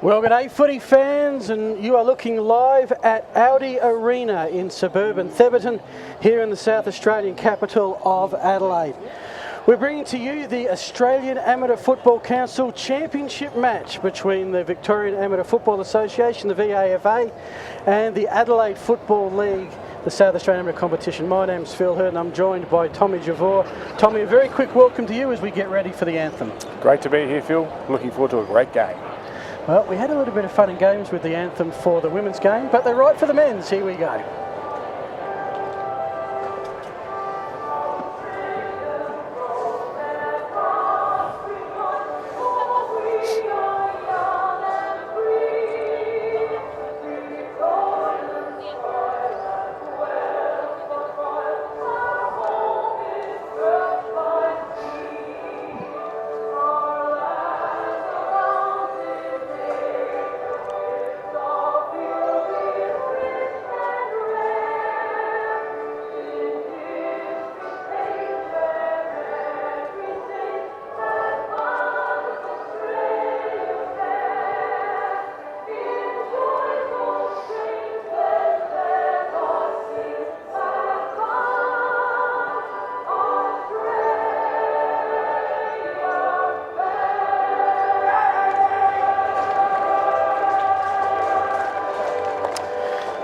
Well, good day, footy fans, and you are looking live at ALDI Arena in suburban Theberton, here in the South Australian capital of Adelaide. We're bringing to you the Australian Amateur Football Council Championship match between the Victorian Amateur Football Association, the VAFA, and the Adelaide Football League, the South Australian Amateur Competition. My name's Phil Hurd and I'm joined by Tommy Javor. Tommy, a very quick welcome to you as we get ready for the anthem. Great to be here, Phil. Looking forward to a great game. Well, we had a little bit of fun and games with the anthem for the women's game, but they're right for the men's. Here we go.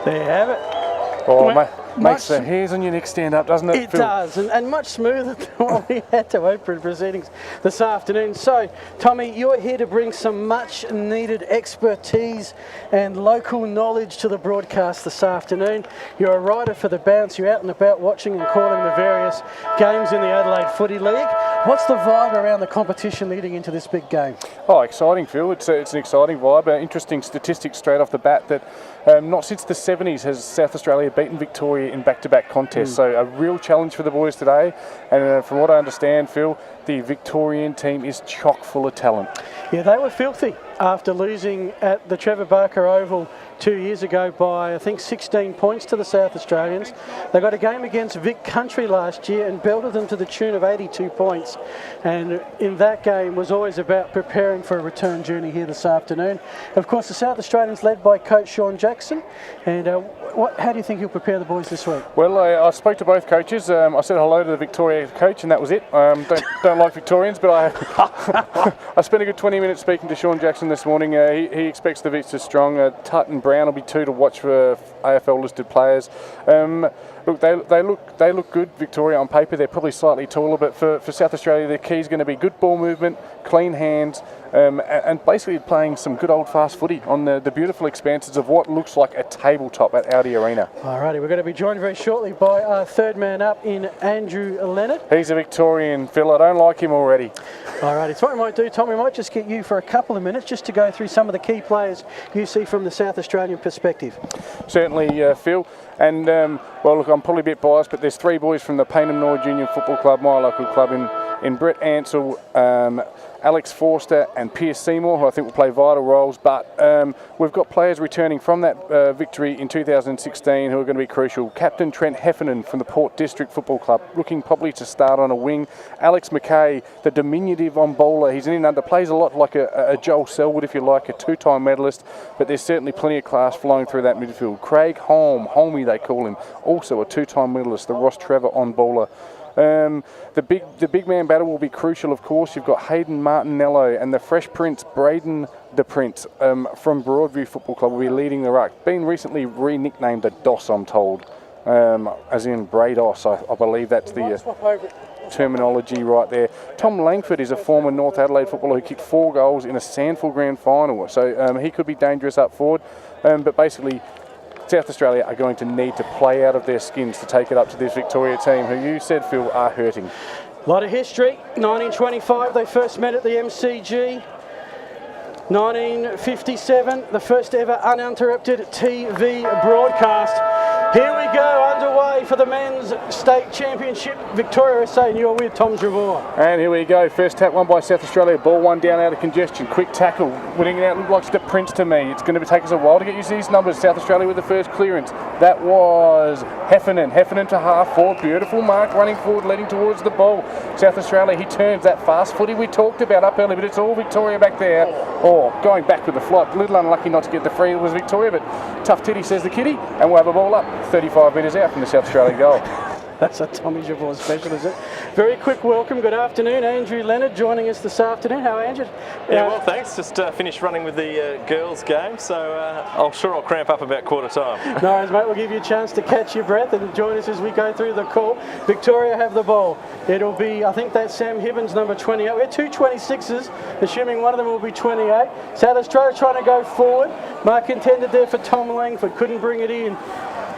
There you have it. Oh, makes the hairs on your neck stand up, doesn't it, It Phil? does, and much smoother than what we had to open proceedings this afternoon. So, Tommy, you're here to bring some much needed expertise and local knowledge to the broadcast this afternoon. You're a writer for The Bounce. You're out and about watching and calling the various games in the Adelaide Footy League. What's the vibe around the competition leading into this big game? Oh, exciting, Phil. It's an exciting vibe. Interesting statistics straight off the bat that not since the 70s has South Australia beaten Victoria in back-to-back contests. So a real challenge for the boys today. And from what I understand, Phil, the Victorian team is chock full of talent. Yeah, they were filthy after losing at the Trevor Barker Oval 2 years ago by, I think, 16 points to the South Australians. They got a game against Vic Country last year and belted them to the tune of 82 points. And in that game was always about preparing for a return journey here this afternoon. Of course, the South Australians led by coach Sean Jackson. And how do you think he'll prepare the boys this week? Well, I spoke to both coaches. I said hello to the Victoria coach, and that was it. Don't like Victorians, but I spent a good 20 minutes speaking to Sean Jackson this morning. He expects the Vics are strong. Tutt and Brown will be two to watch for AFL listed players. Look, they look good. Victoria on paper, they're probably slightly taller, but for South Australia, the key is going to be good ball movement, clean hands, and basically playing some good old fast footy on the beautiful expanses of what looks like a tabletop at ALDI Arena. Alrighty, we're going to be joined very shortly by our third man up in Andrew Leonard. He's a Victorian, Phil. I don't like him already. Alrighty, so what we might do, Tom, we might just get you for a couple of minutes just to go through some of the key players you see from the South Australian perspective. Certainly, Phil. And, well, look, I'm probably a bit biased, but there's three boys from the Paynham Norwood Union Football Club, my local club, in Brett Ansell, Alex Forster and Pierce Seymour, who I think will play vital roles. But we've got players returning from that victory in 2016 who are going to be crucial. Captain Trent Heffernan from the Port District Football Club, looking probably to start on a wing. Alex McKay, the diminutive on bowler. He's in under, plays a lot like a Joel Selwood, if you like, a two-time medalist. But there's certainly plenty of class flowing through that midfield. Craig Holmey they call him, also a two-time medalist, the Ross Trevor on bowler. The big man battle will be crucial, of course. You've got Hayden Martinello and the Fresh Prince, Braden the Prince, from Broadview Football Club will be leading the ruck. Been recently re-nicknamed the DOS, I'm told, as in Brados. I believe that's the terminology right there. Tom Langford is a former North Adelaide footballer who kicked 4 goals in a Sandford Grand Final, so he could be dangerous up forward. But basically, South Australia are going to need to play out of their skins to take it up to this Victoria team, who you said, Phil, are hurting. A lot of history. 1925, they first met at the MCG. 1957, the first ever uninterrupted TV broadcast. Here we go, underway day for the men's state championship. Victoria SA, and you're with Tom Trevor. And here we go. First tap won by South Australia. Ball one down out of congestion. Quick tackle. Winning it out looked like the Prince to me. It's going to take us a while to get used to these numbers. South Australia with the first clearance. That was Heffernan. Heffernan to half forward. Beautiful mark running forward, leading towards the ball. South Australia, he turns that fast footy we talked about up early, but it's all Victoria back there. Oh, going back with the flight. A little unlucky not to get the free. It was Victoria, but tough titty, says the kitty. And we'll have a ball up 35 metres out from the South Australian goal. That's a Tommy Javor special, is it? Very quick welcome. Good afternoon. Andrew Leonard joining us this afternoon. How are you, Andrew? Yeah, well, thanks. Just finished running with the girls' game, so I'm sure I'll cramp up about quarter time. No worries, mate. We'll give you a chance to catch your breath and join us as we go through the call. Victoria have the ball. It'll be, I think that's Sam Hibbins, number 28. We have two 26s, assuming one of them will be 28. South Australia trying to go forward. Mark intended there for Tom Langford, couldn't bring it in.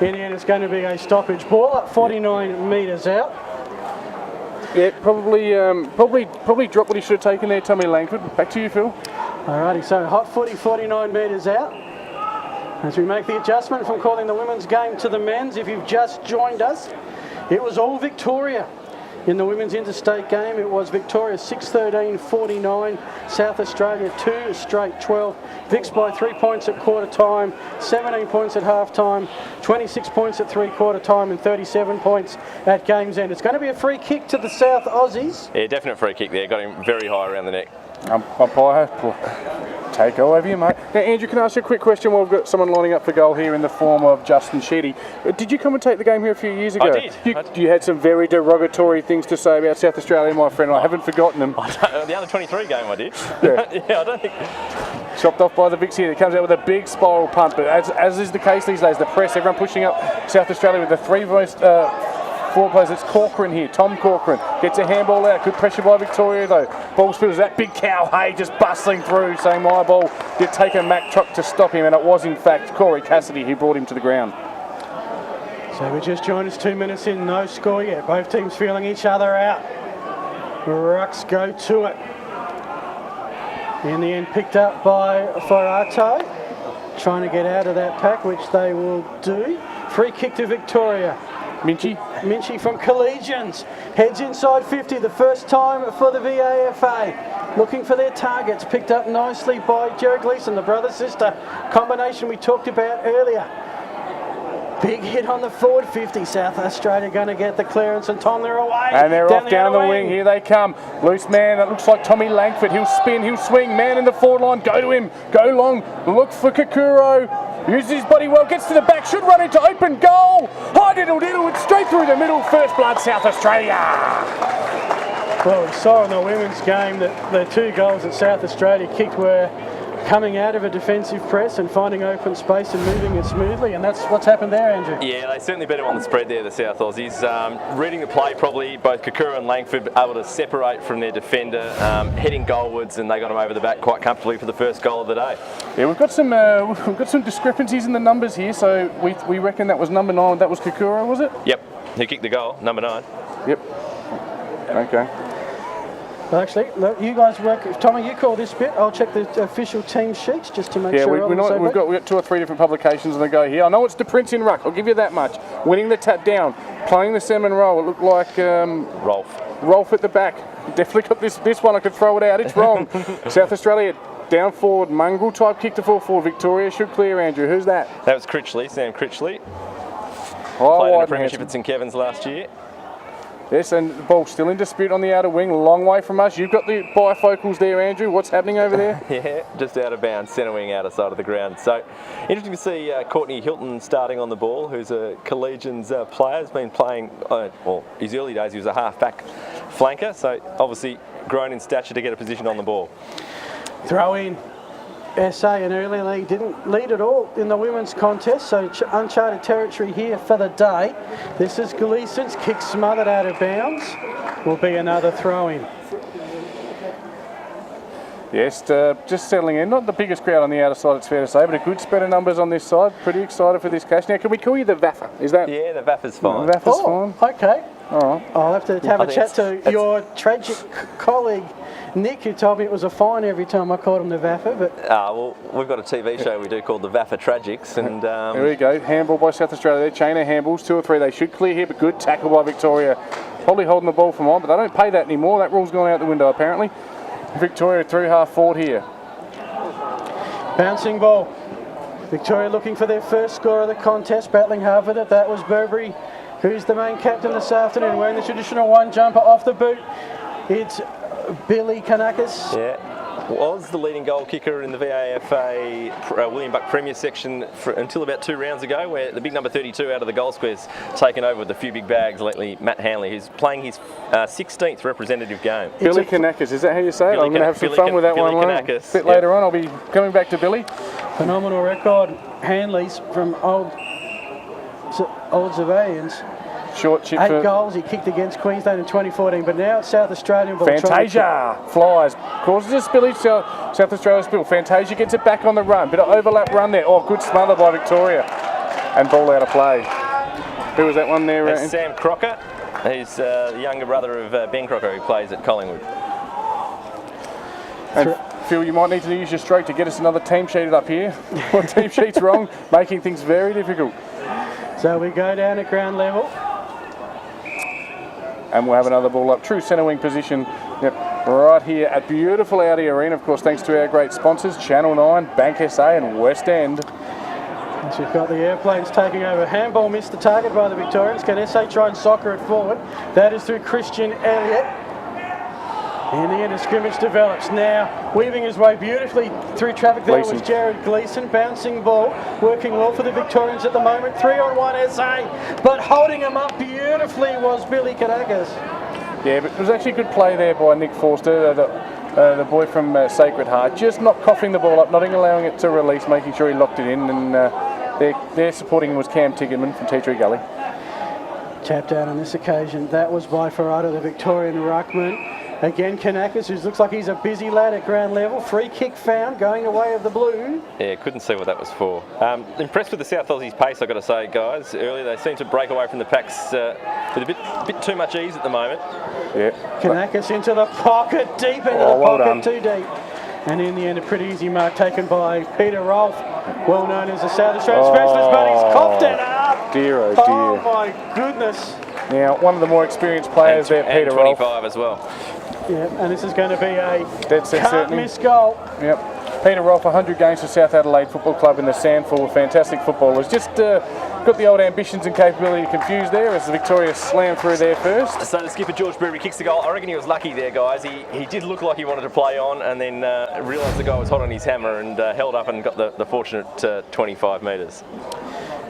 In the end, it's going to be a stoppage. Ball up 49 metres out. Yeah, probably dropped what he should have taken there, Tommy Langford. Back to you, Phil. Alrighty, so hot footy 49 metres out. As we make the adjustment from calling the women's game to the men's, if you've just joined us, it was all Victoria. In the women's interstate game, it was Victoria 6-13-49, South Australia 2 straight 12. Vics by 3 points at quarter time, 17 points at half time, 26 points at three-quarter time, and 37 points at game's end. It's going to be a free kick to the South Aussies. Yeah, definite free kick there. Got him very high around the neck. Umpire, take over you, mate. Now, Andrew, can I ask you a quick question? Well, we've got someone lining up for goal here in the form of Justin Sheedy. Did you commentate the game here a few years ago? I did. You had some very derogatory things to say about South Australia, my friend. I haven't forgotten them. The under 23 game I did. Yeah. Yeah, I don't think... Chopped off by the VIC here. It comes out with a big spiral punt, but as is the case these days, the press, everyone pushing up South Australia with the three most... forward players. It's Corcoran here. Tom Corcoran gets a handball out. Good pressure by Victoria though. Ball spills. That big cow Hay just bustling through, saying my ball did take a Mack truck to stop him, and it was in fact Corey Cassidy who brought him to the ground. So we just joined us 2 minutes in, no score yet. Both teams feeling each other out. Rucks go to it. In the end, picked up by Forato. Trying to get out of that pack, which they will do. Free kick to Victoria. Minchy from Collegians heads inside 50, the first time for the VAFA. Looking for their targets, picked up nicely by Jared Gleeson, the brother-sister combination we talked about earlier. Big hit on the forward 50. South Australia going to get the clearance, and Tom, they're away. And they're off down the wing. Here they come. Loose man. It looks like Tommy Langford. He'll spin. He'll swing. Man in the forward line. Go to him. Go long. Look for Kakuro. Uses his body well. Gets to the back. Should run into open goal. High diddle diddle. It's straight through the middle. First blood, South Australia. Well, we saw in the women's game that the two goals that South Australia kicked were coming out of a defensive press and finding open space and moving it smoothly, and that's what's happened there, Andrew. Yeah, they certainly beat him on the spread there, the South Aussies. Reading the play probably, both Kakura and Langford able to separate from their defender, heading goalwards, and they got him over the back quite comfortably for the first goal of the day. Yeah, we've got some discrepancies in the numbers here, so we reckon that was number 9, that was Kakura, was it? Yep, who kicked the goal, number 9. Yep. Okay. Well, actually, look, you guys work. Tommy, you call this bit. I'll check the official team sheets just to make sure. Yeah, we've got 2 or 3 different publications on the go here. I know it's the Prince in ruck. I'll give you that much. Winning the tap down, playing the salmon roll. It looked like Rolf at the back. Definitely got this one. I could throw it out. It's wrong. South Australia down forward, mongrel type kick to full forward. Victoria should clear. Andrew, who's that? That was Critchley, Sam Critchley. Played in the premiership at St Kevin's last year. Yes, and the ball still in dispute on the outer wing, long way from us. You've got the bifocals there, Andrew. What's happening over there? Yeah, just out of bounds, centre wing, outer side of the ground. So, interesting to see Courtney Hilton starting on the ball, who's a Collegians player. Has been playing, well, his early days he was a half-back flanker, so obviously grown in stature to get a position on the ball. Throw in. SA and early league didn't lead at all in the women's contest, so uncharted territory here for the day. This is Gleeson's kick smothered out of bounds. Will be another throw in. Yes, just settling in. Not the biggest crowd on the outer side, it's fair to say, but a good spread of numbers on this side. Pretty excited for this cash. Now, can we call you the Vaffer? Is that? Yeah, the Vaffer's fine. Vaffer's fine. Okay. All right. I'll have to have I a think chat to it's- your tragic colleague, Nick, who told me it was a fine every time I called him the Vaffa, but Well, we've got a TV show we do called the Vaffa Tragics, and Here we go. Handball by South Australia there. Chain of handballs, 2 or 3. They should clear here, but good tackle by Victoria. Probably holding the ball from on, but they don't pay that anymore. That rule's gone out the window, apparently. Victoria through half forward here. bouncing ball. Victoria looking for their first score of the contest, battling hard with it. That was Burberry, who's the main captain this afternoon, wearing the traditional one jumper off the boot. It's Billy Kanakis. yeah, was the leading goal kicker in the VAFA William Buck Premier section until about 2 rounds ago, where the big number 32 out of the goal square's taken over with a few big bags lately. Matt Hanley, who's playing his 16th representative game. Billy Kanakis, is that how you say it? Billy I'm going to have some fun with that Billy one Kanakis, a bit yep. later on. I'll be coming back to Billy. Phenomenal record, Hanley's from old Zavalians. Short chip 8 for goals he kicked against Queensland in 2014, but now it's South Australian ball. Fantasia. Flies. Causes a spillage. South Australia spill. Fantasia gets it back on the run. Bit of overlap run there. Oh, good smother by Victoria. And ball out of play. Who was that one there? That's Sam Crocker. He's the younger brother of Ben Crocker, who plays at Collingwood. And Phil, you might need to use your stroke to get us another team sheeted up here. One team sheet's wrong, making things very difficult. So we go down at ground level. And we'll have another ball up. True centre wing position. Yep, right here at beautiful ALDI Arena, of course, thanks to our great sponsors, Channel 9, Bank SA and West End. So we've got the airplanes taking over. Handball missed the target by the Victorians. Can SA try and soccer it forward? That is through Christian Elliott. In the end, a scrimmage develops. Now, weaving his way beautifully through traffic there was Jared Gleeson. Bouncing ball, working well for the Victorians at the moment. 3-on-1 SA, but holding him up beautifully was Billy Kanakas. Yeah, but it was actually a good play there by Nick Forster, the boy from Sacred Heart. Just not coughing the ball up, not allowing it to release, making sure he locked it in. And their supporting him was Cam Tiggerman from Tea Tree Gully. Tapped out on this occasion. That was by Ferrado, the Victorian ruckman. Again, Kanakis, who looks like he's a busy lad at ground level. Free kick found, going the way of the blue. Yeah, couldn't see what that was for. Impressed with the South Aussies' pace, I've got to say, guys. Earlier they seem to break away from the packs with a bit too much ease at the moment. Yeah. Kanakis into the pocket, deep into the pocket, too deep. And in the end, a pretty easy mark taken by Peter Rolfe, well known as a South Australian specialist, but he's coughed it up. Dear, oh dear. Oh my goodness. Now, one of the more experienced players there, Peter Rolfe. 25 as well. Yeah, and this is going to be a can't-miss goal. Yep. Peter Rolfe, 100 games for South Adelaide Football Club in the SANFL, fantastic footballers. Just got the old ambitions and capability confused there as the Victoria slammed through there first. So the skipper, George Burberry, kicks the goal. I reckon he was lucky there, guys. He did look like he wanted to play on, and then realised the guy was hot on his hammer and held up and got the fortunate 25 metres.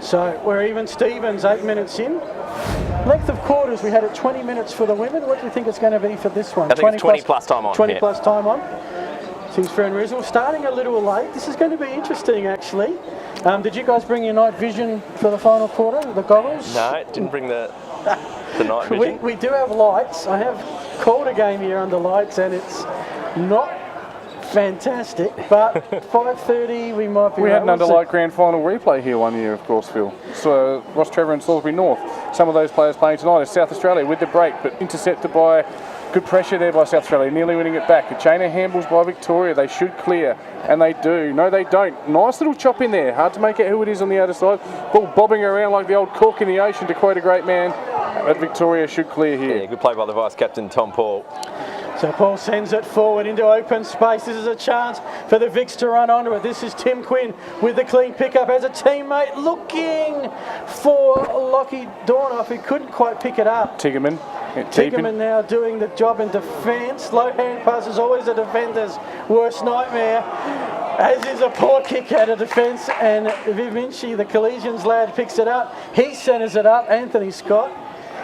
So we're even Stevens, 8 minutes in. Length of quarters, we had it 20 minutes for the women. What do you think it's going to be for this one? I think it's 20 plus time on. 20 plus time on. Seems fair and reasonable. Starting a little late. This is going to be interesting, actually. Did you guys bring your night vision for the final quarter, the goggles? No, didn't bring the night vision. We do have lights. I have called a game here under lights, and it's not fantastic, but 5:30 we might be. We had an underlight grand final replay here one year, of course, Phil. So Ross Trevor and Salisbury North. Some of those players playing tonight is South Australia with the break, but intercepted by good pressure there by South Australia, nearly winning it back. A chain of handballs by Victoria. They should clear, and they do. No, they don't. Nice little chop in there. Hard to make out who it is on the other side. Ball bobbing around like the old cork in the ocean, to quote a great man. But Victoria should clear here. Yeah, good play by the vice captain Tom Paul. So Paul sends it forward into open space. This is a chance for the Vics to run onto it. This is Tim Quinn with the clean pickup as a teammate looking for Lockie Dornoff, who couldn't quite pick it up. Tiggerman. Tiggerman now doing the job in defence. Low hand pass is always a defender's worst nightmare, as is a poor kick out of defence. And Vivinci, the Collegians lad, picks it up. He centres it up, Anthony Scott.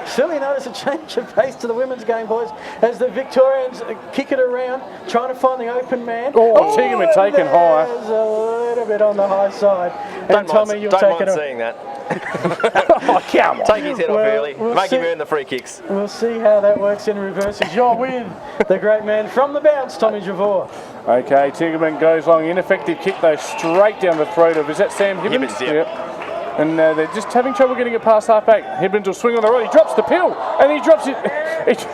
Still, you notice a change of pace to the women's game, boys, as the Victorians kick it around, trying to find the open man. Oh, Tiggerman taken high. There's a little bit on the high side. And Tommy, you'll take it Don't mind seeing that. Oh, come on. Take his head off early. Make him earn the free kicks. We'll see how that works in reverse. You're with the great man from the bounce, Tommy Javor. Okay, Tiggerman goes long. Ineffective kick, though, straight down the throat of, is that Sam Hibbins? Hibbins, yep. And they're just having trouble getting it past half-back. Hedmonds will swing on the right. He drops the pill, and he drops it.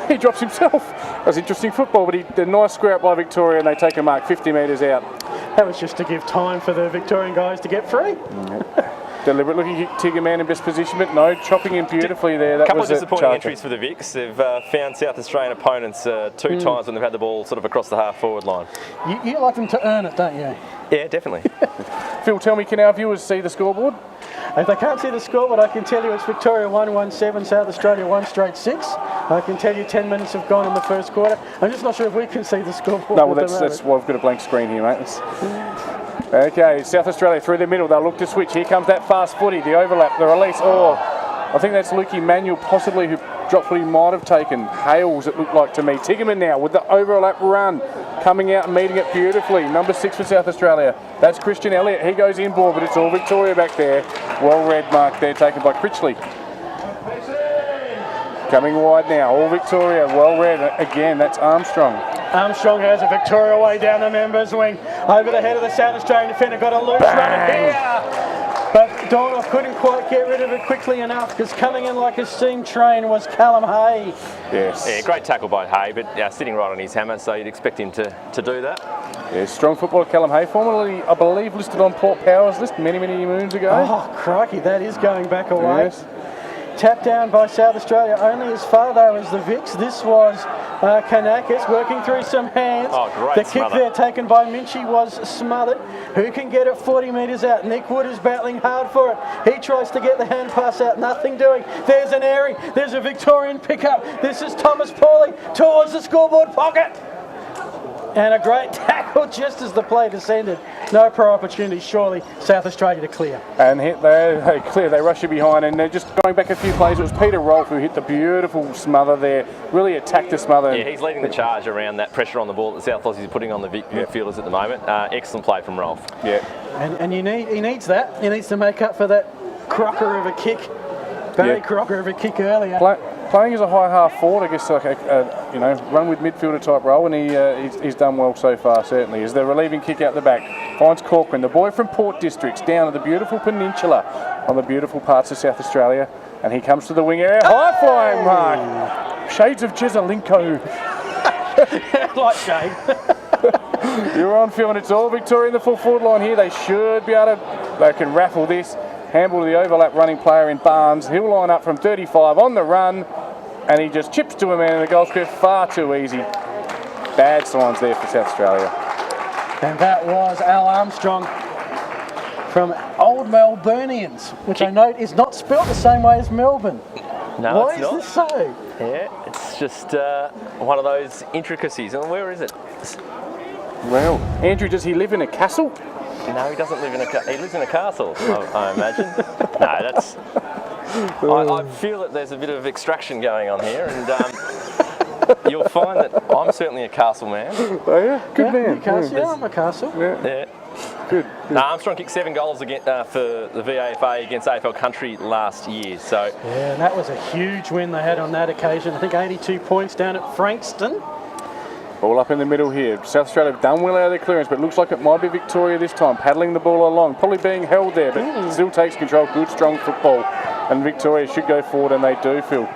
He drops himself. That was interesting football, but a nice square up by Victoria, and they take a mark 50 metres out. That was just to give time for the Victorian guys to get free. Deliberate looking kick, Tigger man in best position, but no, chopping him beautifully there. That couple was of disappointing a entries for the Vics. They've found South Australian opponents 2 times when they've had the ball sort of across the half-forward line. You like them to earn it, don't you? Yeah, definitely. Phil, tell me, can our viewers see the scoreboard? If they can't see the scoreboard, I can tell you it's Victoria 1-1-7, South Australia 1-6. I can tell you 10 minutes have gone in the first quarter. I'm just not sure if we can see the scoreboard. No, well, that's why I've got a blank screen here, mate. Okay, South Australia through the middle. They'll look to switch. Here comes that fast footy, the overlap, the release. Oh, I think that's Lukey Manuel possibly who drop footy might have taken. Hales, it looked like to me. Tiggerman now with the overlap run. Coming out and meeting it beautifully. Number 6 for South Australia. That's Christian Elliott. He goes inboard, but it's all Victoria back there. Well read mark there, taken by Critchley. Coming wide now, all Victoria. Well read. Again, that's Armstrong. Armstrong has a Victoria way down the members' wing. Over the head of the South Australian defender. Got a loose run here. But Donald couldn't quite get rid of it quickly enough because coming in like a steam train was Callum Hay. Yes. Yeah, great tackle by Hay, but sitting right on his hammer, so you'd expect him to do that. Yeah, strong footballer Callum Hay, formerly, I believe, listed on Port Power's list many moons ago. Oh, crikey, that is going back away. Yes. Tapped down by South Australia, only as far though as the Vics. This was Kanakis working through some hands. Oh, great the kick smother. there taken by Minchie was smothered. Who can get it 40 metres out? Nick Wood is battling hard for it. He tries to get the hand pass out, nothing doing. There's an airy, there's a Victorian pickup. This is Thomas Pauly towards the scoreboard pocket. And a great tackle just as the play descended. No pro opportunity, surely, South Australia to clear. And they clear, they rush you behind, and they're just going back a few plays. It was Peter Rolfe who hit the beautiful smother there, really attacked the smother. Yeah, he's leading the charge around that pressure on the ball that South Aussies are putting on the midfielders at the moment. Excellent play from Rolfe. Yeah. And he needs that. He needs to make up for that crocker of a kick. Very crocker of a kick earlier. Playing as a high half forward, I guess, like a run with midfielder type role, and he's done well so far. Certainly, as the relieving kick out the back finds Corcoran, the boy from Port Districts, down at the beautiful peninsula on the beautiful parts of South Australia, and he comes to the wing area, high flying mark, shades of Jezelenko. Like Shane. You're on, Phil, and it's all Victoria in the full forward line here. They should be able to. They can raffle this. Handball to the overlap running player in Barnes. He'll line up from 35 on the run, and he just chips to a man in the goal square. Far too easy. Bad signs there for South Australia. And that was Al Armstrong from Old Melburnians, which I note is not spelt the same way as Melbourne. No, Why it's is not. this so? Yeah, it's just one of those intricacies. And where is it? Well, Andrew, does he live in a castle? No, he doesn't live in he lives in a castle, I imagine. No, that's... I feel that there's a bit of extraction going on here, and you'll find that I'm certainly a castle man. Oh yeah? Good man. Newcastle, yeah, I'm a castle. Yeah. Good. Armstrong kicked 7 goals against, for the VAFA against AFL Country last year, so... Yeah, and that was a huge win they had on that occasion. I think 82 points down at Frankston. Ball up in the middle here. South Australia have done well out of their clearance, but it looks like it might be Victoria this time, paddling the ball along, probably being held there, but still takes control. Good, strong football. And Victoria should go forward, and they do, Phil.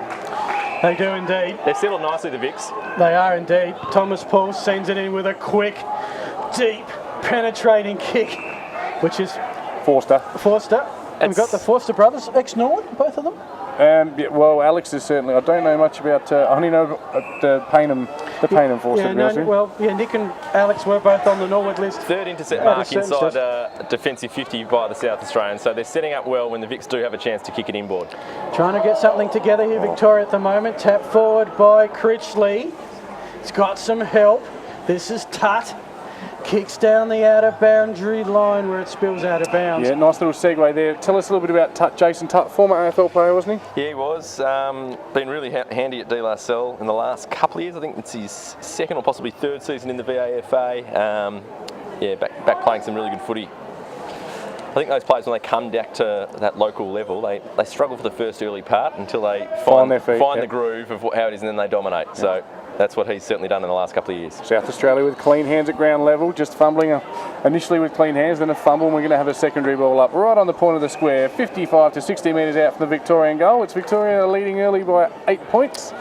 They do indeed. They've settled nicely, the Vics. They are indeed. Thomas Paul sends it in with a quick, deep, penetrating kick, which is Forster. We've got the Forster brothers, ex-Norwood, both of them. Yeah, well, Alex is certainly. I don't know much about. I only know Paynham Forster. Nick and Alex were both on the Norwood list. Third intercept mark inside a defensive 50 by the South Australians, so they're setting up well when the Vics do have a chance to kick it inboard. Trying to get something together here, Victoria, at the moment. Tap forward by Critchley. It's got some help. This is Tutt. Kicks down the outer boundary line where it spills out of bounds. Yeah, nice little segue there. Tell us a little bit about Tutt, Jason Tutt, former AFL player, wasn't he? Yeah, he was. Been really handy at De La Salle in the last couple of years. I think it's his second or possibly third season in the VAFA. Back playing some really good footy. I think those players, when they come back to that local level, they struggle for the first early part until they find their feet, the groove of how it is, and then they dominate. So That's what he's certainly done in the last couple of years. South Australia with clean hands at ground level, just fumbling initially with clean hands, then a fumble, and we're going to have a secondary ball up right on the point of the square, 55 to 60 metres out from the Victorian goal. It's Victoria leading early by 8 points.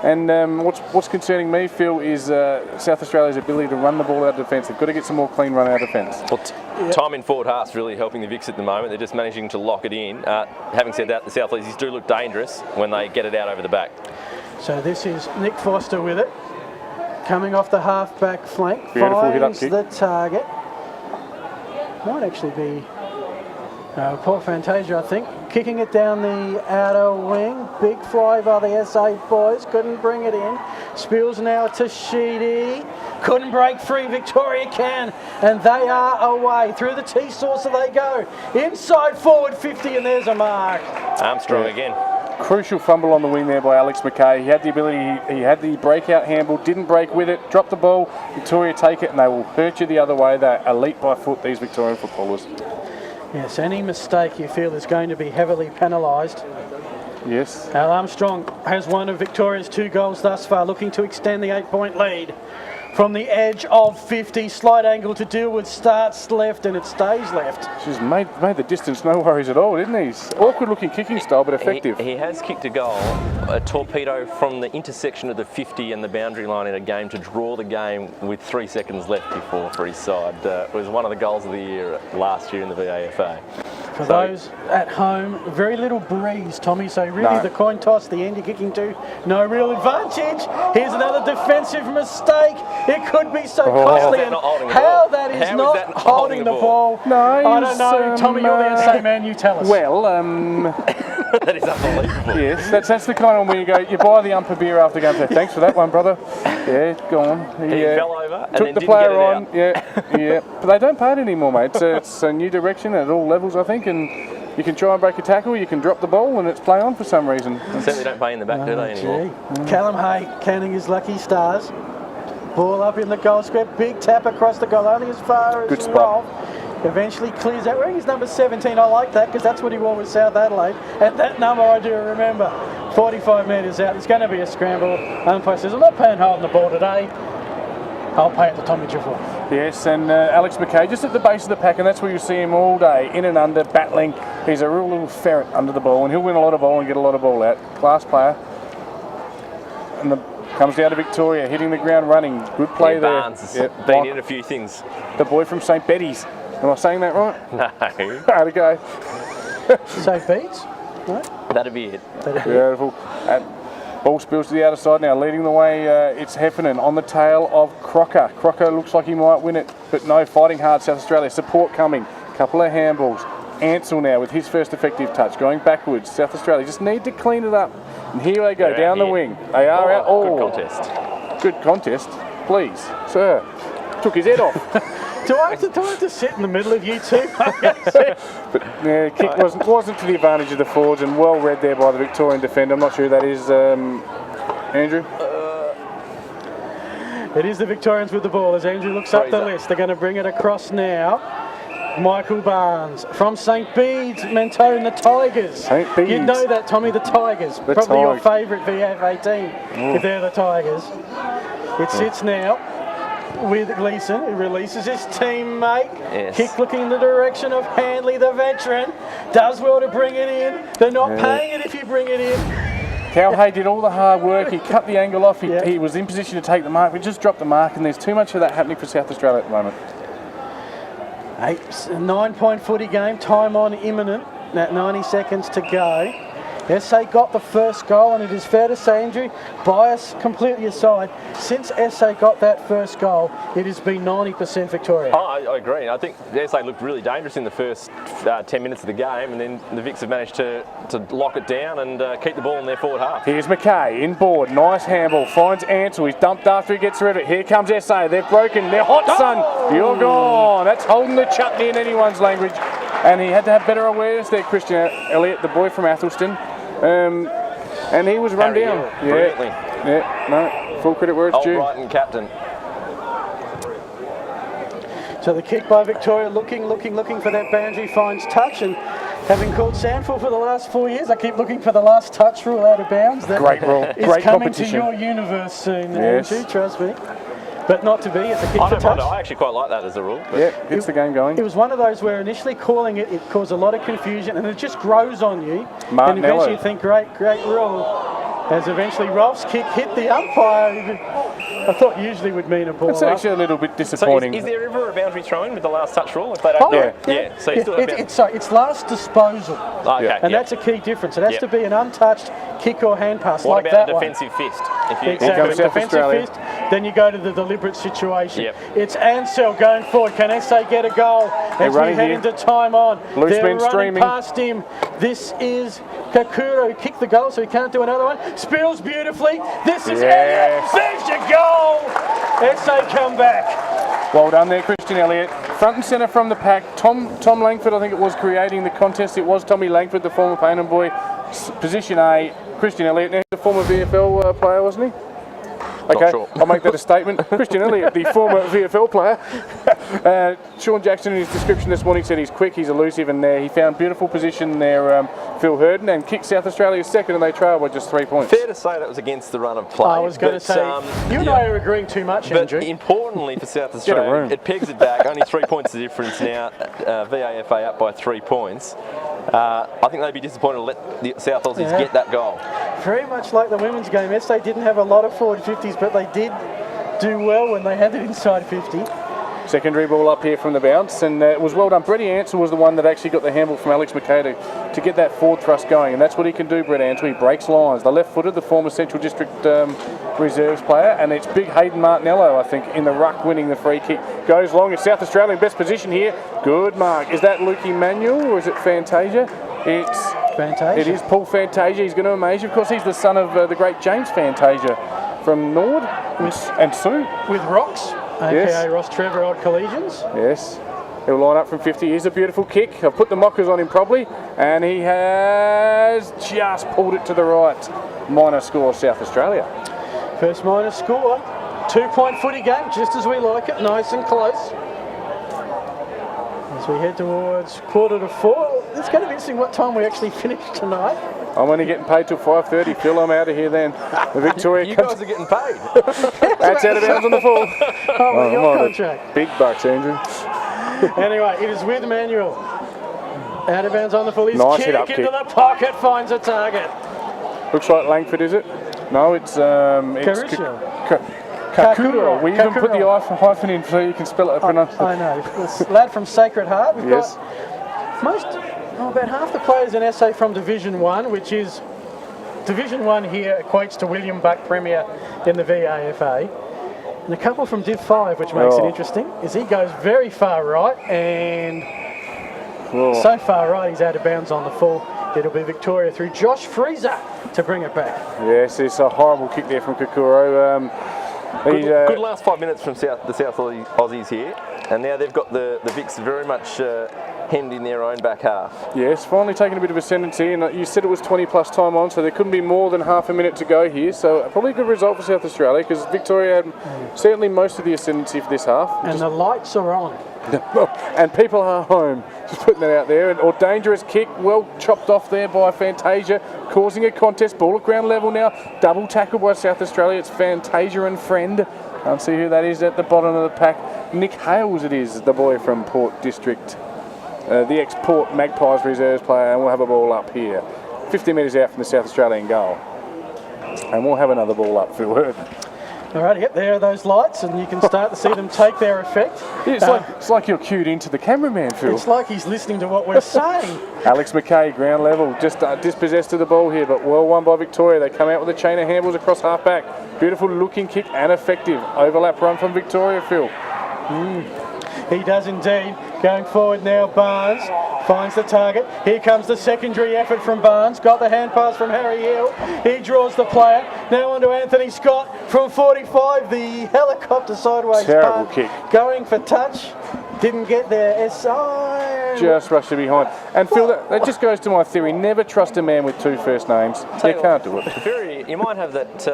And what's concerning me, Phil, is South Australia's ability to run the ball out of defence. They've got to get some more clean run out of defence. Well, time in forward half's really helping the Vics at the moment. They're just managing to lock it in. Having said that, the South Aussies do look dangerous when they get it out over the back. So this is Nick Foster with it, coming off the half-back flank, Beautiful hit up finds kick. the target. Might actually be Paul Fantasia, I think, kicking it down the outer wing. Big fly by the SA boys, couldn't bring it in. Spills now to Sheedy, couldn't break free. Victoria can, and they are away. Through the T-saucer they go, inside forward 50, and there's a mark. Armstrong again. Crucial fumble on the wing there by Alex McKay. He had the ability, he had the breakout handball, didn't break with it, dropped the ball. Victoria take it, and they will hurt you the other way. They're elite by foot, these Victorian footballers. Yes, any mistake you feel is going to be heavily penalised. Yes. Al Armstrong has one of Victoria's 2 goals thus far, looking to extend the 8-point lead. From the edge of 50, slight angle to deal with, starts left and it stays left. She's made the distance, no worries at all, didn't he? Awkward looking kicking style, but effective. He has kicked a goal, a torpedo from the intersection of the 50 and the boundary line in a game to draw the game with 3 seconds left before for his side. It was one of the goals of the year last year in the VAFA. For those at home, very little breeze, Tommy, so really the coin toss, the end you're kicking to, no real advantage. Here's another defensive mistake. It could be so costly. And how that is not holding the ball. No, I don't know. Tommy, you're the SA man, you tell us. Well, that is unbelievable. Yes, that's the kind of one where you go, you buy the ump a beer after going, thanks for that one, brother. Yeah, go on. He fell over and took then the didn't player get it on. Yeah. But they don't pay it anymore, mate. It's a new direction at all levels, I think, and you can try and break a tackle, you can drop the ball, and it's play on for some reason. Certainly don't pay in the back, do they, anymore? Callum Hay counting his lucky stars. Ball up in the goal square, big tap across the goal, only as far as Good spot. Rolf. Eventually clears out. Wearing his number 17, I like that because that's what he wore with South Adelaide. At that number, I do remember. 45 metres out, there's going to be a scramble. Umpire says, I'm not paying holding the ball today. I'll pay it to Tommy Trifle. Yes, and Alex McKay just at the base of the pack, and that's where you see him all day, in and under, battling. He's a real little ferret under the ball, and he'll win a lot of ball and get a lot of ball out. Class player. And comes down to Victoria, hitting the ground running. Good play there. Barnes has been in a few things. The boy from St. Betty's. Am I saying that right? No. How'd it go? Safe beats? No? That'd be it. Beautiful. Ball spills to the outer side now, leading the way. It's Heffernan on the tail of Crocker. Crocker looks like he might win it, but no, fighting hard, South Australia. Support coming. Couple of handballs. Ansell now with his first effective touch, going backwards. South Australia just need to clean it up. And here they go, down the wing. They are out. Good contest. Good contest. Please, sir. Took his head off. Do I have to sit in the middle of you two? But kick wasn't to the advantage of the forwards, and well read there by the Victorian defender. I'm not sure who that is, Andrew. It is the Victorians with the ball as Andrew looks up the list. They're going to bring it across now. Michael Barnes from St. Bede's, Mentone, the Tigers. St. Bede's. You'd know that, Tommy, the Tigers. Probably your favourite VFA team, if they're the Tigers. It sits now with Gleeson, who releases his teammate. Yes. Kick looking in the direction of Handley, the veteran. Does well to bring it in. They're not paying it if you bring it in. Cal Hay did all the hard work. He cut the angle off. He was in position to take the mark. We just dropped the mark, and there's too much of that happening for South Australia at the moment. A 9-point footy game, time on imminent, at 90 seconds to go. SA got the first goal, and it is fair to say, Andrew, bias completely aside, since SA got that first goal, it has been 90% Victoria. Oh, I agree. I think SA looked really dangerous in the first 10 minutes of the game, and then the Vics have managed to lock it down and keep the ball in their forward half. Here's McKay, inboard, nice handball, finds Ansell, he's dumped after he gets rid of it. Here comes SA, they've broken, they're hot, son, you're gone. That's holding the chutney in anyone's language. And he had to have better awareness there, Christian Elliott, the boy from Athelston. And he was run down. Brilliantly. Yeah, no, full credit where it's due. Brighton captain. So the kick by Victoria, looking for that boundary, finds touch, and Having called Sandford for the last 4 years, I keep looking for the last touch rule out of bounds. That Great rule, is great coming competition. to your universe soon, Yes. Andrew, trust me. But not to be, it's a kick I for don't touch. mind it. I actually quite like that as a rule. But Yeah, gets the game going. It was one of those where initially calling it, it caused a lot of confusion, and it just grows on you. Martinello. And eventually you think, great rule. As eventually Rolf's kick hit the umpire, I thought usually would mean a ball. It's actually a little bit so disappointing. is there ever a boundary throw-in with the last touch rule if they don't do it? Yeah. So you still have it's last disposal. Okay. And that's a key difference. It has Yep. to be an untouched kick or hand pass What like about that a one. defensive fist? If you Exactly. comes South Defensive Australia. fist, then you go to the deliberate situation. Yep. It's Ansell going forward. Can SA get a goal as we running head here. into time on? Loose They're men running streaming. past him. This is Kakuro who kicked the goal, so he can't do another one. Spills beautifully. This is Yes. Elliott. There's your goal. SA come back. Well done there, Christian Elliott. Front and centre from the pack. Tom Langford, I think it was, creating the contest. It was Tommy Langford, the former Payne boy. Position A, Christian Elliott. Now, he's a former VFL player, wasn't he? Okay, sure. I'll make that a statement. Christian Elliott, the former VFL player. Sean Jackson, in his description this morning, said he's quick, he's elusive, and he found beautiful position there, Phil Herden, and kicked South Australia's second, and they trailed by just 3 points. Fair to say that was against the run of play. I was going to but, say, you and I are agreeing too much, But Andrew. importantly for South room. Australia, it pegs it back. Only 3 points the difference now. VAFA up by 3 points. I think they'd be disappointed to let the South Aussies get that goal. Very much like the women's game. SA didn't have a lot of forward 50s, but they did do well when they had it inside 50. Secondary ball up here from the bounce, and it was well done. Brett Ansell was the one that actually got the handball from Alex McKay to get that forward thrust going, and that's what he can do, Brett Ansell. He breaks lines. The left-footed, the former Central District reserves player, and it's big Hayden Martinello, I think, in the ruck winning the free kick. Goes long. It's South Australia in best position here. Good mark. Is that Luke Emanuel or is it Fantasia? It's Fantasia. It is Paul Fantasia. He's going to amaze you. Of course, he's the son of the great James Fantasia from Nord and Sue. With Rocks, aka Yes. Ross Trevor, old collegians. Yes. He'll line up from 50. Here's a beautiful kick. I've put the mockers on him probably, and he has just pulled it to the right. Minor score, South Australia. First minor score. 2-point footy game, just as we like it, nice and close. As we head towards 3:45, it's going to be interesting what time we actually finish tonight. I'm only getting paid till 5:30. Phil, I'm out of here then. The Victoria You comes. guys are getting paid. That's out of bounds on the full. Oh, well, your I'm on it. contract. Big bucks, Andrew. Anyway, it is with Manuel. Out of bounds on the full. His Nice kick hit-up into kick. the pocket finds a target. Looks like Langford, is it? No, it's Caruso. Kakuro. We even put the Kakuro. hyphen in so you can spell it. I know. This lad from Sacred Heart. We've Yes. got about half the players in SA from Division 1, which is Division 1 here equates to William Buck Premier in the VAFA. And a couple from Div 5, which makes it interesting, is he goes very far right, and so far right he's out of bounds on the full. It'll be Victoria through Josh Freezer to bring it back. Yes, it's a horrible kick there from Kakuro. Good last 5 minutes from the South Aussies here, and now they've got the VICs very much hemmed in their own back half. Yes, finally taking a bit of ascendancy, and you said it was 20 plus time on, so there couldn't be more than half a minute to go here, so probably a good result for South Australia, because Victoria had certainly most of the ascendancy for this half. And the lights are on. And people are home. Just putting that out there. Or dangerous kick, well chopped off there by Fantasia, causing a contest. Ball at ground level now. Double tackle by South Australia. It's Fantasia and friend. Can't see who that is at the bottom of the pack. Nick Hales it is, the boy from Port District. The ex-Port Magpies reserves player, and we'll have a ball up here. 50 metres out from the South Australian goal. And we'll have another ball up, Phil Hurd. Alright, yep, there are those lights, and you can start to see them take their effect. It's like you're cued into the cameraman, Phil. It's like he's listening to what we're saying. Alex McKay, ground level, just dispossessed of the ball here, but well won by Victoria. They come out with a chain of handballs across half back. Beautiful looking kick and effective. Overlap run from Victoria, Phil. He does indeed. Going forward now, Barnes finds the target. Here comes the secondary effort from Barnes. Got the hand pass from Harry Hill. He draws the player. Now on to Anthony Scott from 45. The helicopter sideways Terrible punt. kick. Going for touch. Didn't get there. Just rushed it behind. And Phil, that just goes to my theory. Never trust a man with two first names. You can't do it. Very you might have that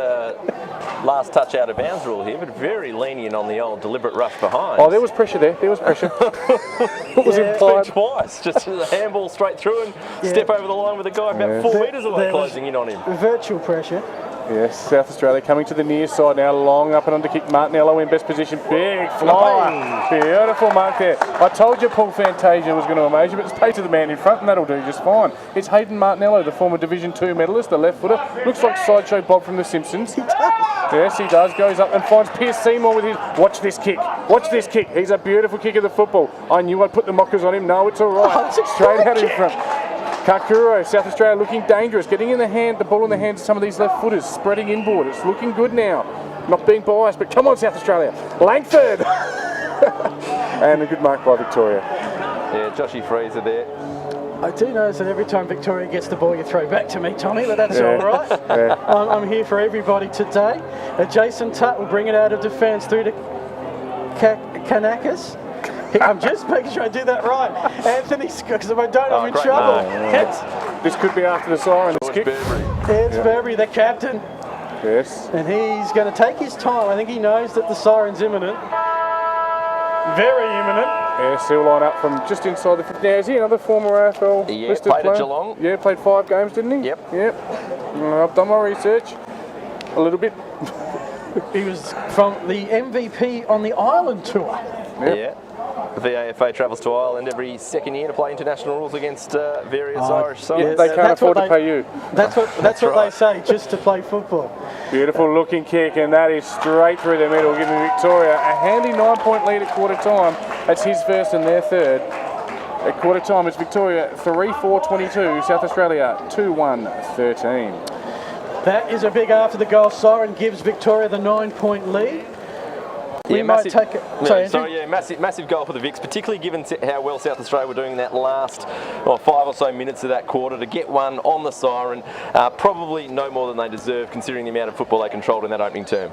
last touch out of bounds rule here, but very lenient on the old deliberate rush behind. Oh, there was pressure there. There was pressure. It was implied. Twice, just a handball straight through and step over the line with a guy about 4 metres away closing in on him. Virtual pressure. Yes, South Australia coming to the near side now, long up and under kick. Martinello in best position, big fly. Beautiful mark there. I told you Paul Fantasia was going to amaze you, but it's paid to the man in front and that'll do just fine. It's Hayden Martinello, the former Division 2 medalist, the left footer. Looks like Sideshow Bob from The Simpsons. He does. Yes, he does. Goes up and finds Pierce Seymour with his... Watch this kick. Watch this kick. He's a beautiful kick of the football. I knew I'd put the mockers on him. No, it's all right. Straight out in front. Kakuro, South Australia looking dangerous, getting in the ball in the hands of some of these left footers, spreading inboard. It's looking good now. Not being biased, but come on, South Australia. Langford! And a good mark by Victoria. Yeah, Joshy Fraser there. I do notice that every time Victoria gets the ball, you throw back to me, Tommy, but that's all right. I'm here for everybody today. Jason Tutt will bring it out of defence through to Kanakis. I'm just making sure I do that right. Anthony, because if I don't, I'm in trouble. This could be after the siren. George Burberry. It's Burberry, the captain. Yes. And he's going to take his time. I think he knows that the siren's imminent. Very imminent. Yeah, he'll line up from just inside the 50. Now, is he another former AFL listed played player? at Geelong. Yeah, played 5 games, didn't he? Yep. I've done my research. A little bit. He was from the MVP on the Island tour. Yeah. The VAFA travels to Ireland every second year to play international rules against various Irish sides. Yeah, they can't afford to pay you. That's what they say, just to play football. Beautiful looking kick, and that is straight through the middle, giving Victoria a handy 9-point lead at quarter time. That's his first and their third. At quarter time, it's Victoria 3-4-22, South Australia 2-1-13. That is a big after the goal siren, gives Victoria the 9-point lead. We might take it. Massive goal for the Vics, particularly given how well South Australia were doing in that last 5 or so minutes of that quarter. To get one on the siren, probably no more than they deserve, considering the amount of football they controlled in that opening term.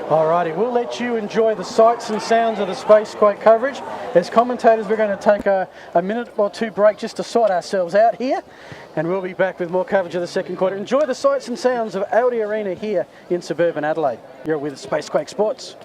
Alrighty, we'll let you enjoy the sights and sounds of the Space Quake coverage. As commentators, we're going to take a minute or two break just to sort ourselves out here, and we'll be back with more coverage of the second quarter. Enjoy the sights and sounds of ALDI Arena here in suburban Adelaide. You're with Space Quake Sports.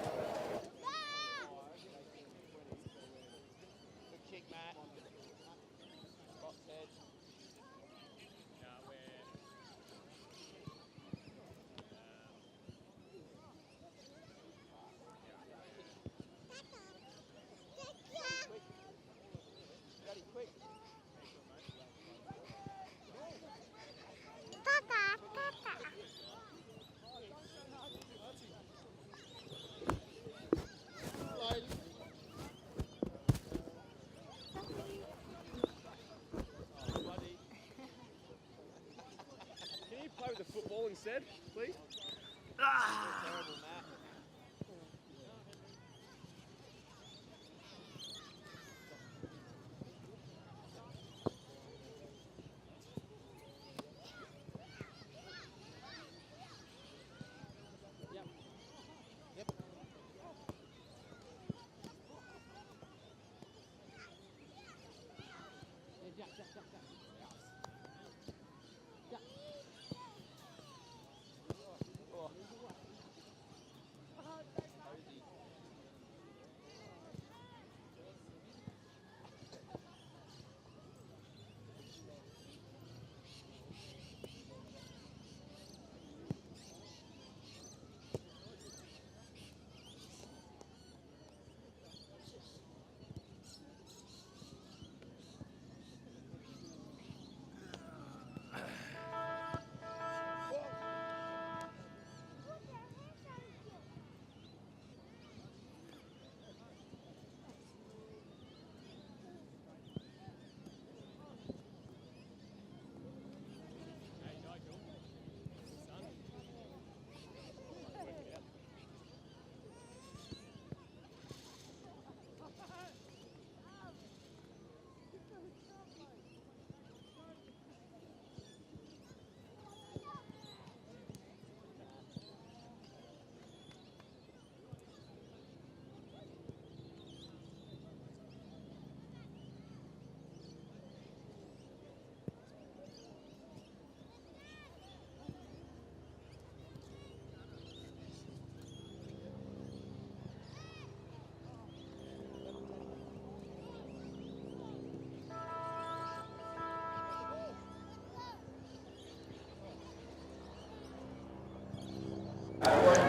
The football instead, please.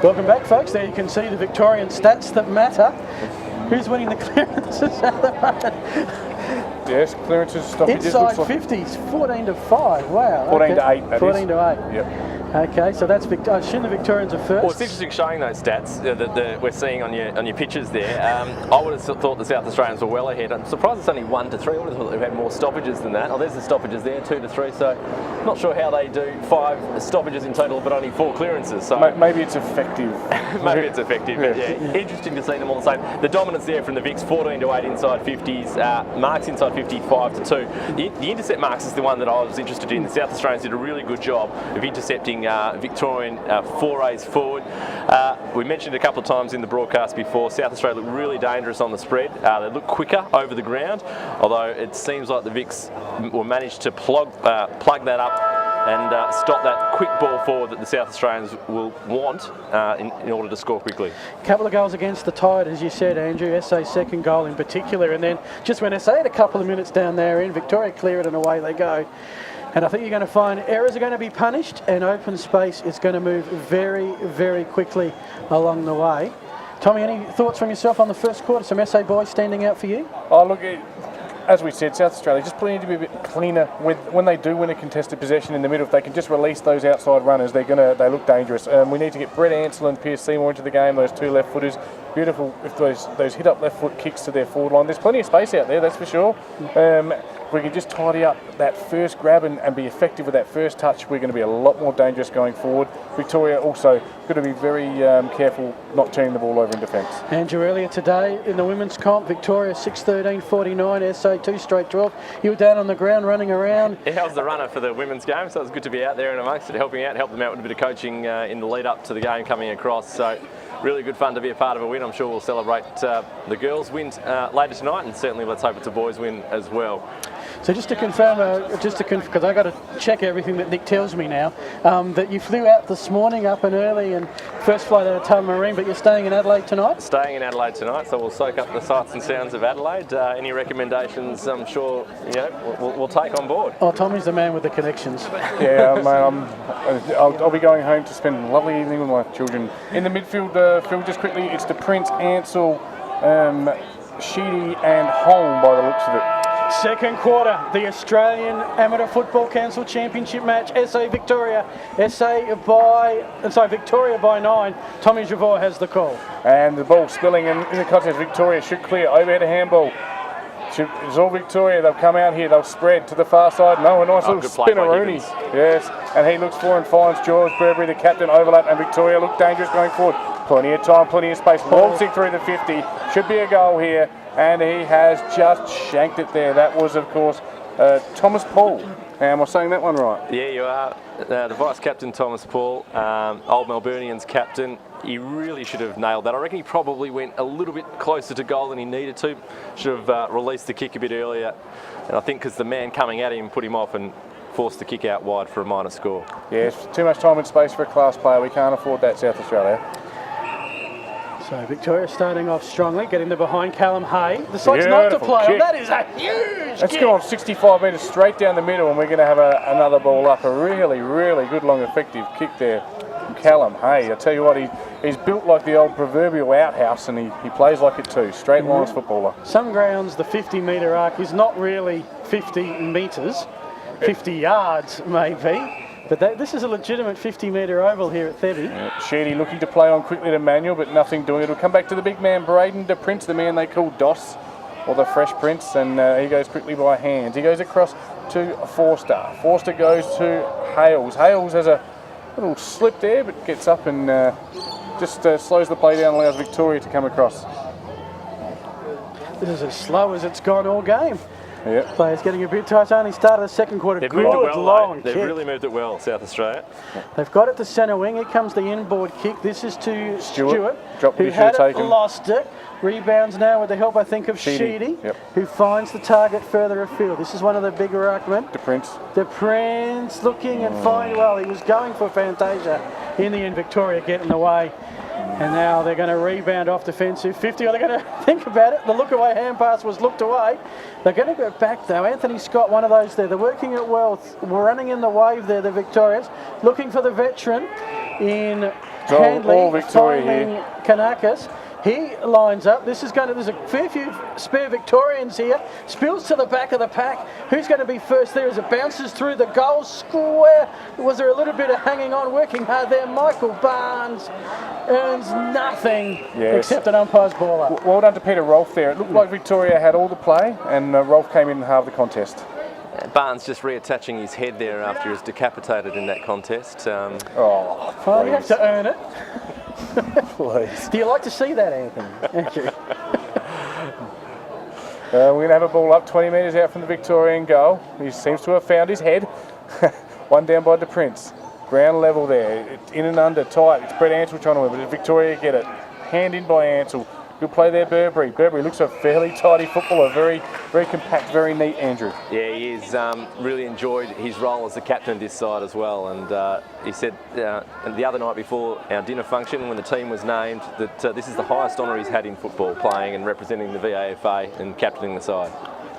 Welcome back, folks. There you can see the Victorian stats that matter. Who's winning the clearances at the moment? Yes, clearances, stoppages. Inside 50s, 14 to 5. Wow. 14 to 8. 14 to 8. Yep. Okay, so that's I assume the Victorians are first. Well, it's interesting showing those stats that we're seeing on your pictures there. I would have thought the South Australians were well ahead. I'm surprised it's only 1 to 3. I would have thought they've had more stoppages than that. Oh, there's the stoppages there, 2 to 3. So, not sure how they do 5 stoppages in total, but only 4 clearances. So maybe it's effective. Maybe it's effective. But yeah, interesting to see them all the same. The dominance there from the Vics, 14 to 8 inside 50s. Marks inside 50, 5 to 2. The intercept marks is the one that I was interested in. The South Australians did a really good job of intercepting Victorian forays forward. We mentioned a couple of times in the broadcast before, South Australia looked really dangerous on the spread. They looked quicker over the ground, although it seems like the Vics will manage to plug that up and stop that quick ball forward that the South Australians will want in order to score quickly. A couple of goals against the Tide, as you said, Andrew. SA's second goal in particular, and then just when SA had a couple of minutes down there in, Victoria clear it and away they go. And I think you're going to find errors are going to be punished and open space is going to move very, very quickly along the way. Tommy, any thoughts from yourself on the first quarter? Some SA boys standing out for you? Oh, look, as we said, South Australia just need to be a bit cleaner when they do win a contested possession in the middle. If they can just release those outside runners, they look dangerous. We need to get Brett Ansell and Pierce Seymour into the game, those two left footers. Beautiful if those hit up left foot kicks to their forward line. There's plenty of space out there, that's for sure. If we can just tidy up that first grab and be effective with that first touch, we're going to be a lot more dangerous going forward. Victoria also got to be very careful not turning the ball over in defence. Andrew, earlier today in the women's comp, Victoria 6-13-49, SA 2 straight 12. You were down on the ground running around. Yeah, I was the runner for the women's game, so it was good to be out there and amongst it, help them out with a bit of coaching in the lead up to the game coming across. So really good fun to be a part of a win. I'm sure we'll celebrate the girls' win later tonight, and certainly let's hope it's a boys' win as well. So just to confirm, because I got to check everything that Nick tells me now, that you flew out this morning up and early and first flight out of Tullamarine, but you're staying in Adelaide tonight? Staying in Adelaide tonight, so we'll soak up the sights and sounds of Adelaide. Any recommendations, I'm sure we'll take on board. Oh, Tommy's the man with the connections. Yeah, mate, I'll be going home to spend a lovely evening with my children. In the midfield, Phil, just quickly, it's the Prince, Ansell, Sheedy and Holm by the looks of it. Second quarter, the Australian Amateur Football Council Championship match, Victoria by 9. Tommy Javor has the call. And the ball spilling in the contest. Victoria should clear, overhead handball. It's all Victoria, they'll come out here, they'll spread to the far side. No, a nice little spinneroonie. Yes, and he looks for and finds George Burberry, the captain, overlap, and Victoria look dangerous going forward. Plenty of time, plenty of space. Waltzing through the 50. Should be a goal here. And he has just shanked it there. That was, of course, Thomas Paul. Am I saying that one right? Yeah, you are. The vice-captain, Thomas Paul, Old Melburnian's captain. He really should have nailed that. I reckon he probably went a little bit closer to goal than he needed to. Should have released the kick a bit earlier. And I think because the man coming at him put him off and forced the kick out wide for a minor score. Yes, too much time and space for a class player. We can't afford that, South Australia. So Victoria starting off strongly, getting the behind Callum Hay. Decides not to play on. That is a huge That's kick. gone 65 metres straight down the middle, and we're going to have another ball up. A really, really good, long, effective kick there from Callum Hay. I tell you what, he's built like the old proverbial outhouse, and he plays like it too. Straight lines footballer. Some grounds, the 50-metre arc is not really 50 metres, 50 yards maybe. But this is a legitimate 50-metre oval here at Thebby. Sheedy looking to play on quickly to Manuel, but nothing doing. It'll come back to the big man, Braden de Prince, the man they call Doss, or the Fresh Prince, and he goes quickly by hands. He goes across to Forster. Forster goes to Hales. Hales has a little slip there, but gets up and just slows the play down, allows Victoria to come across. This is as slow as it's gone all game. Yep. Players getting a bit tight. Only started the second quarter. They've good moved it well, long They've kick. really moved it well, South Australia. They've got it to centre wing. Here comes the inboard kick. This is to Stewart Dropped who it, had it, taken. Lost it. Rebounds now with the help, I think, of Sheedy, who finds the target further afield. This is one of the bigger ruckmen. De Prince. De Prince looking and finding, well, he was going for Fantasia. In the end, Victoria getting away. And now they're going to rebound off defensive 50. Are they going to think about it? The look away hand pass was looked away. They're going to go back though. Anthony Scott, one of those there. They're working it well. We're running in the wave there, the Victorians. Looking for the veteran in Handley, finding Kanakis. He lines up. There's a fair few spare Victorians here. Spills to the back of the pack. Who's going to be first there as it bounces through the goal square? Was there a little bit of hanging on, working hard there? Michael Barnes earns nothing except an umpire's ball up. Well done to Peter Rolfe there. It looked like Victoria had all the play, and Rolfe came in and halved the contest. Barnes just reattaching his head there after he was decapitated in that contest. You have to earn it. Please. Do you like to see that, Anthony? Andrew? We're going to have a ball up 20 metres out from the Victorian goal. He seems to have found his head. One down by De Prince. Ground level there. It's in and under, tight. It's Brett Ansell trying to win, but did Victoria get it? Hand in by Ansell. Good play there, Burberry. Burberry looks a fairly tidy footballer. Very, very compact, very neat, Andrew. Yeah, he is. Really enjoyed his role as the captain of this side as well. And he said the other night before our dinner function, when the team was named, that this is the highest honour he's had in football, playing and representing the VAFA and captaining the side.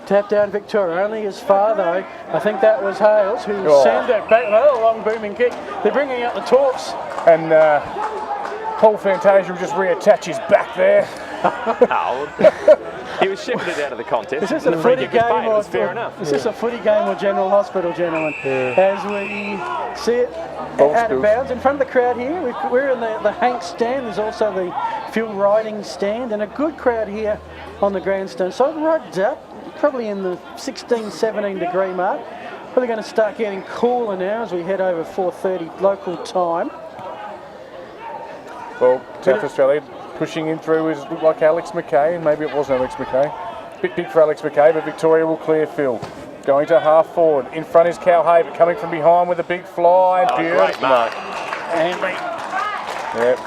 Tap down Victoria, only as far though. I think that was Hales who sent it back. Another long booming kick. They're bringing out the torps. And Paul Fantasia will just reattach his back there. He was shepherded out of the contest. Is this a footy game or fair enough? Is this a footy game or General Hospital, gentlemen? As we see it out of bounds in front of the crowd here. We're in the Hank stand. There's also the Phil Riding stand, and a good crowd here on the grandstand. So rugged up, probably in the 16, 17 degree mark. Probably going to start getting cooler now as we head over 4:30 local time. Well, South Australia pushing in through looked like Alex McKay, and maybe it wasn't Alex McKay. Bit big for Alex McKay, but Victoria will clear Phil. Going to half forward. In front is Cal Hay, but coming from behind with a big fly. Beautiful. Great mark. Hanley. Yep.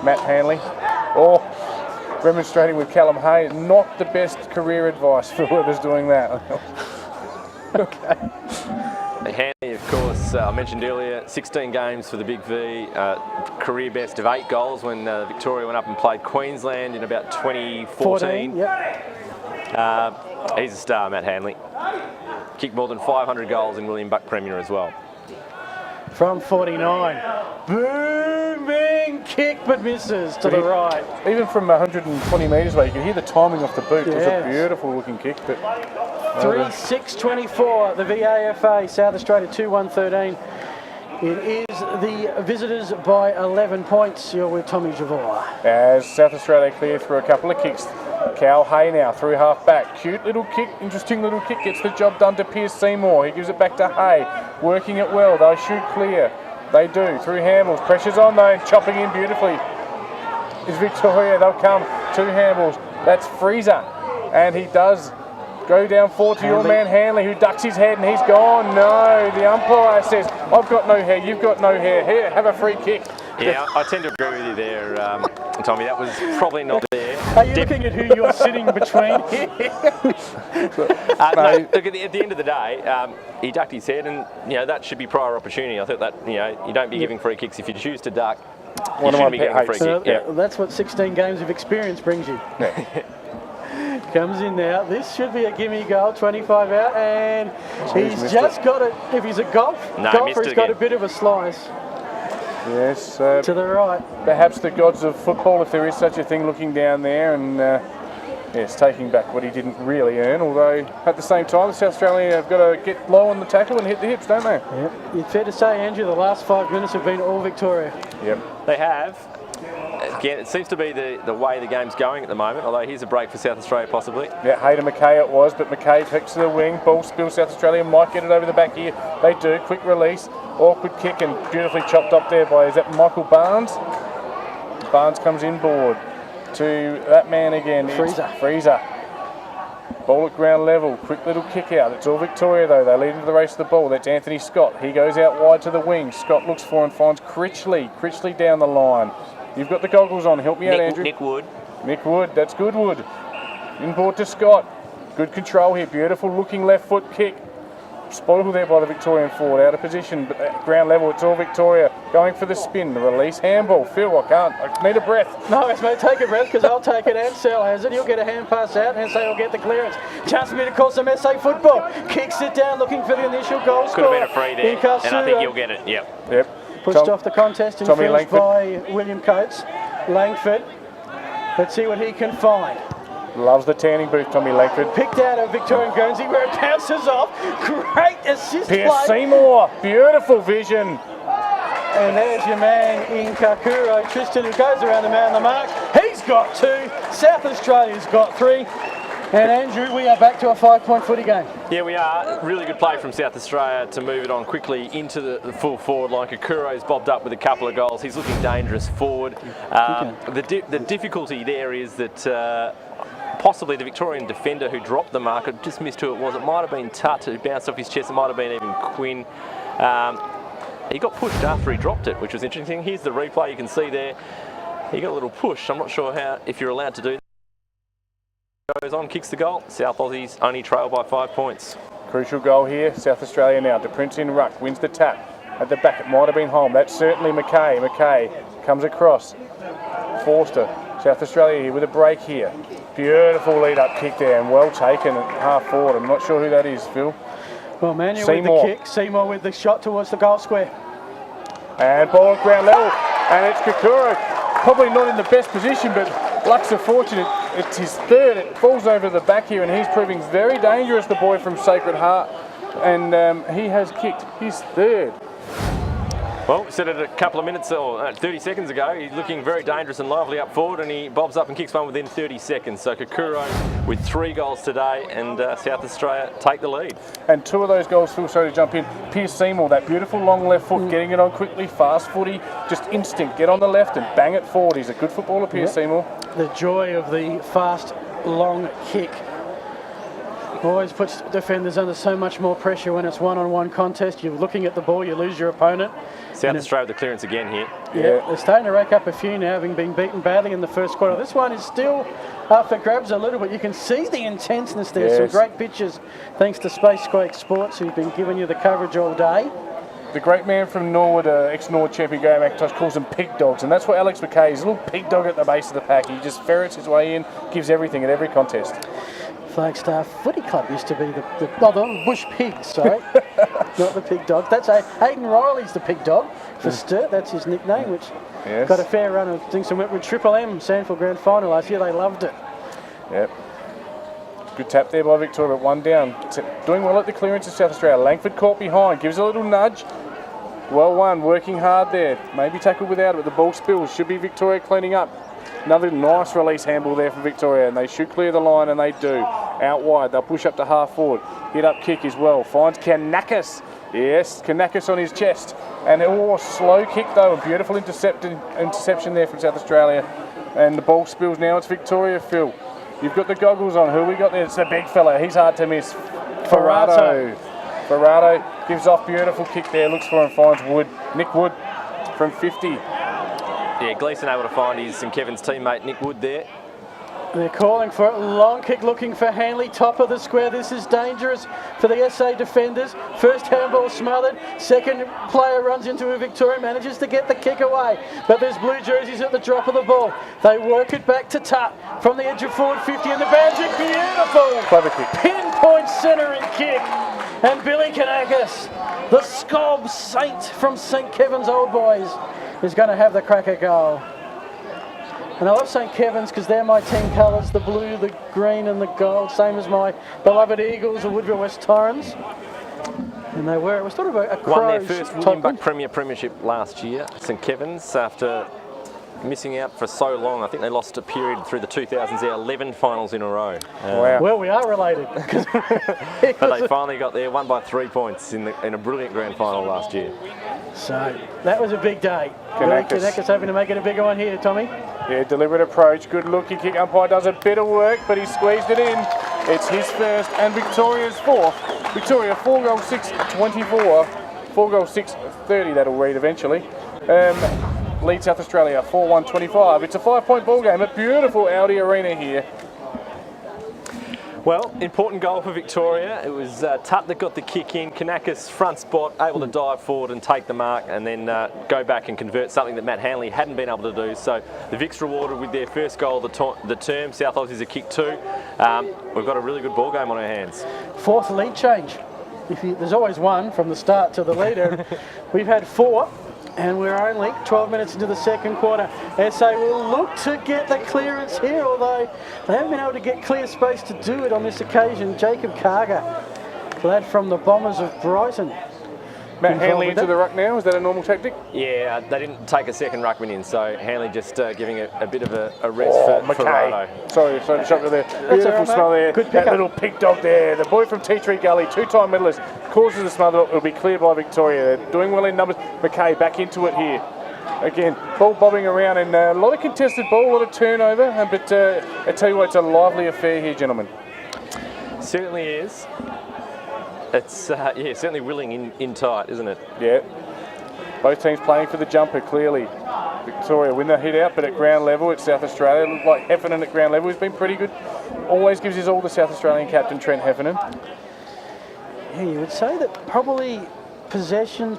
Matt Hanley. Remonstrating with Callum Hay. Not the best career advice for whoever's doing that. Okay. Hanley, of course, I mentioned earlier, 16 games for the Big V, career best of 8 goals when Victoria went up and played Queensland in about 2014. He's a star, Matt Hanley. Kicked more than 500 goals in William Buck Premier as well. From 49. Booming kick, but misses to the right. Even from 120 metres away, you can hear the timing off the boot. It was a beautiful looking kick. But 3-6-24, the VAFA, South Australia 2-1-13. It is the visitors by 11 points. You're with Tommy Javor. As South Australia clear through a couple of kicks. Cal Hay now through half back. Cute little kick, interesting little kick. Gets the job done to Pierce Seymour. He gives it back to Hay. Working it well. They shoot clear. They do. Through Hambles. Pressure's on though. Chopping in beautifully. Is Victoria. They'll come. 2 Hambles. That's Freezer. And he does go down forward to your man Hanley, who ducks his head and he's gone. No, the umpire says, I've got no hair, you've got no hair. Here, have a free kick. Yeah, I tend to agree with you there, Tommy. That was probably not there. Are you looking at who you're sitting between here? No, look, at the end of the day, he ducked his head, and that should be prior opportunity. I thought that you don't be giving free kicks if you choose to duck. You shouldn't be getting a free kick. That's what 16 games of experience brings you. Comes in now. This should be a gimme goal. 25 out, and he's just got it. If he's a golfer, he's got a bit of a slice. Yes. To the right. Perhaps the gods of football, if there is such a thing, looking down there and yes, taking back what he didn't really earn. Although at the same time, the South Australians have got to get low on the tackle and hit the hips, don't they? Yep. It's fair to say, Andrew, the last 5 minutes have been all Victoria. Yep. They have. Again, it seems to be the way the game's going at the moment, although here's a break for South Australia possibly. Yeah, Hayden McKay it was, but McKay takes to the wing. Ball spills. South Australia might get it over the back here. They do. Quick release. Awkward kick and beautifully chopped up there by, is that Michael Barnes? Barnes comes inboard to that man again. Freezer. Ball at ground level. Quick little kick out. It's all Victoria though. They lead into the race of the ball. That's Anthony Scott. He goes out wide to the wing. Scott looks for and finds Critchley. Critchley down the line. You've got the goggles on. Help me out, Andrew. Nick Wood. That's good Wood. Inboard to Scott. Good control here. Beautiful looking left foot kick. Spoiled there by the Victorian forward. Out of position, but at ground level, it's all Victoria. going for the spin, the release handball. Phil, I need a breath. No, it's mate, take a breath because I'll take it. Ansell has it. He'll get a hand pass out and say he'll get the clearance. Chance for me to call some SA football. Kicks it down, looking for the initial goal Could score. have been a free there, and I think you'll get it. Yep. Pushed off the contest and Tommy finished Langford. by William Coates. Langford. Let's see what he can find. Loves the tanning booth, Tommy Langford. Picked out of Victorian Guernsey where it bounces off. Great assist Pierce play. Seymour, beautiful vision. And there's your man in Kakuro, Tristan, who goes around the man on the mark. He's got 2. South Australia's got 3. And Andrew, we are back to a 5-point footy game. Yeah, we are. Really good play from South Australia to move it on quickly into the full forward line. Kakuro's bobbed up with a couple of goals. He's looking dangerous forward. The difficulty there is that possibly the Victorian defender who dropped the mark, I just missed who it was. It might have been Tut who bounced off his chest. It might have been even Quinn. He got pushed after he dropped it, which was interesting. Here's the replay. You can see there. He got a little push. I'm not sure if you're allowed to do that. Goes on, kicks the goal. South Aussies only trail by 5 points. Crucial goal here, South Australia now. De Prince in ruck, wins the tap. At the back, it might have been Holm. That's certainly McKay. McKay comes across. Forster, South Australia here with a break here. Beautiful lead-up kick there and well taken at half forward. I'm not sure who that is, Phil. Well, Manuel Seymour. with the kick. Seymour with the shot towards the goal square. And ball at ground level. And it's Kakuro. Probably not in the best position, but luck's of fortune. It's his third. It falls over the back here, and he's proving very dangerous, the boy from Sacred Heart. And he has kicked his third. Well, we said it a couple of minutes or 30 seconds ago. He's looking very dangerous and lively up forward, and he bobs up and kicks one within 30 seconds. So Kakuro with 3 goals today, and South Australia take the lead. And 2 of those goals, Phil, sorry to jump in. Pierce Seymour, that beautiful long left foot, getting it on quickly, fast footy, just instinct. Get on the left and bang it forward. He's a good footballer, Pierce Seymour. The joy of the fast, long kick. Always puts defenders under so much more pressure when it's one-on-one contest. You're looking at the ball, you lose your opponent. South Australia with the clearance again here. Yeah, they're starting to rake up a few now, having been beaten badly in the first quarter. This one is still up for grabs a little bit. You can see the intenseness there. Some great pictures, thanks to Space Quake Sports, who've been giving you the coverage all day. The great man from Norwood, ex-Norwood champion Graham McIntosh, calls them pig dogs, and that's what Alex McKay is, a little pig dog at the base of the pack. He just ferrets his way in, gives everything at every contest. Flagstaff Footy Club used to be the Bush Pigs, sorry, not the pig dog. That's Hayden Riley's the pig dog for Sturt. That's his nickname, which got a fair run of things. And went with Triple M Sandfield Grand Final last year. They loved it. Yep. Good tap there by Victoria, but 1 down. Doing well at the clearance of South Australia. Langford caught behind, gives a little nudge. Well won, working hard there. Maybe tackled without it, but the ball spills. Should be Victoria cleaning up. Another nice release handball there from Victoria, and they should clear the line, and they do. Out wide, they'll push up to half forward. Hit up kick as well. Finds Kanakis. Yes, Kanakis on his chest. And slow kick though, a beautiful interception there from South Australia. And the ball spills now. It's Victoria, Phil. You've got the goggles on. Who we got there? It's the big fella. He's hard to miss. Ferrato gives off, beautiful kick there. Looks for and finds Wood. Nick Wood from 50. Yeah, Gleeson able to find his St Kevin's teammate Nick Wood there. They're calling for a long kick, looking for Hanley, top of the square. This is dangerous for the SA defenders. First handball smothered. Second player runs into a Victoria, manages to get the kick away. But there's blue jerseys at the drop of the ball. They work it back to Tut from the edge of forward 50, and the Banjic, beautiful. Clever kick. Pinpoint centering kick. And Billy Kanakis, the Scob Saint from St Kevin's Old Boys, is going to have the cracker goal. And I love St Kevin's because they're my team colours, the blue, the green and the gold, same as my beloved Eagles, the Woodville West Torrens. And they were, it was sort of a won their Crows first type William Buck one. Premiership last year, St Kevin's, after missing out for so long. I think they lost a period through the 2000s, their 11 finals in a row. Wow. Well, we are related. But they finally got there, won by 3 points in a brilliant grand final last year. So that was a big day. Kanakis hoping to make it a bigger one here, Tommy. Yeah, deliberate approach, good looking kick. Umpire does a bit of work, but he squeezed it in. It's his first and Victoria's fourth. Victoria 4 goals 6-24, 4 goals 6-30. That'll read eventually. Lead South Australia 4-1-25. It's a 5-point ball game. A beautiful ALDI arena here. Well, important goal for Victoria. It was Tutt that got the kick in. Kanakis front spot, able to dive forward and take the mark, and then go back and convert something that Matt Hanley hadn't been able to do. So the Vics rewarded with their first goal of the term. South Aussies a kick 2. We've got a really good ball game on our hands. 4th lead change. There's always one from the start to the leader. We've had 4. And we're only 12 minutes into the second quarter. SA will look to get the clearance here, although they haven't been able to get clear space to do it on this occasion. Jacob Karga, lad from the Bombers of Brighton. Matt Hanley into the ruck now, is that a normal tactic? Yeah, they didn't take a second ruckman in, so Hanley just giving a bit of a rest for Rado. Sorry to shock you there. Beautiful smell there. Good that little pig dog there. The boy from Tea Tree Gully, 2-time medalist, causes the smother. It'll be cleared by Victoria. They're doing well in numbers. McKay back into it here. Again, ball bobbing around and a lot of contested ball, a lot of turnover, but I tell you what, it's a lively affair here, gentlemen. Certainly is. It's certainly willing in tight, isn't it? Yeah. Both teams playing for the jumper, clearly. Victoria win the hit out, but at ground level, it's South Australia. Looked like Heffernan at ground level has been pretty good. Always gives his all the South Australian captain, Trent Heffernan. Yeah, you would say that probably position,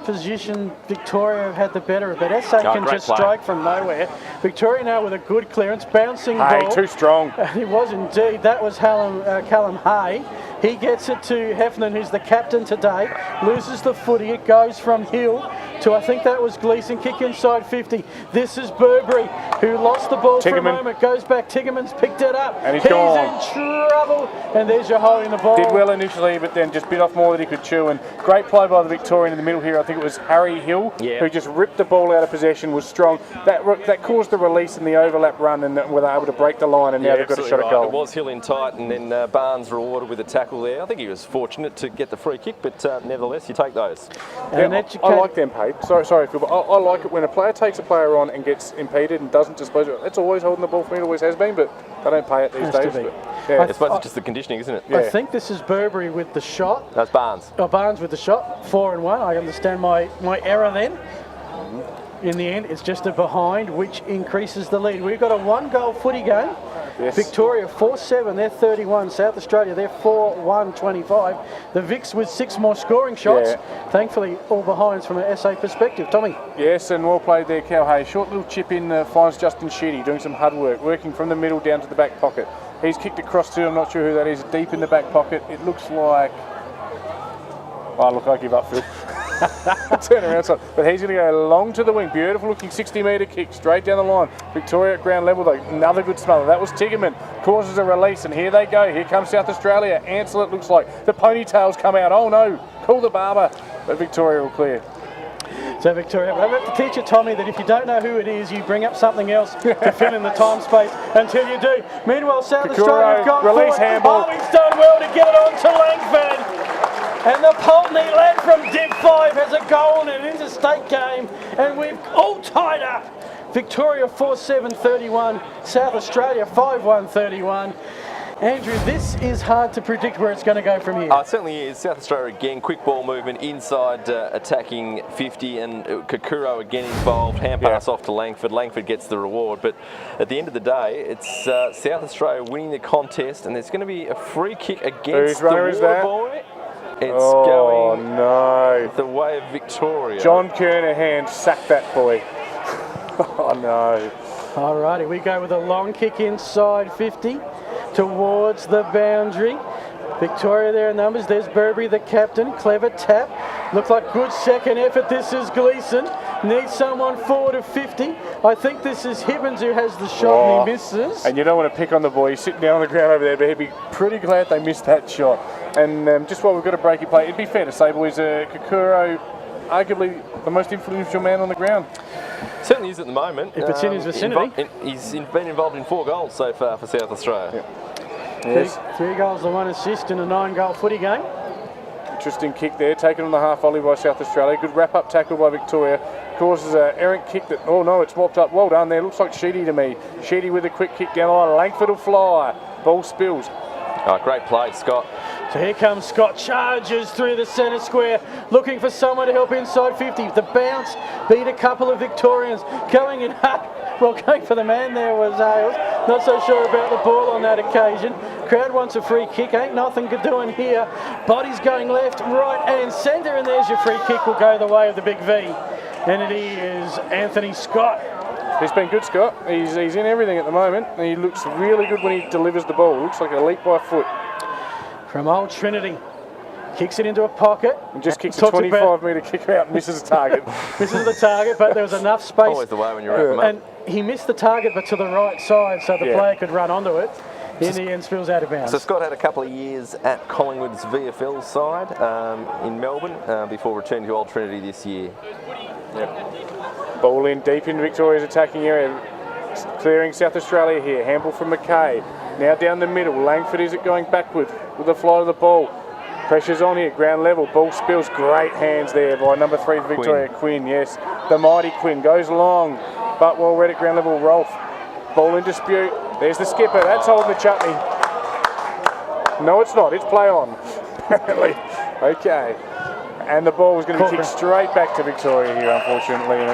Victoria have had the better of it. SA can just strike from nowhere. Victoria now with a good clearance, bouncing ball. Too strong. It was indeed. That was Callum Hay. He gets it to Heffernan, who's the captain today. Loses the footy. It goes from Hill to, I think that was Gleeson. Kick inside 50. This is Burberry, who lost the ball for a moment. Goes back. Tiggerman's picked it up. And he's gone. In trouble. And there's your holding the ball. Did well initially, but then just bit off more than he could chew. And great play by the Victorian in the middle here. I think it was Harry Hill, who just ripped the ball out of possession, was strong. That caused the release and the overlap run, and were able to break the line, and now they've got a shot at goal. It was Hill in tight, and then Barnes rewarded with a tackle there. I think he was fortunate to get the free kick, but nevertheless, you take those. Yeah, I like them paid. Sorry, Phil, but I like it when a player takes a player on and gets impeded and doesn't dispose of it. It's always holding the ball for me, it always has been, but they don't pay it these days. I suppose it's just the conditioning, isn't it? Yeah. I think this is Burberry with the shot. That's Barnes. Oh, Barnes with the shot. 4 and 1. I understand my error then. In the end, it's just a behind, which increases the lead. We've got a 1-goal footy game. Yes. Victoria 4-7, they're 31. South Australia, they're 4-1, 25. The Vics with 6 more scoring shots. Yeah. Thankfully, all behinds from an SA perspective. Tommy. Yes, and well played there, Cal Hay. Short little chip in, finds Justin Sheedy doing some hard work, working from the middle down to the back pocket. He's kicked across to, I'm not sure who that is, deep in the back pocket. It looks like... Oh, look, I give up, Phil. Turn around, but he's going to go long to the wing. Beautiful looking 60-metre kick straight down the line. Victoria at ground level though. Another good smother. That was Tiggerman. Causes a release, and here they go. Here comes South Australia. Ansel, it looks like. The ponytails come out. Oh no! Call the barber. But Victoria will clear. So Victoria, I have to teach you, Tommy, that if you don't know who it is, you bring up something else to fill in the time space until you do. Meanwhile, South Australia have gone release forward. handball. Oh, he's done well to get it on to Langford. And the Pulteney lad from Div 5 has a goal in an interstate game, and we've all tied up. Victoria 4-7-31, South Australia 5-1-31. Andrew, this is hard to predict where it's going to go from here. It certainly is. South Australia again, quick ball movement inside attacking 50, and Kakuro again involved. Hand pass off to Langford. Langford gets the reward, but at the end of the day, it's South Australia winning the contest, and there's going to be a free kick against the Water Boy. It's going the way of Victoria. John Kernahan sacked that boy. Oh no. Alrighty, we go with a long kick inside 50 towards the boundary. Victoria there in numbers. There's Burberry, the captain. Clever tap. Looks like good second effort. This is Gleeson. Needs someone forward of 50. I think this is Hibbins who has the shot and he misses. And you don't want to pick on the boy. He's sitting down on the ground over there, but he'd be pretty glad they missed that shot. And just while we've got a breaky play, it'd be fair to say, boys, Kakuro, arguably the most influential man on the ground. Certainly is at the moment. If it's in his vicinity. He's been involved in 4 goals so far for South Australia. Yes. 3 goals and 1 assist in a 9-goal footy game. Interesting kick there, taken on the half volley by South Australia. Good wrap-up tackle by Victoria. Causes an errant kick that, oh no, it's mopped up. Well done there. Looks like Sheedy to me. Sheedy with a quick kick down the line. Langford will fly. Ball spills. Oh, great play, Scott. So here comes Scott, charges through the centre square, looking for someone to help inside 50. The bounce beat a couple of Victorians. Going in hard, well, going for the man there was Ailes. Not so sure about the ball on that occasion. crowd wants a free kick. Ain't nothing doing here. Body's going left, right and centre, and there's your free kick. Will go the way of the big V. And it is Anthony Scott. He's been good, Scott. He's in everything at the moment. He looks really good when he delivers the ball. Looks like a leap by foot. From Old Trinity. Kicks it into a pocket. And just kicks a 25-metre kick out and misses the target. Misses the target, but there was enough space. Always the way when you're wrapping up. And he missed the target, but to the right side, so the player could run onto it. In the end, spills out of bounds. So Scott had a couple of years at Collingwood's VFL side in Melbourne before returning to Old Trinity this year. Yep. Ball in deep in Victoria's attacking area. Clearing South Australia here. Handball from McKay. Now down the middle. Langford is it going backward with the flight of the ball. Pressure's on here, ground level, ball spills, great hands there by number 3 Victoria, Quinn, yes. The mighty Quinn goes long, but well read at ground level, Rolfe. Ball in dispute, there's the skipper, that's holding the chutney. No it's not, it's play on, apparently. Okay, and the ball was going to be kicked straight back to Victoria here, unfortunately, and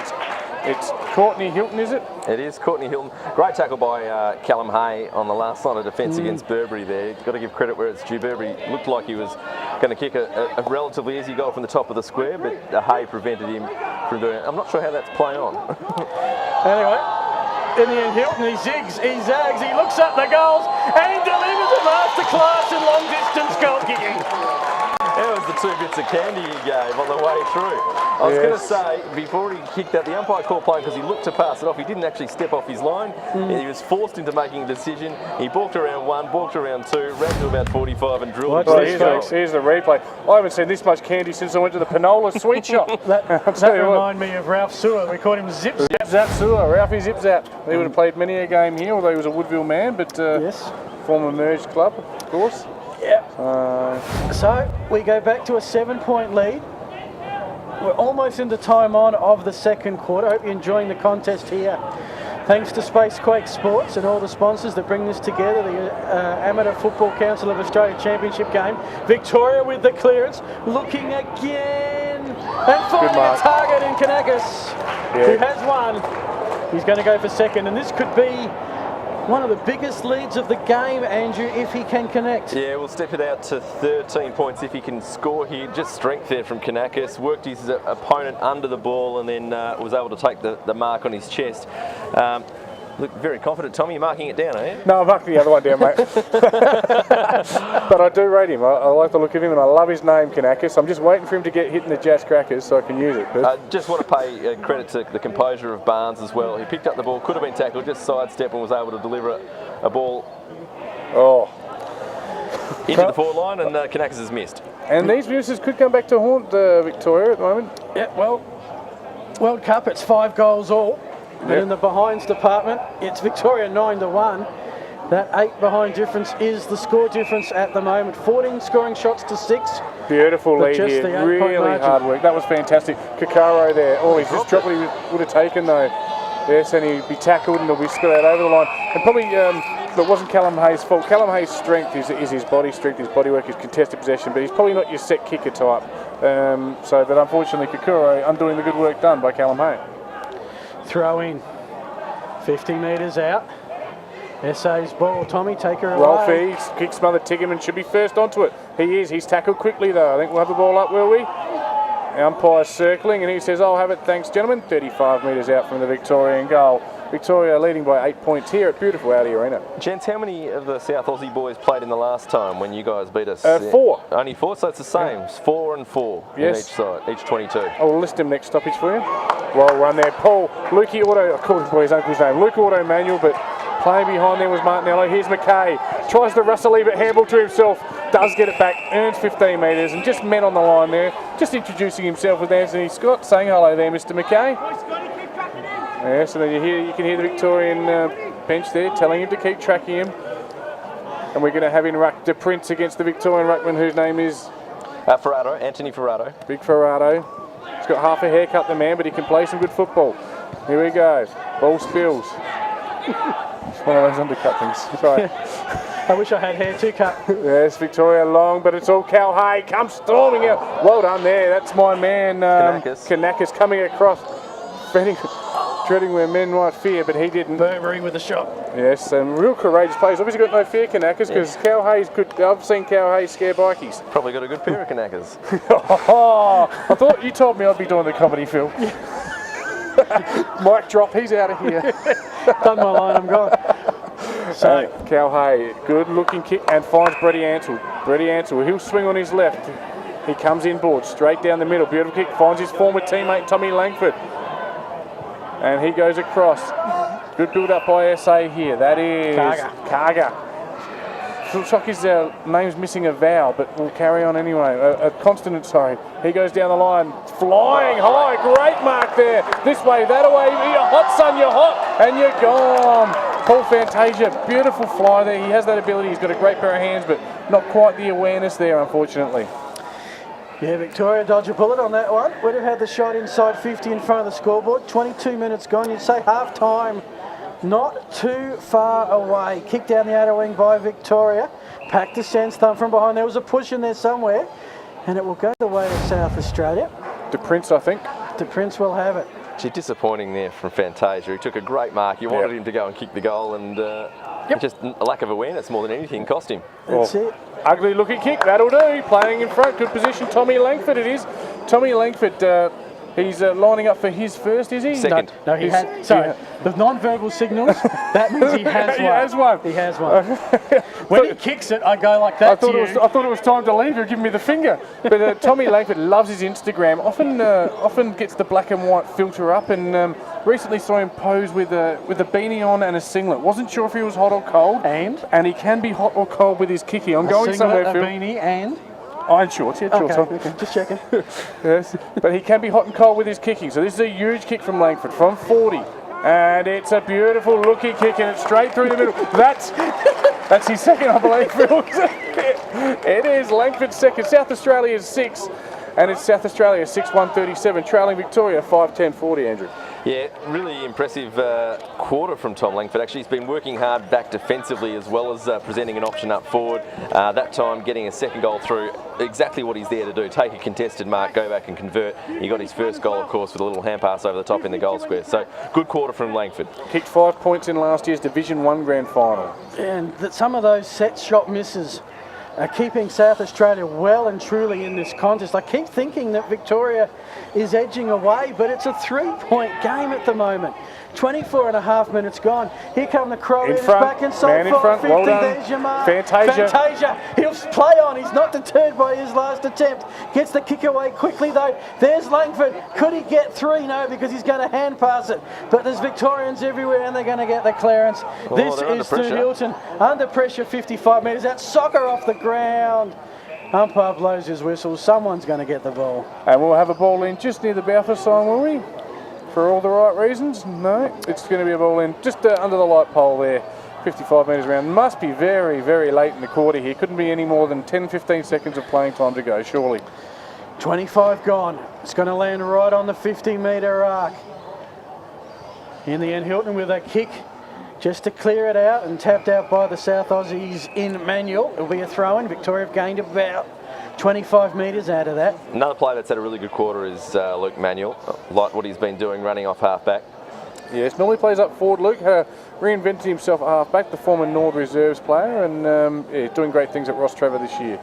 it's Courtney Hilton, is it? It is Courtney Hilton. Great tackle by Callum Hay on the last line of defence against Burberry there. Got to give credit where it's due. Burberry looked like he was going to kick a relatively easy goal from the top of the square, but Hay prevented him from doing it. I'm not sure how that's playing on. Anyway, in the end, Hilton, he zigs, he zags, he looks up the goals and he delivers a masterclass in long distance goal kicking. That was the 2 bits of candy he gave on the way through. I was going to say, before he kicked that, the umpire called play because he looked to pass it off. He didn't actually step off his line. He was forced into making a decision. He balked around 1, balked around 2, ran to about 45 and drilled. Well, here's the replay. I haven't seen this much candy since I went to the Panola sweet shop. that reminded me of Ralph Sewer. We called him Zip Zap. Zip Zap Sewer, Ralphie Zip Zap. He would have played many a game here, although he was a Woodville man, but former merged club, of course. Yeah. So we go back to a 7-point lead. We're almost into time on of the second quarter. I hope you're enjoying the contest here. Thanks to Spacequake Sports and all the sponsors that bring this together. The Amateur Football Council of Australia Championship game. Victoria with the clearance, looking again and finding a target in Kanakis, who has one. He's going to go for second, and this could be one of the biggest leads of the game, Andrew, if he can connect. Yeah, we'll step it out to 13 points if he can score here. Just strength there from Kanakis. Worked his opponent under the ball and then was able to take the mark on his chest. Look very confident. Tommy, you're marking it down, are you? No, I'm marking the other one down, mate. But I do rate him. I like the look of him and I love his name, Kanakis. I'm just waiting for him to get hit in the Jazz Crackers so I can use it. Just want to pay credit to the composure of Barnes as well. He picked up the ball, could have been tackled, just sidestep and was able to deliver a ball into the forward line, and Kanakis has missed. And these misses could come back to haunt Victoria at the moment. Yeah, well, World Cup, it's 5 goals all. And in the behinds department, it's Victoria 9-1. That 8 behind difference is the score difference at the moment. 14 scoring shots to 6. Beautiful lead here. Really hard work. That was fantastic. Kakaro there. Oh, he's just dropped what he would have taken though. Yes, and he'd be tackled and he'll be spilled out over the line. And probably that wasn't Callum Hayes' fault. Callum Hayes' strength is his body strength, his body work, his contested possession, but he's probably not your set kicker type. But unfortunately, Kakuro undoing the good work done by Callum Hayes. Throw in, 50 metres out. SA's ball, Tommy, take her away. Rolfe kicks Mother Tiggerman, should be first onto it. He is, he's tackled quickly though. I think we'll have the ball up, will we? The umpire's circling and he says, I'll have it, thanks gentlemen. 35 metres out from the Victorian goal. Victoria leading by 8 points here at beautiful ALDI Arena. Gents, how many of the South Aussie boys played in the last time when you guys beat us? 4. Only 4, so it's the same. It's 4 and 4 in each side, each 22. I'll list him next stoppage for you. Well run there, Paul. Lukey Auto, I called him by his uncle's name. Luke Auto Manual, but playing behind there was Martinello. Here's McKay. Tries to Russell leave it, handball to himself. Does get it back, earns 15 metres, and just men on the line there. Just introducing himself with Anthony Scott, saying hello there, Mr. McKay. Yes, and then you can hear the Victorian bench there telling him to keep tracking him. And we're going to have in ruck De Prince against the Victorian ruckman, whose name is Ferraro, Anthony Ferraro. Big Ferraro. He's got half a haircut, the man, but he can play some good football. Here we go. Ball spills. It's one of those undercut things. Right. I wish I had hair too cut. Yes, Victoria long, but it's all Cal Hay. Comes storming out. Well done there. That's my man, Kanakis coming across. treading where men might fear, but he didn't. Burberry with a shot. Yes, real courageous players. Obviously got no fear, Kanakas, because Cal Hayes could. I've seen Cal Hayes scare bikies. Probably got a good pair of knackers. I thought you told me I'd be doing the comedy, Phil. Mic drop, he's out of here. Done my line, I'm gone. So, Cal Hay, good looking kick and finds Brady Ansell. Brady Ansell, he'll swing on his left. He comes inboard, straight down the middle. Beautiful kick, finds his former teammate Tommy Langford. And he goes across. Good build up by SA here. That is Karga. Looks like his name's missing a vowel, but we'll carry on anyway. A consonant, sorry. He goes down the line, flying high. Great mark there. This way, that away. You're hot, son, you're hot. And you're gone. Paul Fantasia, beautiful fly there. He has that ability. He's got a great pair of hands, but not quite the awareness there, unfortunately. yeah, Victoria dodge a bullet on that one. Would have had the shot inside 50 in front of the scoreboard. 22 minutes gone. You'd say half time. Not too far away. Kick down the outer wing by Victoria. Packed to sense thumb from behind. There was a push in there somewhere. And it will go the way of South Australia. De Prince, I think. De Prince will have it. Gee, disappointing there from Fantasia. He took a great mark. You wanted him to go and kick the goal, and just a lack of awareness more than anything cost him. That's it. Ugly looking kick, that'll do. Playing in front, good position. Tommy Langford it is. Tommy Langford, he's lining up for his first, is he? Second. No, he had. Sorry, the non-verbal signals. That means he has one. He has one. When he kicks it, I go like that. I thought it was time to leave. You're giving me the finger. But Tommy Langford loves his Instagram. Often gets the black and white filter up, and recently saw him pose with a beanie on and a singlet. Wasn't sure if he was hot or cold. And he can be hot or cold with his kicking. I'm going somewhere, Phil. A beanie and. Iron shorts, yeah, shorts on. Okay, just checking. Yes, but he can be hot and cold with his kicking. So this is a huge kick from Langford from 40. And it's a beautiful looking kick, and it's straight through the middle. That's his second, I believe, Phil. It is Langford's second. South Australia's 6. And it's South Australia 6-1-37, trailing Victoria 5-10-40, Andrew. Yeah, really impressive quarter from Tom Langford. Actually, he's been working hard back defensively as well as presenting an option up forward. That time getting a second goal through, exactly what he's there to do. Take a contested mark, go back and convert. He got his first goal, of course, with a little hand pass over the top in the goal square. So, good quarter from Langford. Kicked 5 points in last year's Division 1 Grand Final. And that some of those set shot misses are keeping South Australia well and truly in this contest. I keep thinking that Victoria is edging away, but it's a 3-point game at the moment. 24 and a half minutes gone. Here come the Croatians back inside. Man in front, well done. There's your mark. Fantasia. He'll play on. He's not deterred by his last attempt. Gets the kick away quickly though. There's Langford. Could he get 3? No, because he's going to hand pass it. But there's Victorians everywhere and they're going to get the clearance. This is Stu Hilton. Under pressure, 55 metres. That's soccer off the ground. Umpire blows his whistle. Someone's going to get the ball. And we'll have a ball in just near the Balfour sign, will we? For all the right reasons? No, it's going to be a ball in just under the light pole there, 55 metres around. Must be very, very late in the quarter here. Couldn't be any more than 10-15 seconds of playing time to go, surely. 25 gone. It's going to land right on the 50-metre arc. In the end, Hilton with a kick just to clear it out and tapped out by the South Aussies in manual. It'll be a throw-in. Victoria have gained about 25 metres out of that. Another player that's had a really good quarter is Luke Manuel. Like what he's been doing running off half-back. Yes, normally plays up forward. Luke reinvented himself at half-back, the former North Reserves player, and doing great things at Ross Trevor this year.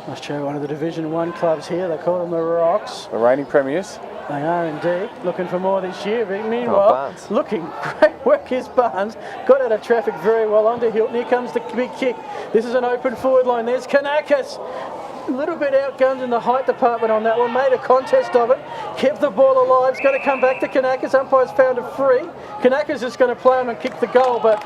Must show one of the Division 1 clubs here. They call them the Rocks. The reigning premiers. They are indeed. Looking for more this year. But meanwhile, looking great work is Barnes. Got out of traffic very well onto Hilton. Here comes the big kick. This is an open forward line. There's Kanakas. A little bit outgunned in the height department on that one. Made a contest of it. Kept the ball alive. It's going to come back to Kanakas. Umpire's found a free. Kanakas is going to play him and kick the goal, but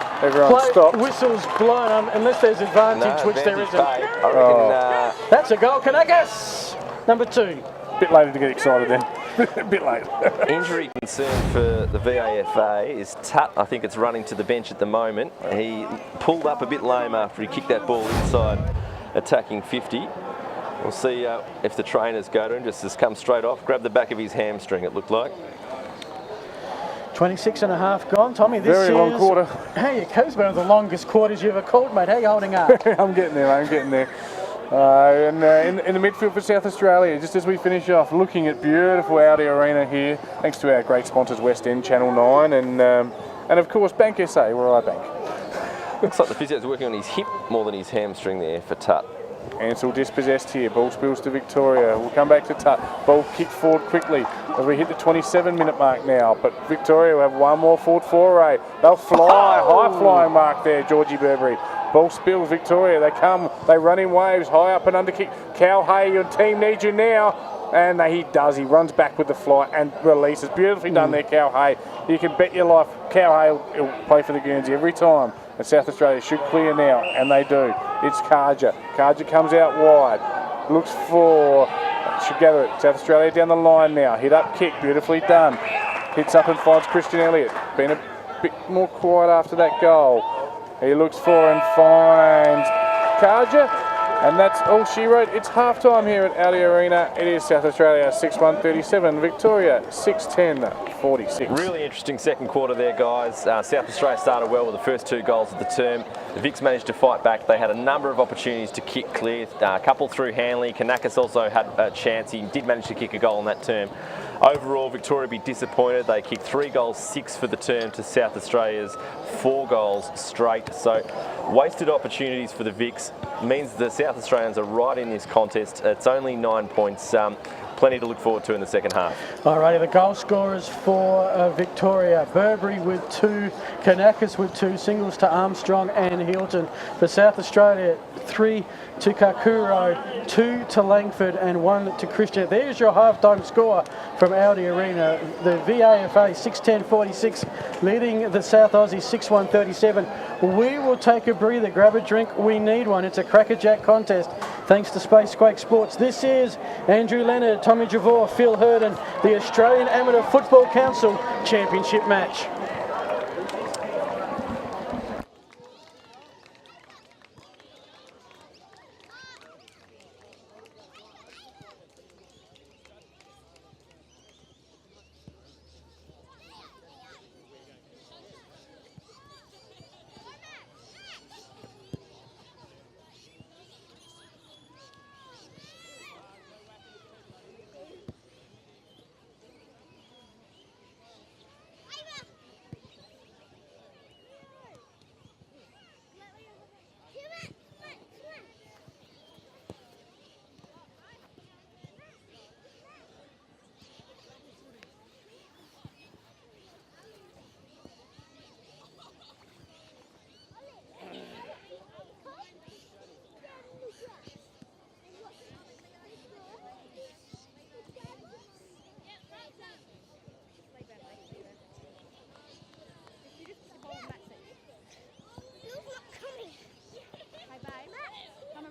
whistle's blown unless there's advantage, which there isn't. I reckon, that's a goal. Kanakas, number 2. Bit later to get excited then. A bit late. Injury concern for the VAFA is Tutt. I think it's running to the bench at the moment. He pulled up a bit lame after he kicked that ball inside, attacking 50. We'll see if the trainers go to him. Just has come straight off, grabbed the back of his hamstring, it looked like. 26 and a half gone. Tommy, this very long quarter. Hey, it goes one of the longest quarters you ever called, mate. How are you holding up? I'm getting there, mate. I'm getting there. In the midfield for South Australia, just as we finish off, looking at beautiful ALDI Arena here, thanks to our great sponsors West End, Channel 9, and of course Bank SA, where I bank. Looks like the physio's working on his hip more than his hamstring there for Tut. Ansell dispossessed here, ball spills to Victoria. We'll come back to Tut. Ball kicked forward quickly as we hit the 27-minute mark now. But Victoria will have one more forward foray. They'll fly, high flying mark there, Georgie Burberry. Ball spills, Victoria. They come, they run in waves, high up and under kick. Cal Hay, your team needs you now. And he does. He runs back with the fly and releases. Beautifully done there, Cal Hay. You can bet your life Cal Hay will play for the Guernsey every time. And South Australia should clear now, and they do. It's Karja. Karja comes out wide. Looks for, should gather it. South Australia down the line now. Hit up kick, beautifully done. Hits up and finds Christian Elliott. Been a bit more quiet after that goal. He looks for and finds Karja. And that's all she wrote. It's half-time here at ALDI Arena. It is South Australia 6-1-37, Victoria 6-10-46. Really interesting second quarter there, guys. South Australia started well with the first 2 goals of the term. The Vics managed to fight back. They had a number of opportunities to kick clear. A couple through Hanley. Kanakis also had a chance. He did manage to kick a goal in that term. Overall, Victoria will be disappointed. They kicked 3 goals, 6 for the term to South Australia's 4 goals straight. So wasted opportunities for the Vics. Means the South Australians are right in this contest. It's only 9 points. Plenty to look forward to in the second half. Alrighty, the goal scorers for Victoria. Burberry with 2, Kanakis with 2, singles to Armstrong and Hilton. For South Australia, 3 to Kakuro, 2 to Langford and 1 to Christian. There's your halftime score from ALDI Arena. The VAFA 6-10-46 leading the South Aussie 6-1-37. We will take a breather, grab a drink. We need one. It's a crackerjack contest. Thanks to Space Quake Sports. This is Andrew Leonard, Tommy Javor, Phil Hurden, the Australian Amateur Football Council Championship match.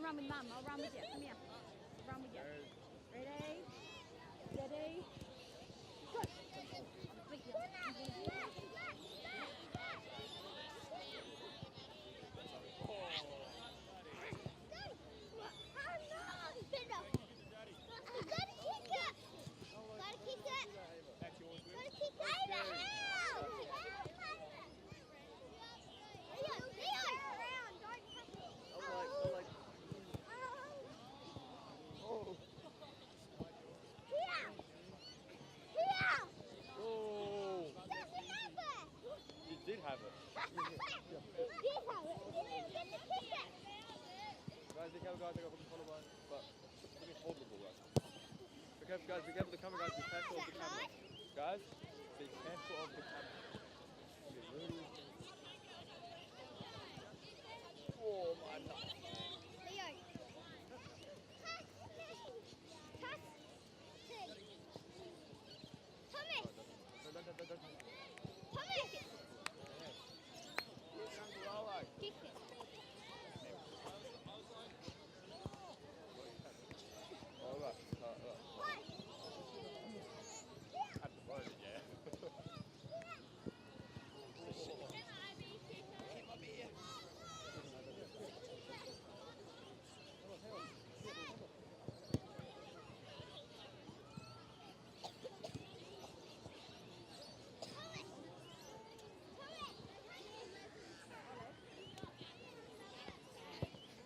Run with Mum. I'll run with you. Come here. I'll run with you. Ready? Steady. Go. Guys, be careful, guys, I got the follow line. But let me hold the ball, guys. Be careful, guys, be careful of the camera, guys, be careful of the camera. Guys, be careful of the camera. Oh my God.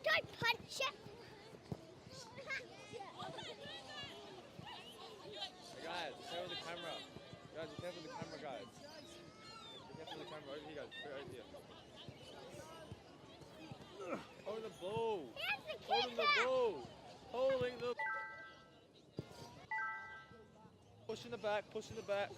Don't punch it. Guys, be careful of the camera, guys. Be careful of the camera. Over here, guys. Right over here. Hold the ball. Holding the ball. Holding the. Pushing the back. Pushing the back.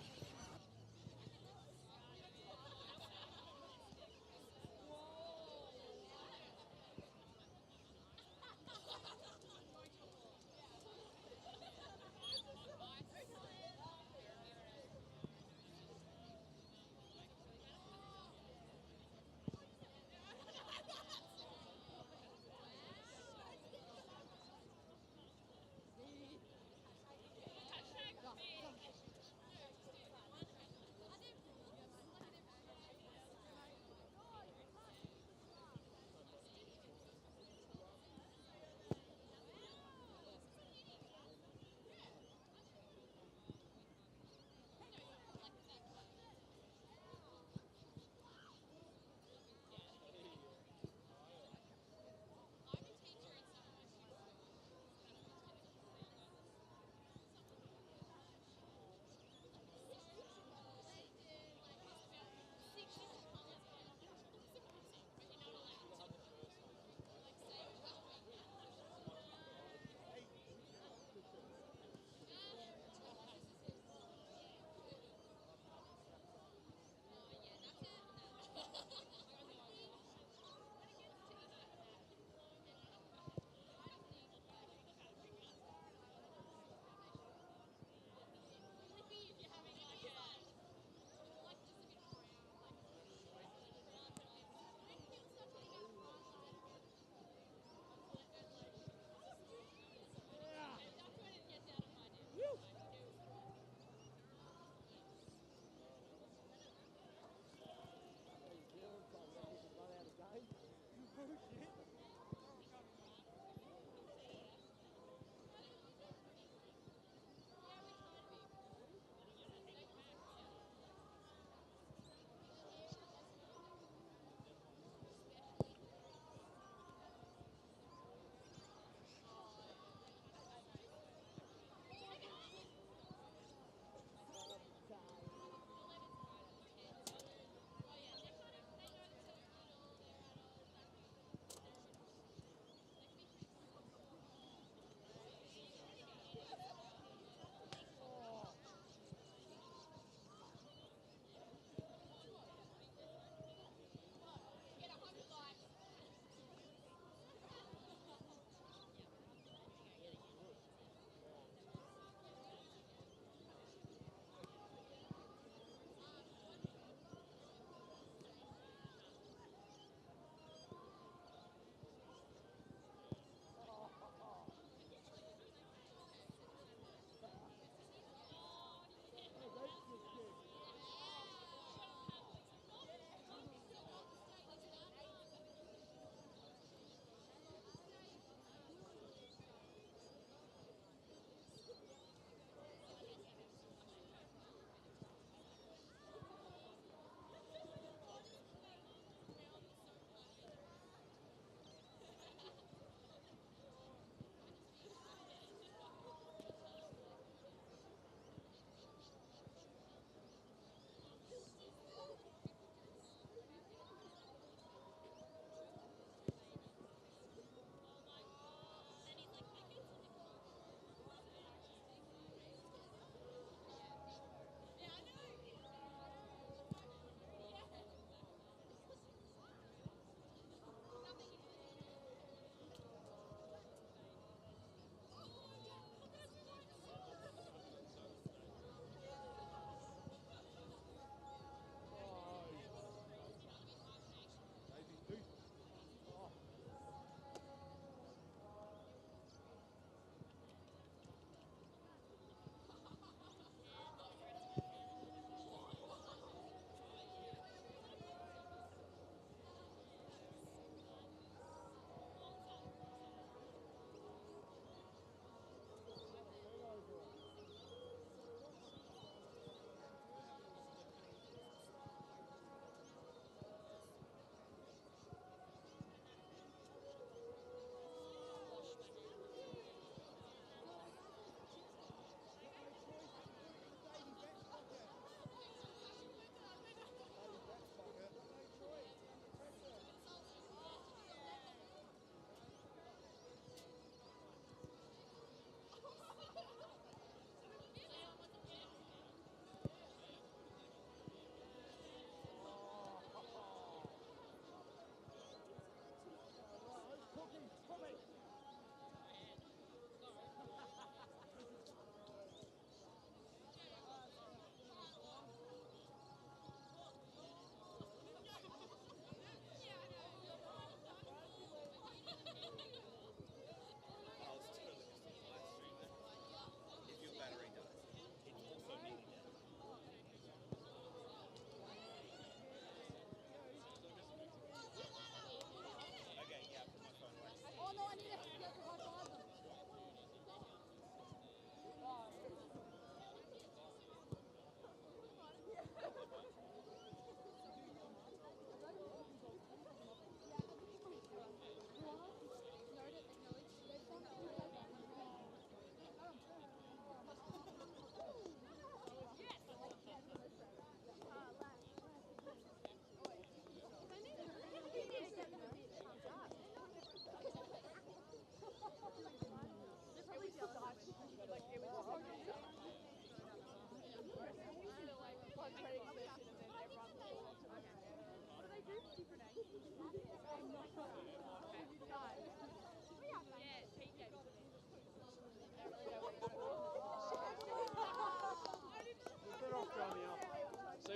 See,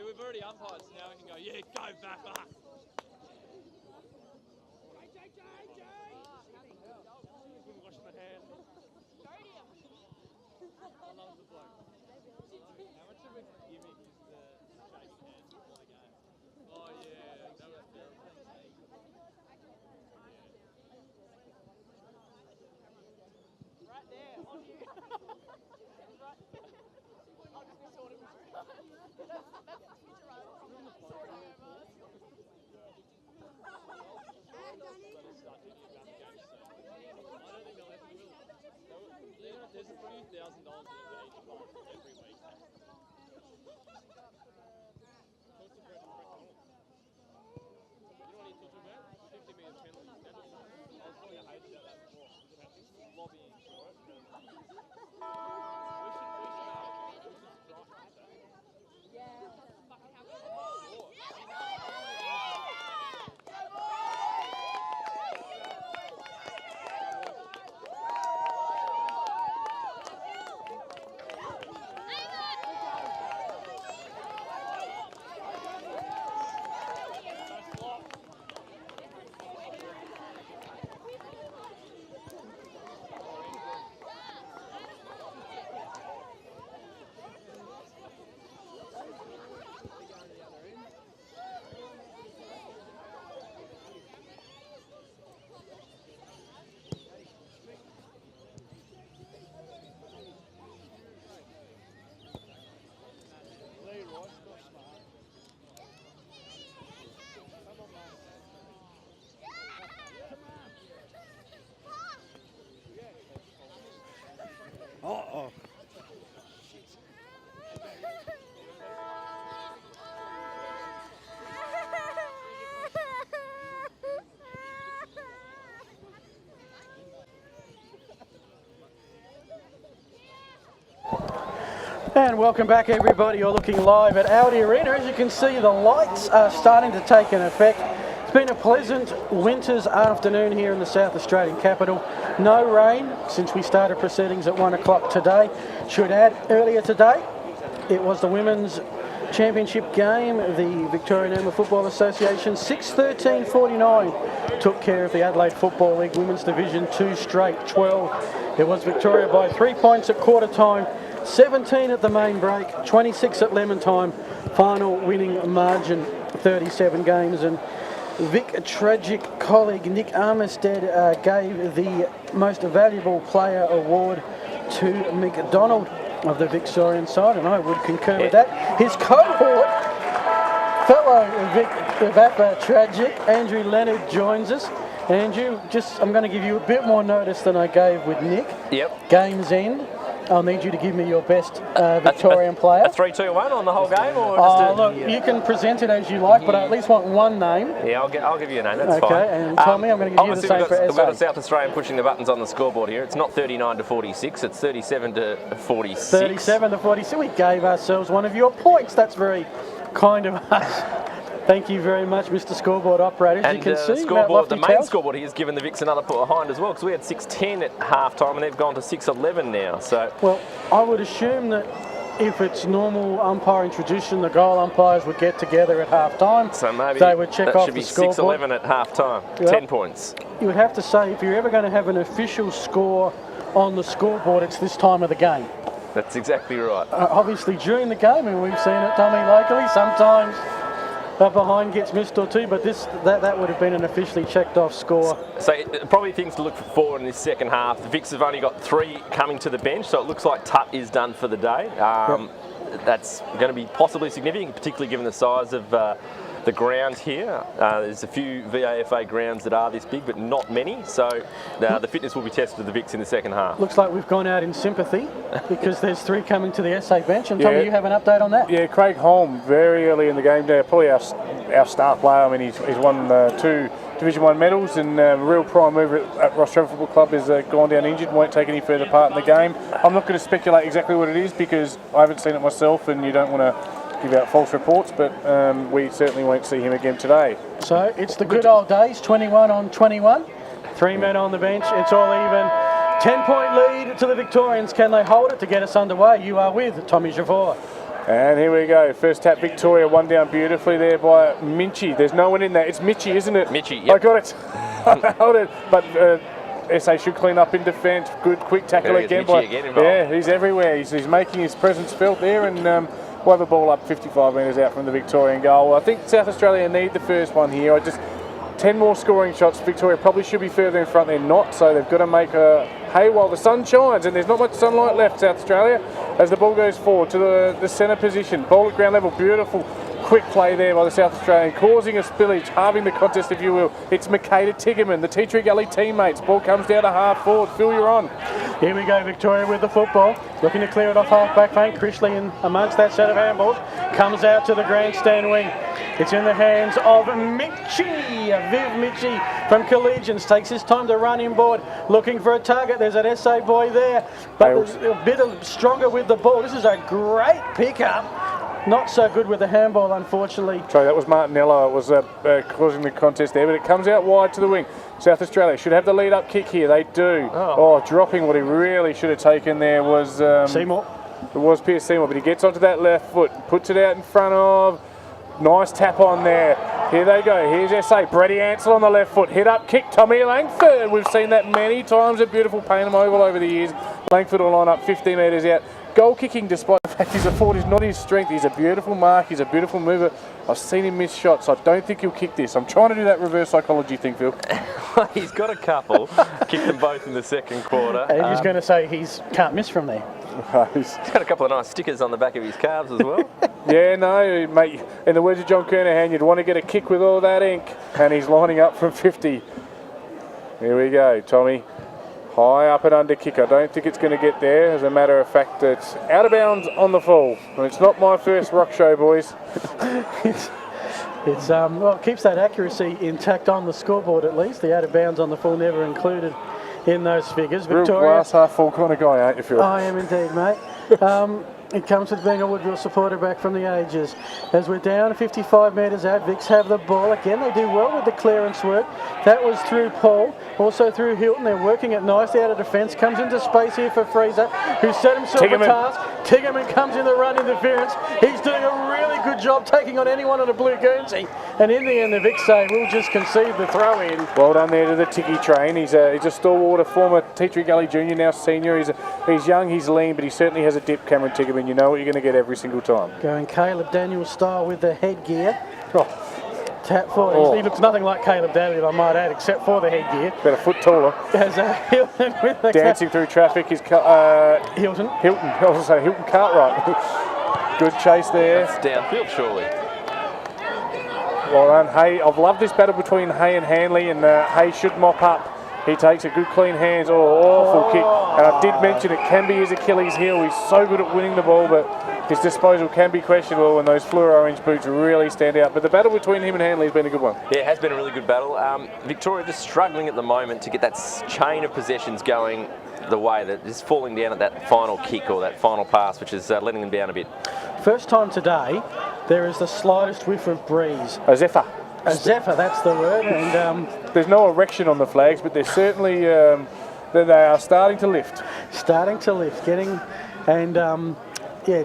we've already umpired, so now we can go, yeah, go back up. Wash my hands. I love the bloke. How much of a gimmick is the shaking hands before the game? Oh yeah, that was terrible. Right there, on you. Right. I'll just be sorting through. That's the future run. Sorting over. There's a few $1,000 in each month every week. Talk to Brett and Brett North. You know what he's talking about? 50 million penalties. I was calling a hate about that before. Lobbying for it. We should strike that. Uh-oh. And welcome back everybody. You're looking live at ALDI Arena. As you can see, the lights are starting to take an effect. It's been a pleasant winter's afternoon here in the South Australian capital. No rain since we started proceedings at 1 o'clock today. Should add, earlier today, it was the Women's Championship game. The Victorian Amateur Football Association 6-13-49 took care of the Adelaide Football League Women's Division 2 straight 12. It was Victoria by 3 points at quarter time, 17 at the main break, 26 at lemon time, final winning margin 37 games. And Vic tragic colleague Nick Armistead gave the Most Valuable Player award to McDonald of the Victorian side, and I would concur with that. His cohort, fellow Vic Vapper tragic, Andrew Leonard, joins us. Andrew, I'm going to give you a bit more notice than I gave with Nick. Yep. Game's end. I'll need you to give me your best Victorian player. A 3-2-1 on the whole game, or just look, you can present it as you like, but I at least want one name. Yeah, I'll give you a name. That's fine. Okay, and Tommy, I'm going to give you the same for SA. We've got a South Australian pushing the buttons on the scoreboard here. It's not 39-46, it's 37-46. 37-46. We gave ourselves one of your points. That's very kind of us. Thank you very much, Mr. Scoreboard Operator. As you can see, the main scoreboard here has given the Vics another put behind as well, because we had 6-10 at half time and they've gone to 6-11 now. So, well, I would assume that if it's normal umpiring tradition, the goal umpires would get together at half time. So maybe they would check off the scoreboard. Should be 6-11 at half time, 10 points. You would have to say, if you're ever going to have an official score on the scoreboard, it's this time of the game. That's exactly right. Obviously, during the game, and we've seen it, Tommy, locally, sometimes that behind gets missed or two, but that would have been an officially checked off score. So probably things to look forward in this second half. The Vics have only got 3 coming to the bench, so it looks like Tut is done for the day. That's going to be possibly significant, particularly given the size of the ground here. There's a few VAFA grounds that are this big, but not many, so the fitness will be tested of the Vics in the second half. Looks like we've gone out in sympathy because there's 3 coming to the SA bench, and Tommy, you have an update on that? Yeah, Craig Holm, very early in the game there, probably our star player. I mean, he's won 2 Division 1 medals, and a real prime mover at Ross Trafford Football Club has gone down injured, won't take any further part in the game. I'm not going to speculate exactly what it is because I haven't seen it myself, and you don't want to to give out false reports, but we certainly won't see him again today. So it's the good old days, 21 on 21. 3 men on the bench, it's all even. 10-point lead to the Victorians. Can they hold it to get us underway? You are with Tommy Javor. And here we go. First tap, Victoria, one down beautifully there by Minchie. There's no one in there. It's Mitchie, isn't it? Mitchie, yep. I got it. I held it. But SA should clean up in defence. Good, quick tackle again. Yeah, he's everywhere. He's making his presence felt there, and we'll have a ball up 55 metres out from the Victorian goal. I think South Australia need the first one here. 10 more scoring shots. Victoria probably should be further in front. They're not, so they've got to make a hay while the sun shines, and there's not much sunlight left, South Australia, as the ball goes forward to the centre position. Ball at ground level, beautiful quick play there by the South Australian, causing a spillage, halving the contest if you will. It's Makeda Tigerman, the Tea Tree Gully teammates. Ball comes down to half forward. Phil, you're on. Here we go, Victoria with the football, looking to clear it off half-back flank. Crishley in amongst that set of handballs, comes out to the grandstand wing. It's in the hands of Mitchie. Viv Mitchie from Collegians takes his time to run inboard, looking for a target. There's an SA boy there, but a bit stronger with the ball. This is a great pickup. Not so good with the handball, unfortunately. Sorry, that was Martinello. It was causing the contest there, but it comes out wide to the wing. South Australia should have the lead-up kick here. They do. Oh, dropping what he really should have taken there was... Seymour. It was Pierce Seymour, but he gets onto that left foot, puts it out in front of... Nice tap on there. Here they go. Here's SA. Brady Ansell on the left foot. Hit up kick. Tommy Langford. We've seen that many times at beautiful Payneham Oval over the years. Langford will line up 50 metres out. Goal kicking, despite the fact he's a forward, is not his strength. He's a beautiful mark. He's a beautiful mover. I've seen him miss shots. I don't think he'll kick this. I'm trying to do that reverse psychology thing, Phil. He's got a couple. Kicked them both in the second quarter. And he's going to say he can't miss from there. He's got a couple of nice stickers on the back of his calves as well. Yeah, no, mate, in the words of John Kernahan, you'd want to get a kick with all that ink. And he's lining up from 50. Here we go, Tommy. High up and under kick. I don't think it's going to get there. As a matter of fact, it's out of bounds on the full. And it's not my first rock show, boys. Well, it keeps that accuracy intact on the scoreboard at least. The out of bounds on the full never included in those figures. Real Victoria. glass half full kind of guy, aren't you, Phil? I am indeed, mate. It comes with being a Woodville supporter back from the ages. As we're down 55 metres out, Vics have the ball. Again, they do well with the clearance work. That was through Paul, also through Hilton. They're working it nicely out of defence. Comes into space here for Freezer, who set himself a task. Tigerman comes in the run interference. He's doing a really good job taking on anyone on a blue Guernsey. And in the end, the Vics say, we'll just concede the throw in. Well done there to the Tiki train. He's a stalwart, a former Tea Tree Gully junior, now senior. He's young, he's lean, but he certainly has a dip, Cameron Tigerman. You know what you're going to get every single time. Going Caleb Daniels style with the headgear. Tap for He looks nothing like Caleb Daniels, I might add, except for the headgear. About a foot taller. Has Hilton with the dancing through traffic is Hilton. I was going to say Hilton Cartwright. Good chase there. That's downfield, surely. Well done, Hay. I've loved this battle between Hay and Hanley, and Hay should mop up. He takes a good clean hands. Awful kick. And I did mention it can be his Achilles heel. He's so good at winning the ball, but his disposal can be questionable, and those fluor orange boots really stand out. But the battle between him and Hanley has been a good one. Yeah, it has been a really good battle. Victoria just struggling at the moment to get that chain of possessions going the way that is falling down at that final kick or that final pass, which is letting them down a bit. First time today, there is the slightest whiff of breeze. A zephyr. A zephyr, that's the word. And there's no erection on the flags, but they're certainly they are starting to lift. Starting to lift,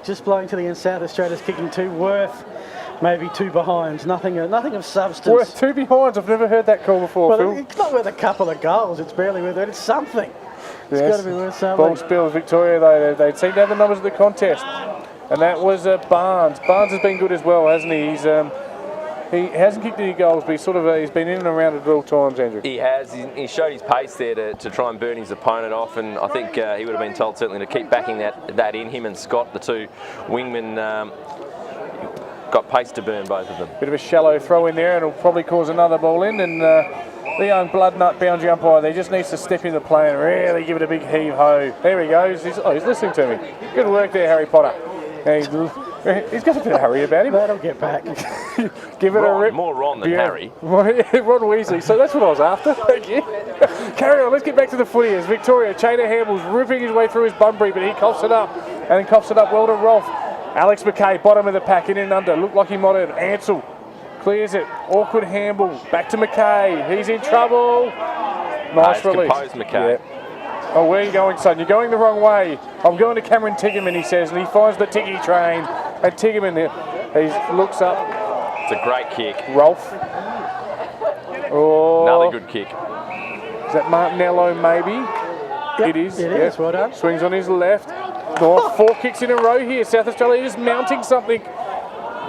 just blowing to the end. South Australia's kicking two, Worth maybe two behinds. Nothing of substance. Worth two behinds. I've never heard that call before. Well, Phil. It's not worth a couple of goals. It's barely worth it. It's something. It's got to be worth something. Ball spills, Victoria, though. They seem to have the numbers of the contest. And that was Barnes. Barnes has been good as well, hasn't he? He hasn't kicked any goals, but he's been in and around at all times, Andrew. He has. He showed his pace there to try and burn his opponent off, and I think he would have been told certainly to keep backing that in. Him and Scott, the two wingmen, got pace to burn, both of them. Bit of a shallow throw in there, and it'll probably cause another ball in. And the young blood nut boundary umpire there just needs to step in the play and really give it a big heave-ho. There he goes. He's listening to me. Good work there, Harry Potter. He's got a bit of hurry about him. That'll get back. Give it a rip. More Ron than Harry. Ron Weasley. So that's what I was after. Thank you. Carry on. Let's get back to the footy. As Victoria, chain of handballs ripping his way through his Bunbury, but he coughs it up. And then coughs it up well to Rolf. Alex McKay, bottom of the pack, in and under. Looked like he might have. Ansell clears it. Awkward handball. Back to McKay. He's in trouble. Nice release. Composed McKay. Yeah. Oh, where are you going, son? You're going the wrong way. I'm going to Cameron Tiggerman, he says, and he finds the Tiggy train. And Tiggerman, he looks up. It's a great kick. Rolf. Oh. Another good kick. Is that Martinello, maybe? Yep, it is. It is, well done. Swings on his left. Oh, 4 kicks in a row here. South Australia is mounting something.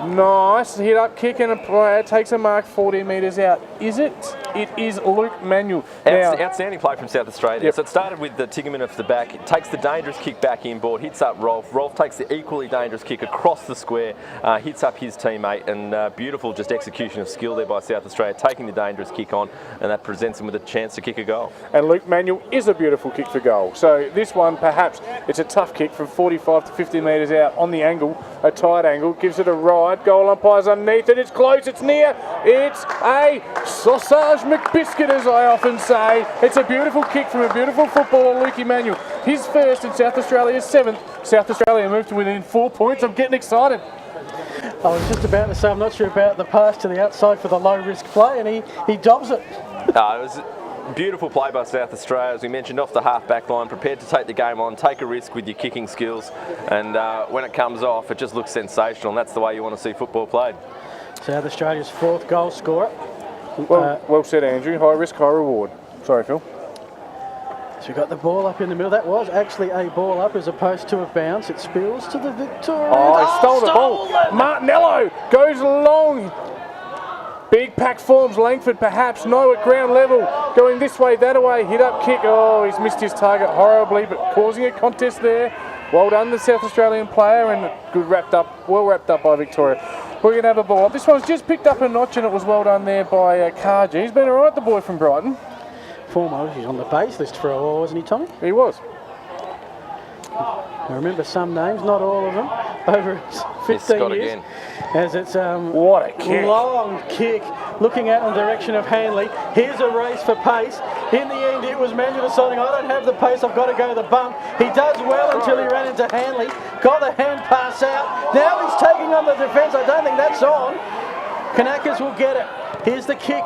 Nice hit up kick, and a player takes a mark 40 metres out. Is it? It is Luke Manuel. Now, Outstanding play from South Australia. Yep. So it started with the Tiggerman off the back. It takes the dangerous kick back inboard, hits up Rolf. Rolf takes the equally dangerous kick across the square, hits up his teammate, and beautiful just execution of skill there by South Australia, taking the dangerous kick on, and that presents him with a chance to kick a goal. and Luke Manuel is a beautiful kick for goal. So this one, perhaps, it's a tough kick from 45 to 50 metres out on the angle, a tight angle, gives it a ride. Goal umpire's underneath it. It's close. It's near. It's a sausage McBiscuit, as I often say. It's a beautiful kick from a beautiful footballer, Luke Manuel. His first and South Australia's 7th. South Australia moved to within 4 points. I'm getting excited. I was just about to say, I'm not sure about the pass to the outside for the low-risk play, and he dobs it. It was beautiful play by South Australia, as we mentioned, off the half-back line, prepared to take the game on, take a risk with your kicking skills, and when it comes off, it just looks sensational, and that's the way you want to see football played. South Australia's 4th goal scorer. Well said, Andrew. High risk, high reward. Sorry, Phil. So we got the ball up in the middle. That was actually a ball up as opposed to a bounce. It spills to the Victoria. Oh, he stole the ball. Martinello goes long. Big pack forms. Langford perhaps. No, at ground level. Going this way, that way. Hit up kick. Oh, he's missed his target horribly, but causing a contest there. Well done, the South Australian player, and good well wrapped up by Victoria. We're going to have a ball up. This one's just picked up a notch, and it was well done there by Karji. He's been all right, the boy from Brighton. Foremost, he's on the base list for a while, wasn't he, Tommy? He was. I remember some names, not all of them, over 15 years. Again. As it's What a kick. long kick, looking out in the direction of Hanley. Here's a race for pace. In the end, it was Manuel deciding, I don't have the pace, I've got to go the bump. He does well until he ran into Hanley. Got the hand pass out. Now he's taking on the defence. I don't think that's on. Kanakas will get it. Here's the kick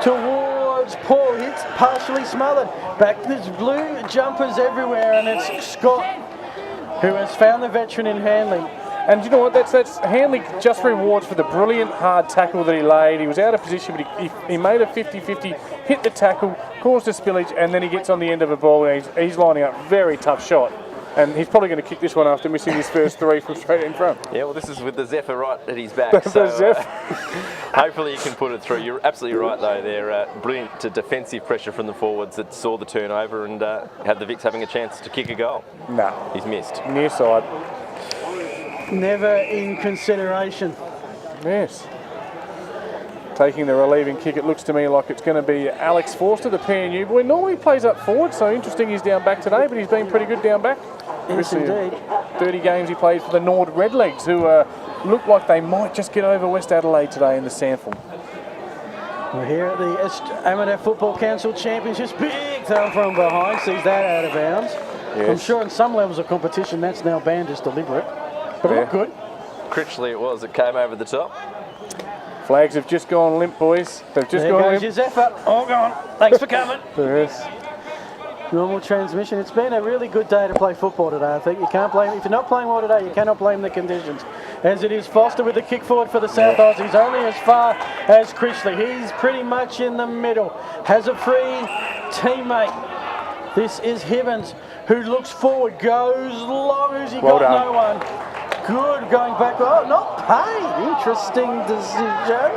towards Paul. It's partially smothered. Back, there's blue jumpers everywhere, and it's Scott who has found the veteran in Hanley. And you know what, that's Hanley just rewards for the brilliant hard tackle that he laid. He was out of position, but he made a 50-50, hit the tackle, caused a spillage, and then he gets on the end of a ball, and he's lining up very tough shot. And he's probably going to kick this one after missing his first 3 from straight in front. Yeah, well, this is with the Zephyr right at his back. So hopefully he can put it through. You're absolutely right, though. They're brilliant to defensive pressure from the forwards that saw the turnover and had the Vics having a chance to kick a goal. No. He's missed. Near side. Never in consideration. Yes. Taking the relieving kick, it looks to me like it's going to be Alex Forster, the PNU boy. Normally he plays up forward, so interesting he's down back today, but he's been pretty good down back. Yes, indeed. 30 games he played for the Nord Redlegs, who look like they might just get over West Adelaide today in the Sandful. We're here at the Amateur Football Council Championships. Big throw from behind, sees that out of bounds. Yes. I'm sure in some levels of competition that's now banned as deliberate. But it looked good. Critchley it was that came over the top. Flags have just gone limp, boys. They've just There gone goes limp. your Zephyr. All gone. Thanks for coming. Yes. Normal transmission. It's been a really good day to play football today, I think. You can't blame, if you're not playing well today, you cannot blame the conditions. As it is Foster with the kick forward for the South Aussies, only as far as Critchley. He's pretty much in the middle. Has a free teammate. This is Hibbins, who looks forward, goes long, who's he Well got? done. No one. Good, going back. Oh, not paid. Interesting decision.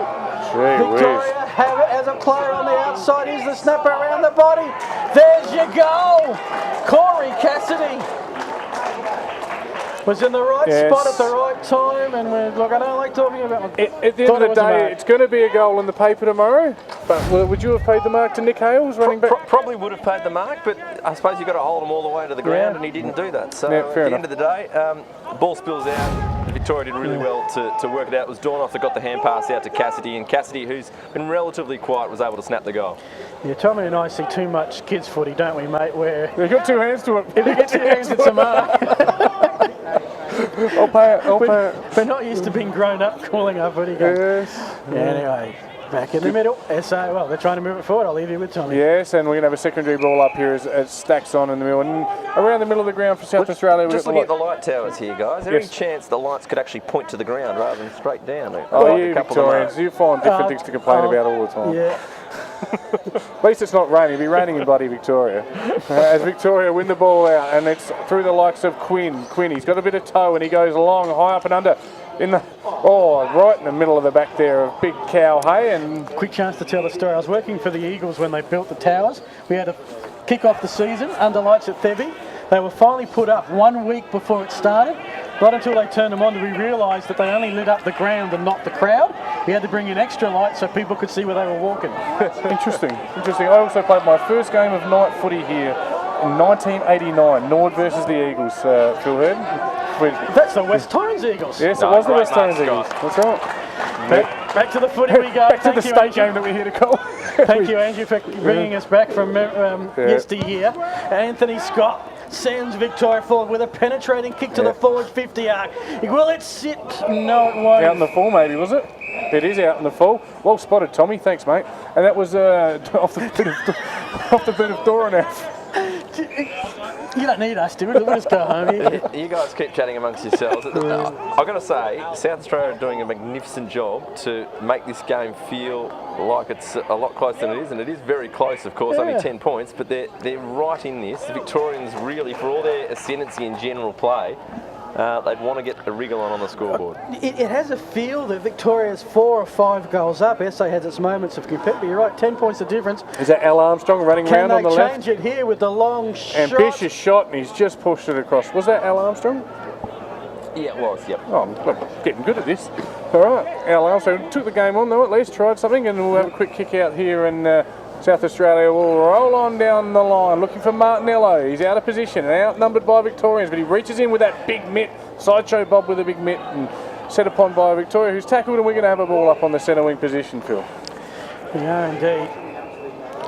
Victoria have it as a player on the outside. Here's the snapper around the body. There's your goal. Corey Cassidy was in the right spot at the right time. And look, I don't like talking about it. At the end of the day, it's going to be a goal in the paper tomorrow. But would you have paid the mark to Nick Hales running back? Probably would have paid the mark, but I suppose you've got to hold him all the way to the ground, and he didn't do that. So at the end of the day, ball spills out. Victoria did really well to work it out. It was Dornoff that got the hand pass out to Cassidy, and Cassidy, who's been relatively quiet, was able to snap the goal. Yeah, Tommy and I see too much kids footy, don't we, mate? Where You've got 2 hands to it. if you get 2 hands, it's a mark. I'll pay it. I'll pay it. We're not used to being grown up calling our footy game. Yes. Anyway, back in the middle. SA, well, they're trying to move it forward. I'll leave you with Tommy. Yes, and we're going to have a secondary ball up here as stacks on in the middle. And around the middle of the ground for South Australia. Just looking at the light towers here, guys. Is there any chance the lights could actually point to the ground rather than straight down? Oh, you Victorians, you find different things to complain about all the time. Yeah. At least it's not raining. It'll be raining in bloody Victoria. As Victoria win the ball out, and it's through the likes of Quinn. He's got a bit of toe, and he goes long, high up and under. Right in the middle of the back there of Big Cow Hay. And quick chance to tell the story. I was working for the Eagles when they built the towers. We had to kick off the season under lights at Thebby. They were finally put up 1 week before it started. Not until they turned them on did we realise that they only lit up the ground and not the crowd. We had to bring in extra lights so people could see where they were walking. Interesting. I also played my first game of night footy here in 1989, Nord versus the Eagles, Phil Heard. That's the West Torrens Eagles. Yes, it was the West Torrens Eagles. That's right. Back to the footy we go. Back to the state game that we're here to call. Thank you, Andrew, for bringing us back from yesteryear. Anthony Scott sends Victoria forward with a penetrating kick to the forward 50 arc. Will it sit? No, it won't. Out in the full, maybe, was it? It is out in the full. Well spotted, Tommy. Thanks, mate. And that was off the bit of Doranoff. You don't need us, do we? We'll just go home here. You guys keep chatting amongst yourselves. I've got to say, South Australia are doing a magnificent job to make this game feel like it's a lot closer than it is, and it is very close, of course, only 10 points, but they're right in this. The Victorians really, for all their ascendancy in general play, they'd want to get a wriggle on the scoreboard. It has a feel that Victoria's 4 or 5 goals up. SA has its moments of compete, but you're right, 10 points of difference. Is that Al Armstrong running around on the left? Can they change it here with the long shot? Ambitious shot, and he's just pushed it across. Was that Al Armstrong? Yeah, it was, yep. Oh, I'm getting good at this. All right, Al Armstrong took the game on, though, at least tried something, and we'll have a quick kick out here, and South Australia will roll on down the line, looking for Martinello. He's out of position and outnumbered by Victorians, but he reaches in with that big mitt. Sideshow Bob with a big mitt and set upon by Victoria, who's tackled, and we're going to have a ball up on the centre wing position, Phil. We are indeed.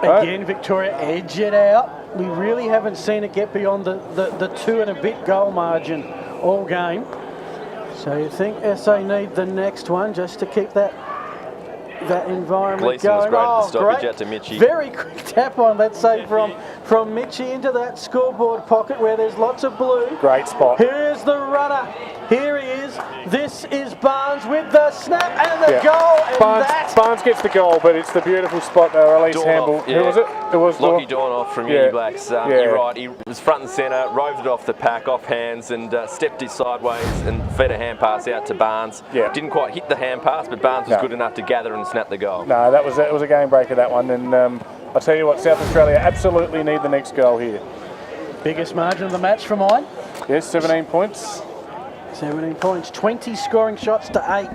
Again, Victoria edge it out. We really haven't seen it get beyond the 2 and a bit goal margin all game. So you think SA need the next one just to keep that environment Gleeson going. was great at the stoppage out to Mitchie. Very quick tap on, let's say, from Mitchie into that scoreboard pocket where there's lots of blue. Great spot. Here's the runner. Here he is. This is Barnes with the snap and the goal. And Barnes gets the goal, but it's the beautiful spot there. Release handball. Yeah. Who was it? It was Lockie Dornoff from Uni Blacks. You're right. He was front and centre, roved it off the pack, off hands, and stepped it sideways and fed a hand pass out to Barnes. Yeah. Didn't quite hit the hand pass, but Barnes was good enough to gather and snap the goal. No, that was a game breaker, that one. And I'll tell you what, South Australia absolutely need the next goal here. Biggest margin of the match for mine. Yes, 17 points. 17 points, 20 scoring shots to 8.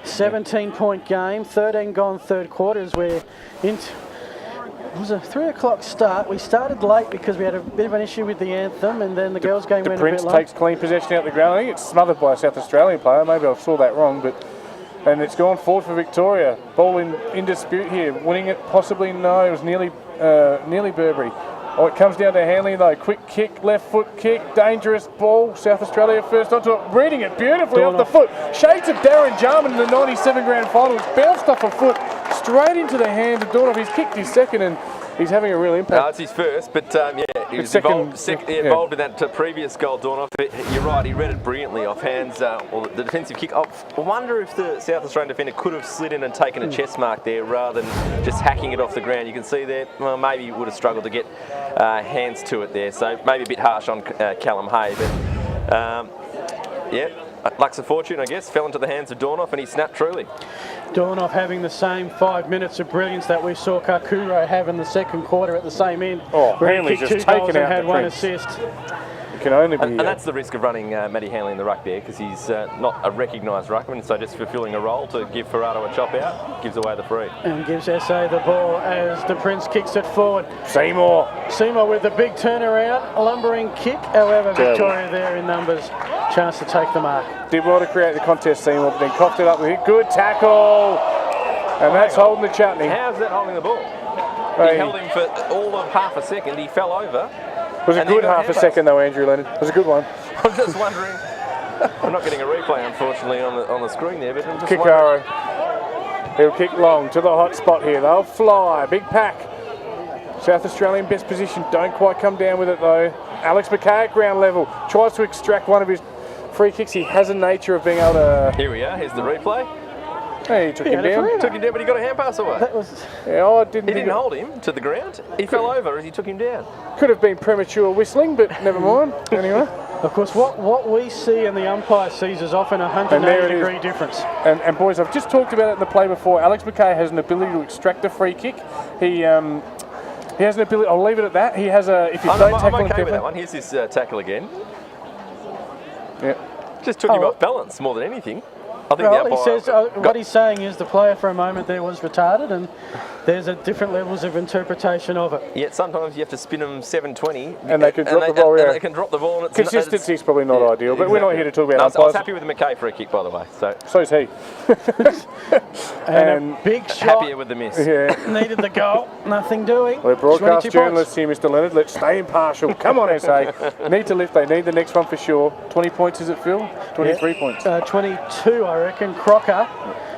17-point game, 13 gone third quarters. We're into. It was a 3 o'clock start. We started late because we had a bit of an issue with the anthem, and then the girls' game went a bit late. Prince takes clean possession out the ground. I think it's smothered by a South Australian player. Maybe I saw that wrong, and it's gone forward for Victoria. Ball in dispute here. Winning it possibly? No, it was nearly Burberry. Oh, it comes down to Hanley though. Quick kick, left foot kick, dangerous ball. South Australia first onto it, reading it beautifully off the foot. Shades of Darren Jarman in the 97 grand final. It's bounced off a foot straight into the hand of Dornoff. He's kicked his second and he's having a real impact. No, it's his first, but he was involved in that previous goal, Dornoff. You're right, he read it brilliantly off hands, or the defensive kick. I wonder if the South Australian defender could have slid in and taken a chest mark there rather than just hacking it off the ground. You can see there, well, maybe he would have struggled to get hands to it there, so maybe a bit harsh on Callum Hay, but luck's a fortune, I guess. Fell into the hands of Dornoff and he snapped truly. Dornoff having the same 5 minutes of brilliance that we saw Kakuro have in the second quarter at the same end. Oh, where Hanley's he just kicked 2 taken goals out and had the 1 Prince. assist. Can only be, and that's the risk of running Matty Hanley in the ruck there, because he's not a recognised ruckman, so just fulfilling a role to give Ferraro a chop out, gives away the free. And gives SA the ball as the Prince kicks it forward. Seymour with the big turnaround, lumbering kick. However, Victoria there in numbers, chance to take the mark. Did well to create the contest, Seymour, but then coughed it up with a good tackle. And that's holding the chutney. How's that holding the ball? He held him for all of half a second. He fell over. It was a good half a second though, Andrew Leonard. It was a good one. I'm just wondering I'm not getting a replay, unfortunately, on the screen there, but I'm just Kikaro. He'll kick long to the hot spot here. They'll fly. Big pack. South Australian best position. Don't quite come down with it, though. Alex McKay at ground level. Tries to extract one of his free kicks. He has a nature of being able to... Here we are. Here's the replay. Hey, he took him down. Took him down, but he got a hand pass away. That was... Yeah, I didn't He didn't hold him to the ground. He fell over as he took him down. Could have been premature whistling, but never mind. Anyway. Of course, what we see and the umpire sees is often a 180-degree difference. And boys, I've just talked about it in the play before. Alex McKay has an ability to extract a free kick. He has an ability. I'll leave it at that. He has a. If you don't tackle I'm him okay with that one. Here's this tackle again. Yeah. Just took him off balance more than anything. I think Well, the he umpire says what he's saying is the player for a moment there was retarded, and there's a different levels of interpretation of it. Yet sometimes you have to spin them 720, And they can drop the ball. And they can drop the ball. And it's Consistency is probably not ideal, but exactly. we're not here to talk about I umpires. was happy with the McKay free kick, by the way. So's he. And a big shot. Happier with the miss. Yeah. Needed the goal. Nothing doing. We're broadcast 22 journalists here, Mr. Leonard. Let's stay impartial. Come on, SA. Need to lift. They need the next one for sure. 20 points, is it, Phil? 23 points. 22, I reckon. Crocker.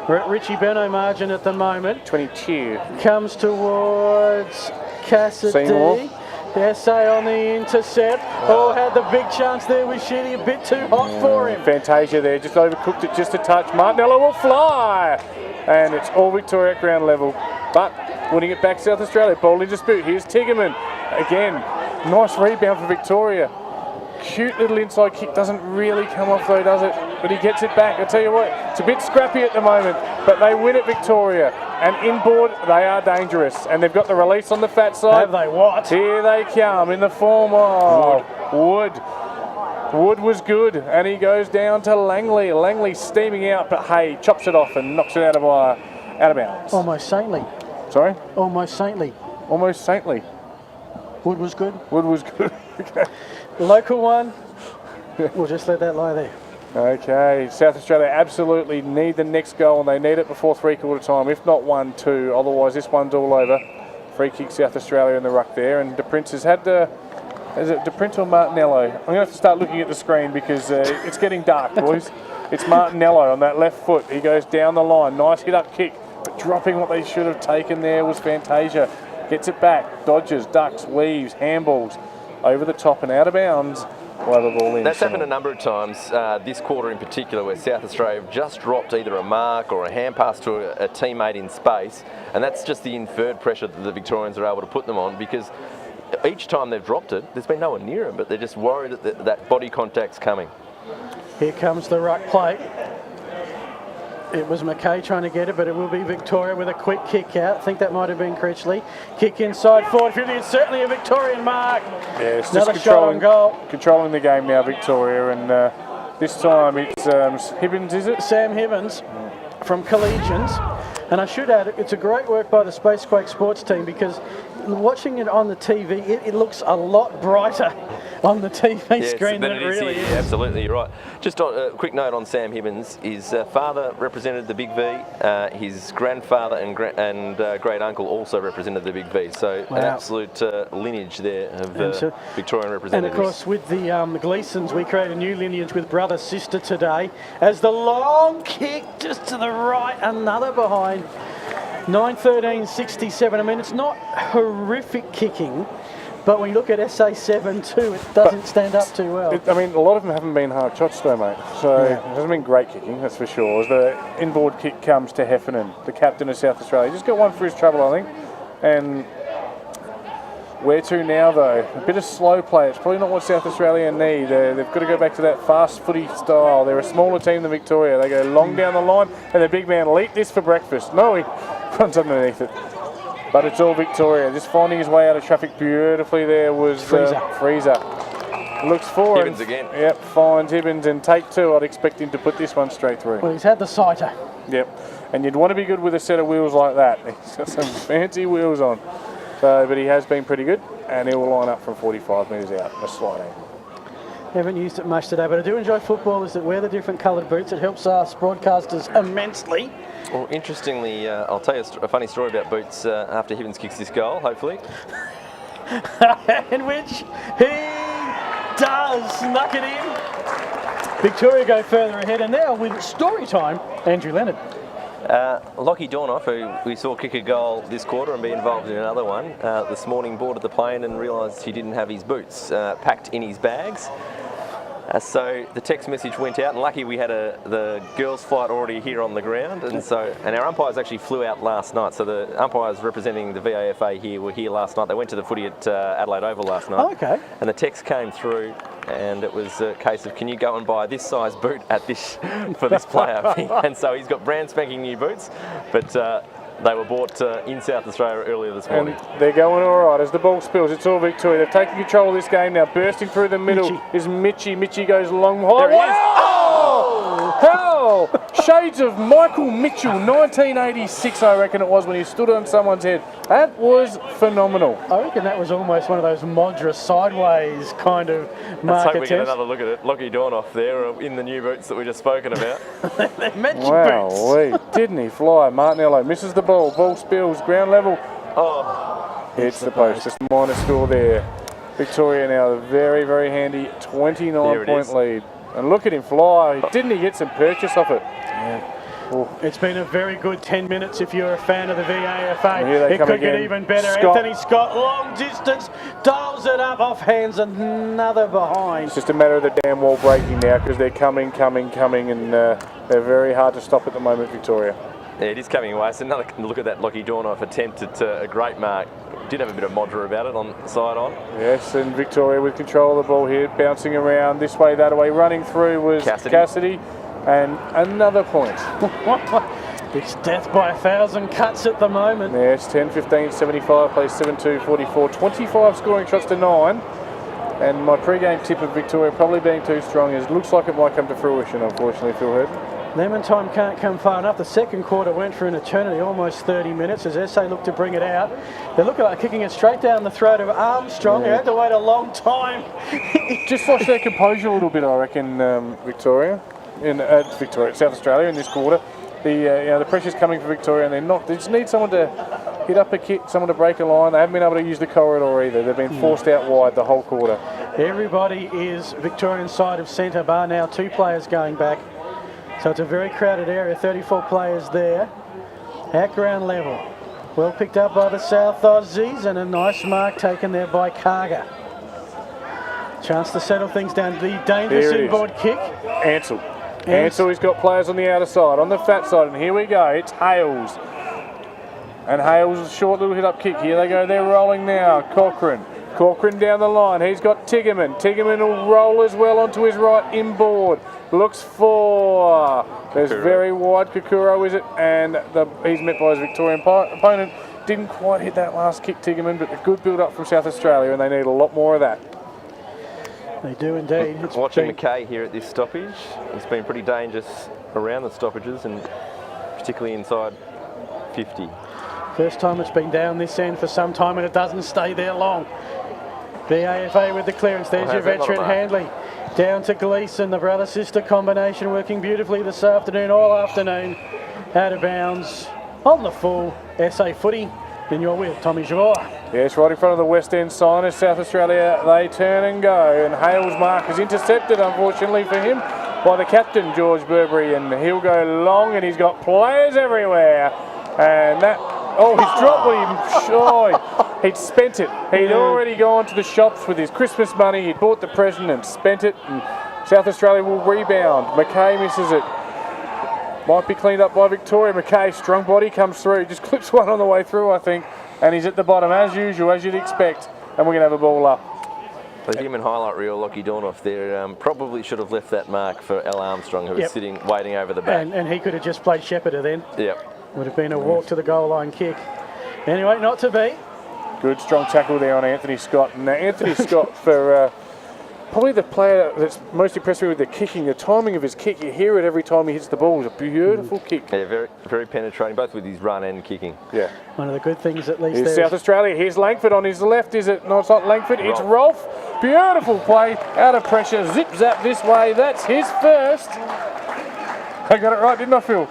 We're at Richie Beno margin at the moment. 22. Comes towards Cassidy. Seymour. SA on the intercept. Oh, had the big chance there with Sheedy. A bit too hot for him. Fantasia there. Just overcooked it just a touch. Martinello will fly. And it's all Victoria at ground level. But winning it back South Australia. Ball in dispute. Here's Tigerman. Again, nice rebound for Victoria. Cute little inside kick, doesn't really come off though, does it? But he gets it back. I tell you what, it's a bit scrappy at the moment, but they win it, Victoria. And inboard, they are dangerous. And they've got the release on the fat side. Have they what? Here they come in the form of Wood. Wood was good, and he goes down to Langley. Langley steaming out, but Hay chops it off and knocks it out of bounds. Almost saintly. Sorry? Almost saintly. Almost saintly. Wood was good. Wood was good. Okay. Local one. We'll just let that lie there. Okay, South Australia absolutely need the next goal, and they need it before three-quarter time, if not 1-2. Otherwise, this one's all over. Free kick South Australia in the ruck there, and De Prince has had the... Is it De Prince or Martinello? I'm going to have to start looking at the screen because it's getting dark, boys. It's Martinello on that left foot. He goes down the line. Nice hit-up kick, but dropping what they should have taken there was Fantasia. Gets it back, dodges, ducks, weaves, handballs over the top and out of bounds. We'll have a ball in. That's happened a number of times this quarter in particular, where South Australia have just dropped either a mark or a hand pass to a teammate in space, and that's just the inferred pressure that the Victorians are able to put them on, because each time they've dropped it, there's been no one near them, but they're just worried that that body contact's coming. Here comes the ruck play. It was McKay trying to get it, but it will be Victoria with a quick kick out. I think that might have been Critchley. Kick inside forward 50. It's certainly a Victorian mark. Yeah, it's another just shot on goal. Controlling the game now, Victoria, and this time it's Hibbins, is it? Sam Hibbins from Collegians. And I should add, it's a great work by the Spacequake sports team, because watching it on the TV, it looks a lot brighter on the TV screen than it really is. Yeah, absolutely, you're right. Just a quick note on Sam Hibbins. His father represented the Big V. His grandfather and great uncle also represented the Big V. So an absolute lineage there of Victorian representatives. And of course, with the Gleasons, we create a new lineage with brother sister today. As the long kick just to the right, another behind. 9-13-67. I mean, it's not horrific kicking, but when you look at SA7 too, it doesn't stand up too well. I mean, a lot of them haven't been hard shots though, mate. So it hasn't been great kicking, that's for sure. As the inboard kick comes to Heffernan, the captain of South Australia. Just got one for his trouble, I think. And where to now, though? A bit of slow play. It's probably not what South Australia need. They've got to go back to that fast footy style. They're a smaller team than Victoria. They go long down the line, and the big man will eat this for breakfast. No, he runs underneath it. But it's all Victoria. Just finding his way out of traffic beautifully there was Freezer. Looks forward. Hibbins again. Yep, finds Hibbins, and take two. I'd expect him to put this one straight through. Well, he's had the sighter. Yep, and you'd want to be good with a set of wheels like that. He's got some fancy wheels on. So, but he has been pretty good, and he will line up from 45 metres out, a slight angle. Haven't used it much today, but I do enjoy footballers that wear the different coloured boots. It helps us broadcasters immensely. Well, interestingly, I'll tell you a funny story about boots after Hibbins kicks this goal, hopefully. In which he does snuck it in. Victoria go further ahead, and now with story time, Andrew Leonard. Lockie Dornoff, who we saw kick a goal this quarter and be involved in another one, this morning boarded the plane and realised he didn't have his boots packed in his bags. So the text message went out, and lucky we had the girls' flight already here on the ground, and our umpires actually flew out last night. So the umpires representing the VAFA here were here last night. They went to the footy at Adelaide Oval last night. Oh, okay. And the text came through, and it was a case of, can you go and buy this size boot at this for this player? And so he's got brand spanking new boots, but they were bought in South Australia earlier this morning. And they're going all right as the ball spills. It's all Victoria. They've taken control of this game now. Bursting through the middle is Mitchie. Mitchie goes long. There he is. Oh! Hell! Shades of Michael Mitchell, 1986, I reckon it was, when he stood on someone's head. That was phenomenal. I reckon that was almost one of those Modra sideways kind of Let's mark hope we get attempts. another look at it. Lockie Dornoff there in the new boots that we just spoken about. Wow, didn't he fly? Martinello misses the ball. Ball spills, ground level. Oh, Hits the post. Just a minor score there. Victoria now a very, very handy 29-point lead. And look at him fly. Didn't he get some purchase off it? It's been a very good 10 minutes if you're a fan of the VAFA. Here they It come could get again. even better. Scott. Anthony Scott, long distance, dials it up off hands, another behind. It's just a matter of the damn wall breaking now because they're coming, and they're very hard to stop at the moment, Victoria. yeah, it is coming away. So another look at that Lockie Dornoff attempt at a great mark. Did have a bit of Modra about it on side on. Yes, and Victoria with control of the ball here, bouncing around this way, that way. Running through was Cassidy. And another point. It's death by 1,000 cuts at the moment. Yes, 10-15, 75, plays 7-2, 44, 25 scoring shots to 9. And my pre-game tip of Victoria probably being too strong is looks like it might come to fruition, unfortunately, Phil Hurton. Lemon time can't come far enough. The second quarter went for an eternity, almost 30 minutes, as SA looked to bring it out. They look like kicking it straight down the throat of Armstrong. They had to wait a long time. Just lost their composure a little bit, I reckon, Victoria. South Australia in this quarter. The pressure's coming for Victoria, and they just need someone to hit up a kick, someone to break a line. They haven't been able to use the corridor either. They've been forced out wide the whole quarter. Everybody is Victorian side of centre, bar now 2 players going back. So it's a very crowded area, 34 players there at ground level. Well picked up by the South Aussies, and a nice mark taken there by Karga. Chance to settle things down. The dangerous inboard kick. Ansell, he's got players on the outer side, on the fat side, and here we go. It's Hales. And Hales' short little hit-up kick. Here they go, they're rolling now. Corcoran down the line. He's got Tigerman. Tigerman will roll as well onto his right inboard. Looks for... There's very wide. Kakuro, is it? And he's met by his Victorian opponent. Didn't quite hit that last kick, Tigerman, but a good build-up from South Australia, and they need a lot more of that. They do indeed. Watching McKay here at this stoppage. It's been pretty dangerous around the stoppages, and particularly inside 50. First time it's been down this end for some time, and it doesn't stay there long. VAFA with the clearance. There's your veteran Handley. Down to Gleeson, the brother-sister combination working beautifully this afternoon, all afternoon. Out of bounds on the full. SA footy, and you're with Tommy Javor. Yes, right in front of the West End sign is South Australia. They turn and go, and Hale's mark is intercepted, unfortunately for him, by the captain, George Burberry, and he'll go long, and he's got players everywhere. And that... Oh, he's dropped he'd spent it. He'd already gone to the shops with his Christmas money. He'd bought the present and spent it. And South Australia will rebound. McKay misses it. Might be cleaned up by Victoria. McKay, strong body, comes through. Just clips one on the way through, I think. And he's at the bottom, as usual, as you'd expect. And we're going to have a ball up. The human highlight reel, Lockie Dornoff there, probably should have left that mark for Al Armstrong, who was sitting, waiting over the back. And he could have just played Shepherder then. Yep. Would have been a walk to the goal line kick. Anyway, not to be. Good strong tackle there on Anthony Scott. Now Anthony Scott, for probably the player that's most impressed me with the kicking, the timing of his kick. You hear it every time he hits the ball. It's a beautiful kick. Yeah, very, very penetrating, both with his run and kicking. Yeah. One of the good things, at least. Here's South Australia. Here's Langford on his left. Is it? No, it's not Langford. It's Rolfe. Beautiful play. Out of pressure. Zip zap this way. That's his first. I got it right, didn't I, Phil?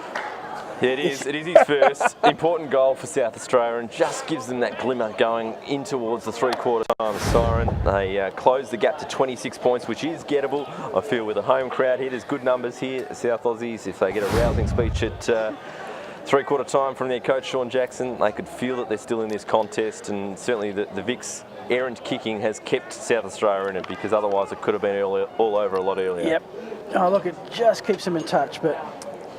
Yeah, it is. It is his first important goal for South Australia and just gives them that glimmer going in towards the three-quarter time siren. They close the gap to 26 points, which is gettable. I feel with a home crowd here, there's good numbers here. South Aussies, if they get a rousing speech at three-quarter time from their coach, Sean Jackson, they could feel that they're still in this contest, and certainly the VIC's errant kicking has kept South Australia in it, because otherwise it could have been all over a lot earlier. Yep. Oh, look, it just keeps them in touch, but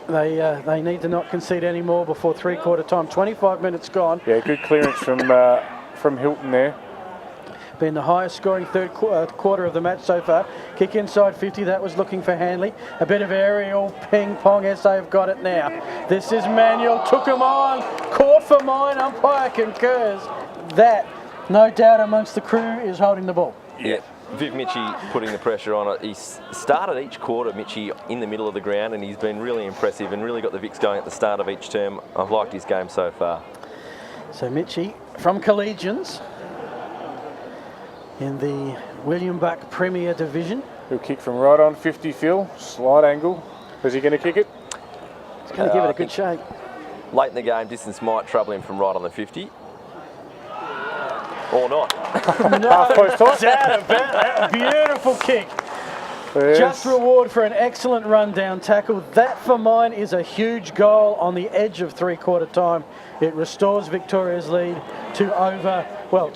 they need to not concede any more before three-quarter time. 25 minutes gone. Yeah, good clearance from Hilton there. Been the highest scoring third quarter of the match so far. Kick inside 50, that was looking for Hanley. A bit of aerial ping pong, SA have got it now. This is Manuel, took him on, caught for mine, umpire concurs. That, no doubt amongst the crew, is holding the ball. Yeah. Viv Mitchie putting the pressure on it. He's started each quarter, Mitchie, in the middle of the ground, and he's been really impressive and really got the VICs going at the start of each term. I've liked his game so far. So Mitchie from Collegians in the William Buck Premier Division. He'll kick from right on 50, Phil. Slight angle. Is he going to kick it? He's going to give it a good shake. Late in the game, distance might trouble him from right on the 50. Or not. Half post toss. A beautiful kick. Yes. Just reward for an excellent run down tackle. That for mine is a huge goal on the edge of three-quarter time. It restores Victoria's lead to over, well,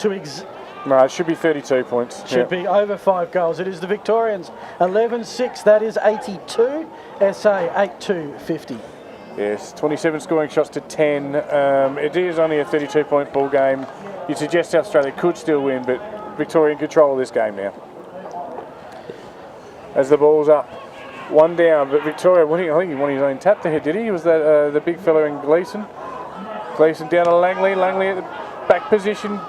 No, it should be 32 points. Should be over 5 goals. It is the Victorians 11-6, that is 82. SA 8-2, 50. Yes, 27 scoring shots to 10. It is only a 32-point ball game. You'd suggest South Australia could still win, but Victoria in control of this game now. As the ball's up, one down, but Victoria, I think he won his own tap to head, did he? Was that the big fellow in Gleeson? Gleeson down to Langley. Langley at the back position,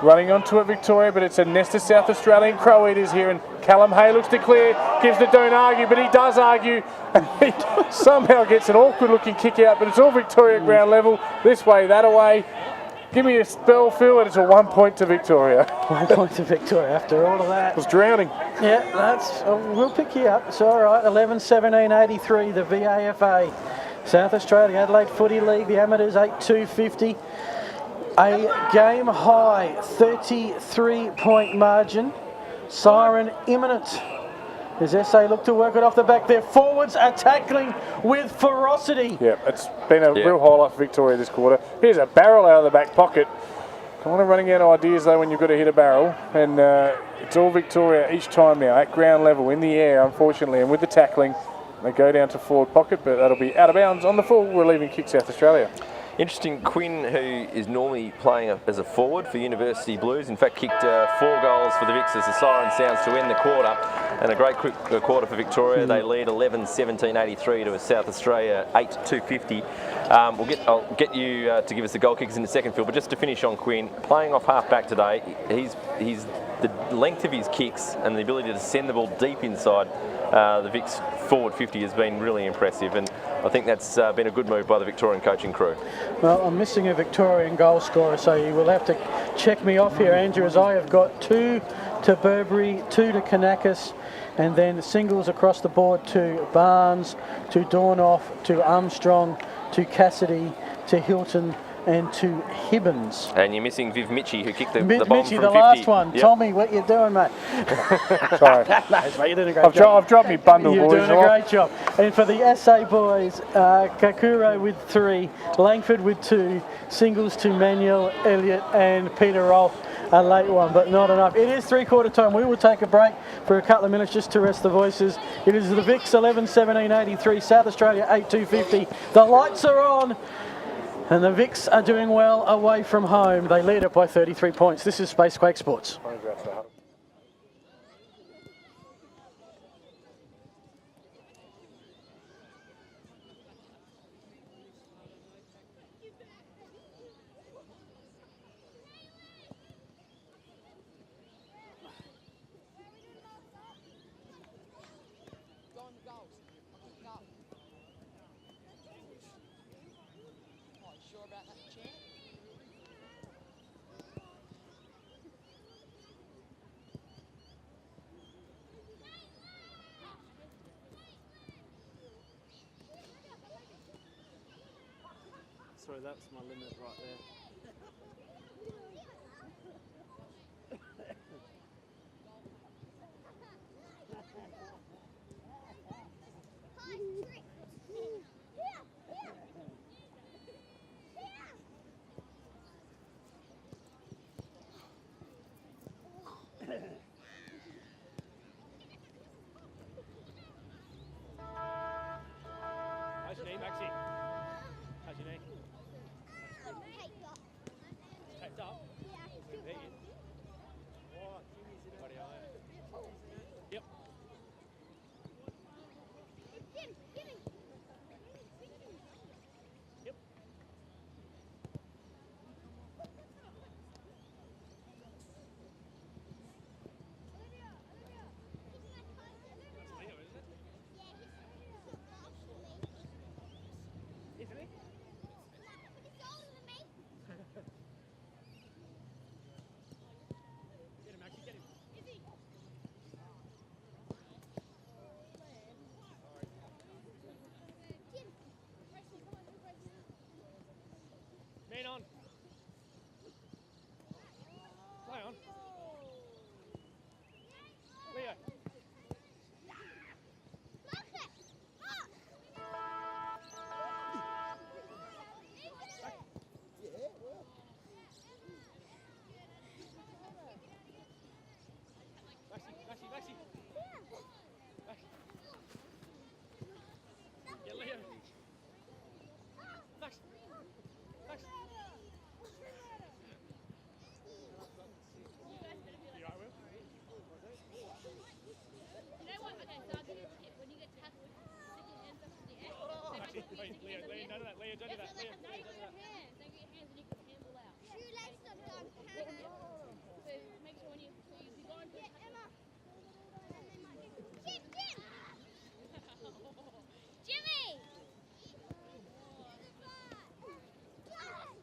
running onto it, Victoria, but it's a nest of South Australian Crow Eaters here, and Callum Hay looks to clear, gives the don't argue, but he does argue, and he somehow gets an awkward looking kick out, but it's all Victoria ground level, this way, that away. Give me a spell, Phil, and it's a 1 point to Victoria. 1 point to Victoria after all of that. It was drowning. Yeah, we'll pick you up. It's all right. 11-17-83, the VAFA. South Australia Adelaide Footy League, the amateurs 8-2-50. A game high 33-point margin. Siren imminent. As SA look to work it off the back, their forwards are tackling with ferocity. Yeah, it's been a real highlight for Victoria this quarter. Here's a barrel out of the back pocket. Kind of running out of ideas though when you've got to hit a barrel, and it's all Victoria each time now at ground level in the air, unfortunately, and with the tackling they go down to forward pocket, but that'll be out of bounds on the full relieving kick South Australia. Interesting, Quinn, who is normally playing as a forward for University Blues, in fact kicked 4 goals for the VICs as the siren sounds to end the quarter, and a great quick quarter for Victoria. They lead 11-17-83 to a South Australia 8-2-50. I'll get you to give us the goal kickers in a second, Phil, but just to finish on Quinn, playing off half back today, he's the length of his kicks and the ability to send the ball deep inside the VIC's forward 50 has been really impressive, and I think that's been a good move by the Victorian coaching crew. Well, I'm missing a Victorian goal scorer, so you will have to check me off here, Andrew, as I have got 2 to Burberry, 2 to Kanakis, and then singles across the board to Barnes, to Dornoff, to Armstrong, to Cassidy, to Hilton, and to Hibbins. And you're missing Viv Mitchie, who kicked the bomb Mitchie, from the 50. last one. Yep. Tommy, what you doing, mate? Sorry. Nice, mate. You're doing a great job. I've dropped me bundle, You're boys. doing a great job. And for the SA boys, Kakuro with 3, Langford with 2, singles to Manuel, Elliott, and Peter Rolfe. A late one, but not enough. It is three-quarter time. We will take a break for a couple of minutes just to rest the voices. It is the VICs 11-17-83, South Australia 8-2-50. The lights are on. And the VICs are doing well away from home. They lead it by 33 points. This is Spacequake Sports. Go on the goals. Go. Oh, you sure about that, champ? sorry, that's my limit right there. How's your knee, Maxie? How's your knee? Taped up? There you What? Bloody hell. Yep. Yep. Isn't he? Get him, Maxie, get him. Man on. Play on. Leo. Maxie. Get Leo. Max. You alright, Will? You know what? Okay, so I'll give you a tip. When you get tackled, stick your hands up in the air. Maxie, wait, Leo, none of that. Leo, don't do that. Leo, No, you got your hands. Don't get your hands and you can handle out. Shoelace on done. So make sure when you go into a tackle. Jimmy! We need some height. We've got girls.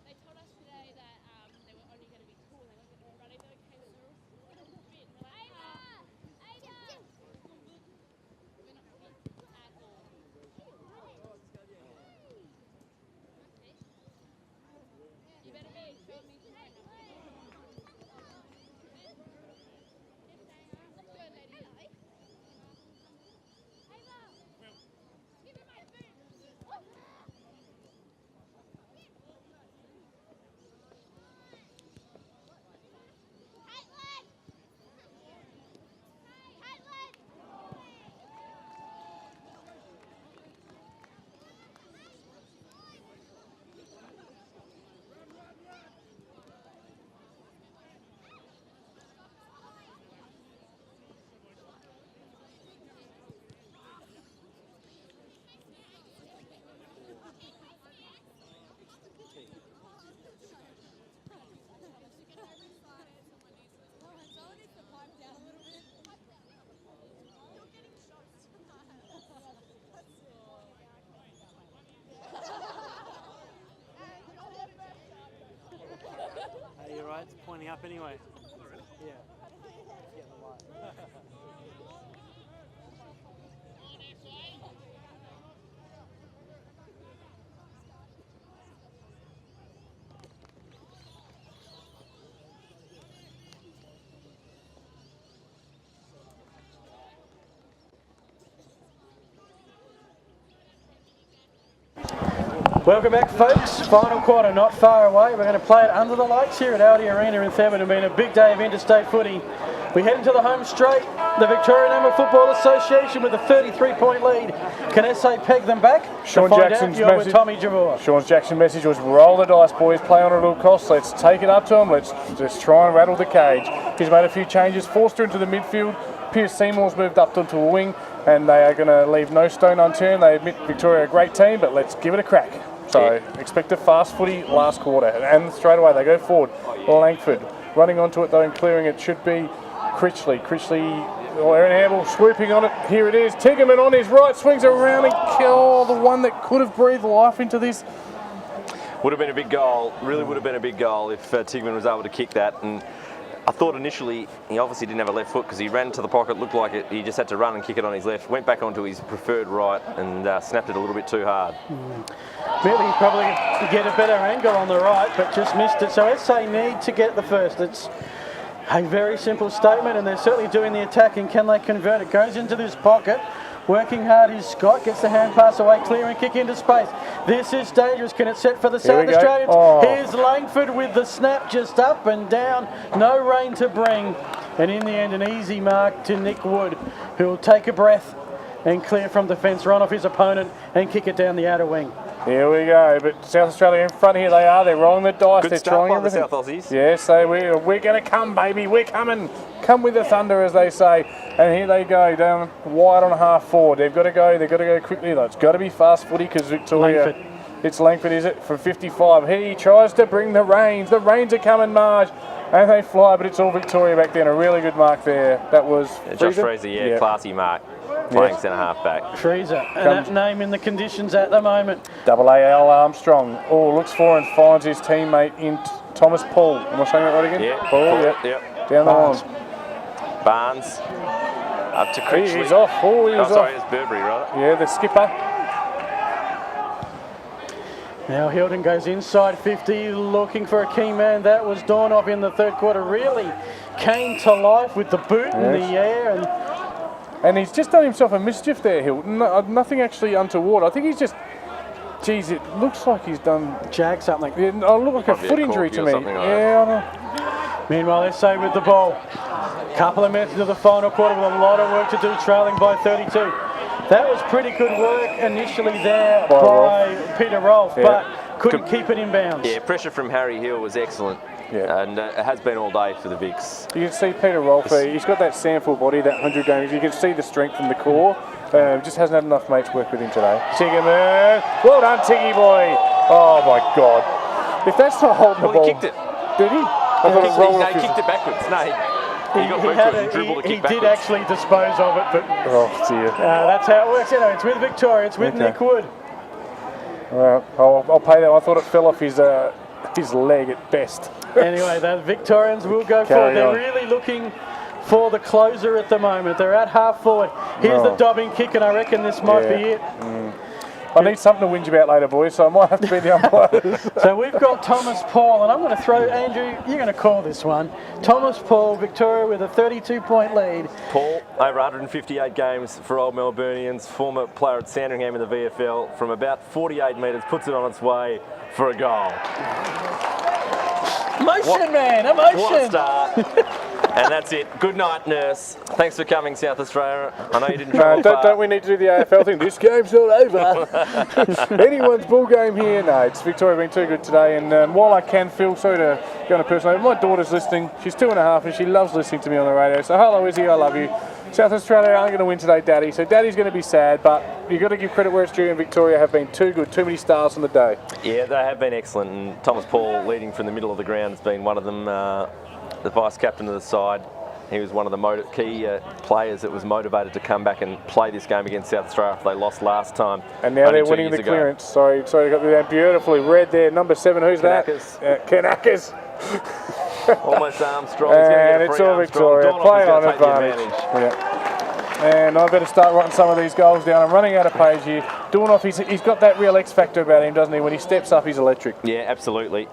They told us today that they were only going to be cool. They weren't going to be running. They came and they were all fit. We're like, we're not fit at all. You better be showing me some right now. Let's go, lady. Give me my boot. Hey, you're right, it's pointing up anyway. Yeah. Get the light. Welcome back, folks. Final quarter, not far away. We're going to play it under the lights here at ALDI Arena in Thebarton. Been a big day of interstate footy. We head into the home straight. The Victorian Amateur Football Association with a 33-point lead. Can SA peg them back? Sean Jackson's you're with message. Tommy Javor. Sean Jackson's message was roll the dice, boys. Play on at all costs. Let's take it up to them. Let's just try and rattle the cage. He's made a few changes. Forster into the midfield. Pierce Seymour's moved up onto a wing, and they are going to leave no stone unturned. They admit Victoria a great team, but let's give it a crack. So expect a fast footy last quarter, and straight away they go forward. Langford running onto it though and clearing it should be Critchley. Critchley Aaron Hamble swooping on it. Here it is. Tiggerman on his right, swings around and kills the one that could have breathed life into this. Would have been a big goal. Really would have been a big goal if Tiggerman was able to kick that. And I thought initially he obviously didn't have a left foot because he ran to the pocket, looked like he just had to run and kick it on his left, went back onto his preferred right and snapped it a little bit too hard. Really probably get a better angle on the right, but just missed it. So SA need to get the first. It's a very simple statement, and they're certainly doing the attacking. Can they convert it? Goes into this pocket. Working hard is Scott, gets the hand pass away, clear and kick into space. This is dangerous. Can it set for the South Australians? Oh. Here's Langford with the snap just up and down. No rain to bring. And in the end, an easy mark to Nick Wood, who will take a breath and clear from defence, run off his opponent and kick it down the outer wing. Here we go, but South Australia in front here they are. They're rolling the dice. Good They're start trying by everything. the South Aussies. Yes, so we're going to come, baby. We're coming. Come with the thunder, as they say. And here they go, down wide on half forward. They've got to go quickly though. It's got to be fast footy because Victoria. Langford. It's Langford, is it? From 55. He tries to bring the reins. The reins are coming, Marge. And they fly, but it's all Victoria back there. A really good mark there. That was Josh Freezer, yeah, classy mark. Playing centre half back. Freezer, and that name in the conditions at the moment. AAL Armstrong. Oh, looks for and finds his teammate in Thomas Paul. Am I saying that right again? Yeah. Paul, Yep. Down the Barnes. line. Barnes. Up to Critchley. He's off. Oh, he was sorry, off. it's Burberry, rather. Yeah, the skipper. Now Hilton goes inside 50, looking for a key man. That was Dornoff in the third quarter. Really came to life with the boot in the air. And he's just done himself a mischief there, Hilton. Nothing actually untoward. I think he's just... Geez, it looks like he's done... Jagged something. Yeah, it looked like Probably a foot a injury corky to or me. something like Yeah, I know. Meanwhile, SA with the ball. Couple of minutes into the final quarter with a lot of work to do, trailing by 32. That was pretty good work initially there by Peter Rolfe, but couldn't keep it in bounds. Yeah, pressure from Harry Hill was excellent. Yeah. And it has been all day for the Vics. You can see Peter Rolfe, he's got that sample body, that 100 games. You can see the strength in the core. Just hasn't had enough mates work with him today. Tiggerman. Well done, Tiggy boy. Oh, my God. If that's not holding the ball... He kicked it. Did he? I thought it rolled off he his... kicked it backwards. No, he got boot to it and dribbled the kick backwards. He did actually dispose of it, but Oh, dear. that's how it works. You know, it's with Victoria, it's with Nick Wood. Well, I'll pay that. I thought it fell off his leg at best. Anyway, the Victorians will go forward. They're really looking for the closer at the moment. They're at half forward. Here's the dobbing kick, and I reckon this might be it. I need something to whinge about later, boys, so I might have to be the umpire. So we've got Thomas Paul, and I'm going to throw, Andrew, you're going to call this one. Thomas Paul, Victoria with a 32-point lead. Paul, over 158 games for Old Melburnians, former player at Sandringham in the VFL, from about 48 metres, puts it on its way for a goal. Emotion, man, emotion. What a start. And that's it. Good night, nurse. Thanks for coming, South Australia. I know you didn't travel far. Don't we need to do the AFL thing? This game's not over. Anyone's ball game here. No, it's Victoria been too good today. And while I can feel, sorry to go on a personal note, my daughter's listening. She's 2.5 and she loves listening to me on the radio. So hello, Izzy, I love you. South Australia aren't going to win today, Daddy. So Daddy's going to be sad, but you've got to give credit where it's due, and Victoria have been too good. Too many stars on the day. Yeah, they have been excellent. And Thomas Paul, leading from the middle of the ground, has been one of them. The vice-captain of the side. He was one of the key players that was motivated to come back and play this game against South Australia after they lost last time. And now they're winning the clearance. Sorry, got that beautifully red there. Number 7, who's that? Ken Ackers. Almost Armstrong. And it's all Victoria. Play on advantage. Yeah. And I better start writing some of these goals down. I'm running out of page here. Dornoff, he's got that real X factor about him, doesn't he? When he steps up, he's electric. Yeah, absolutely.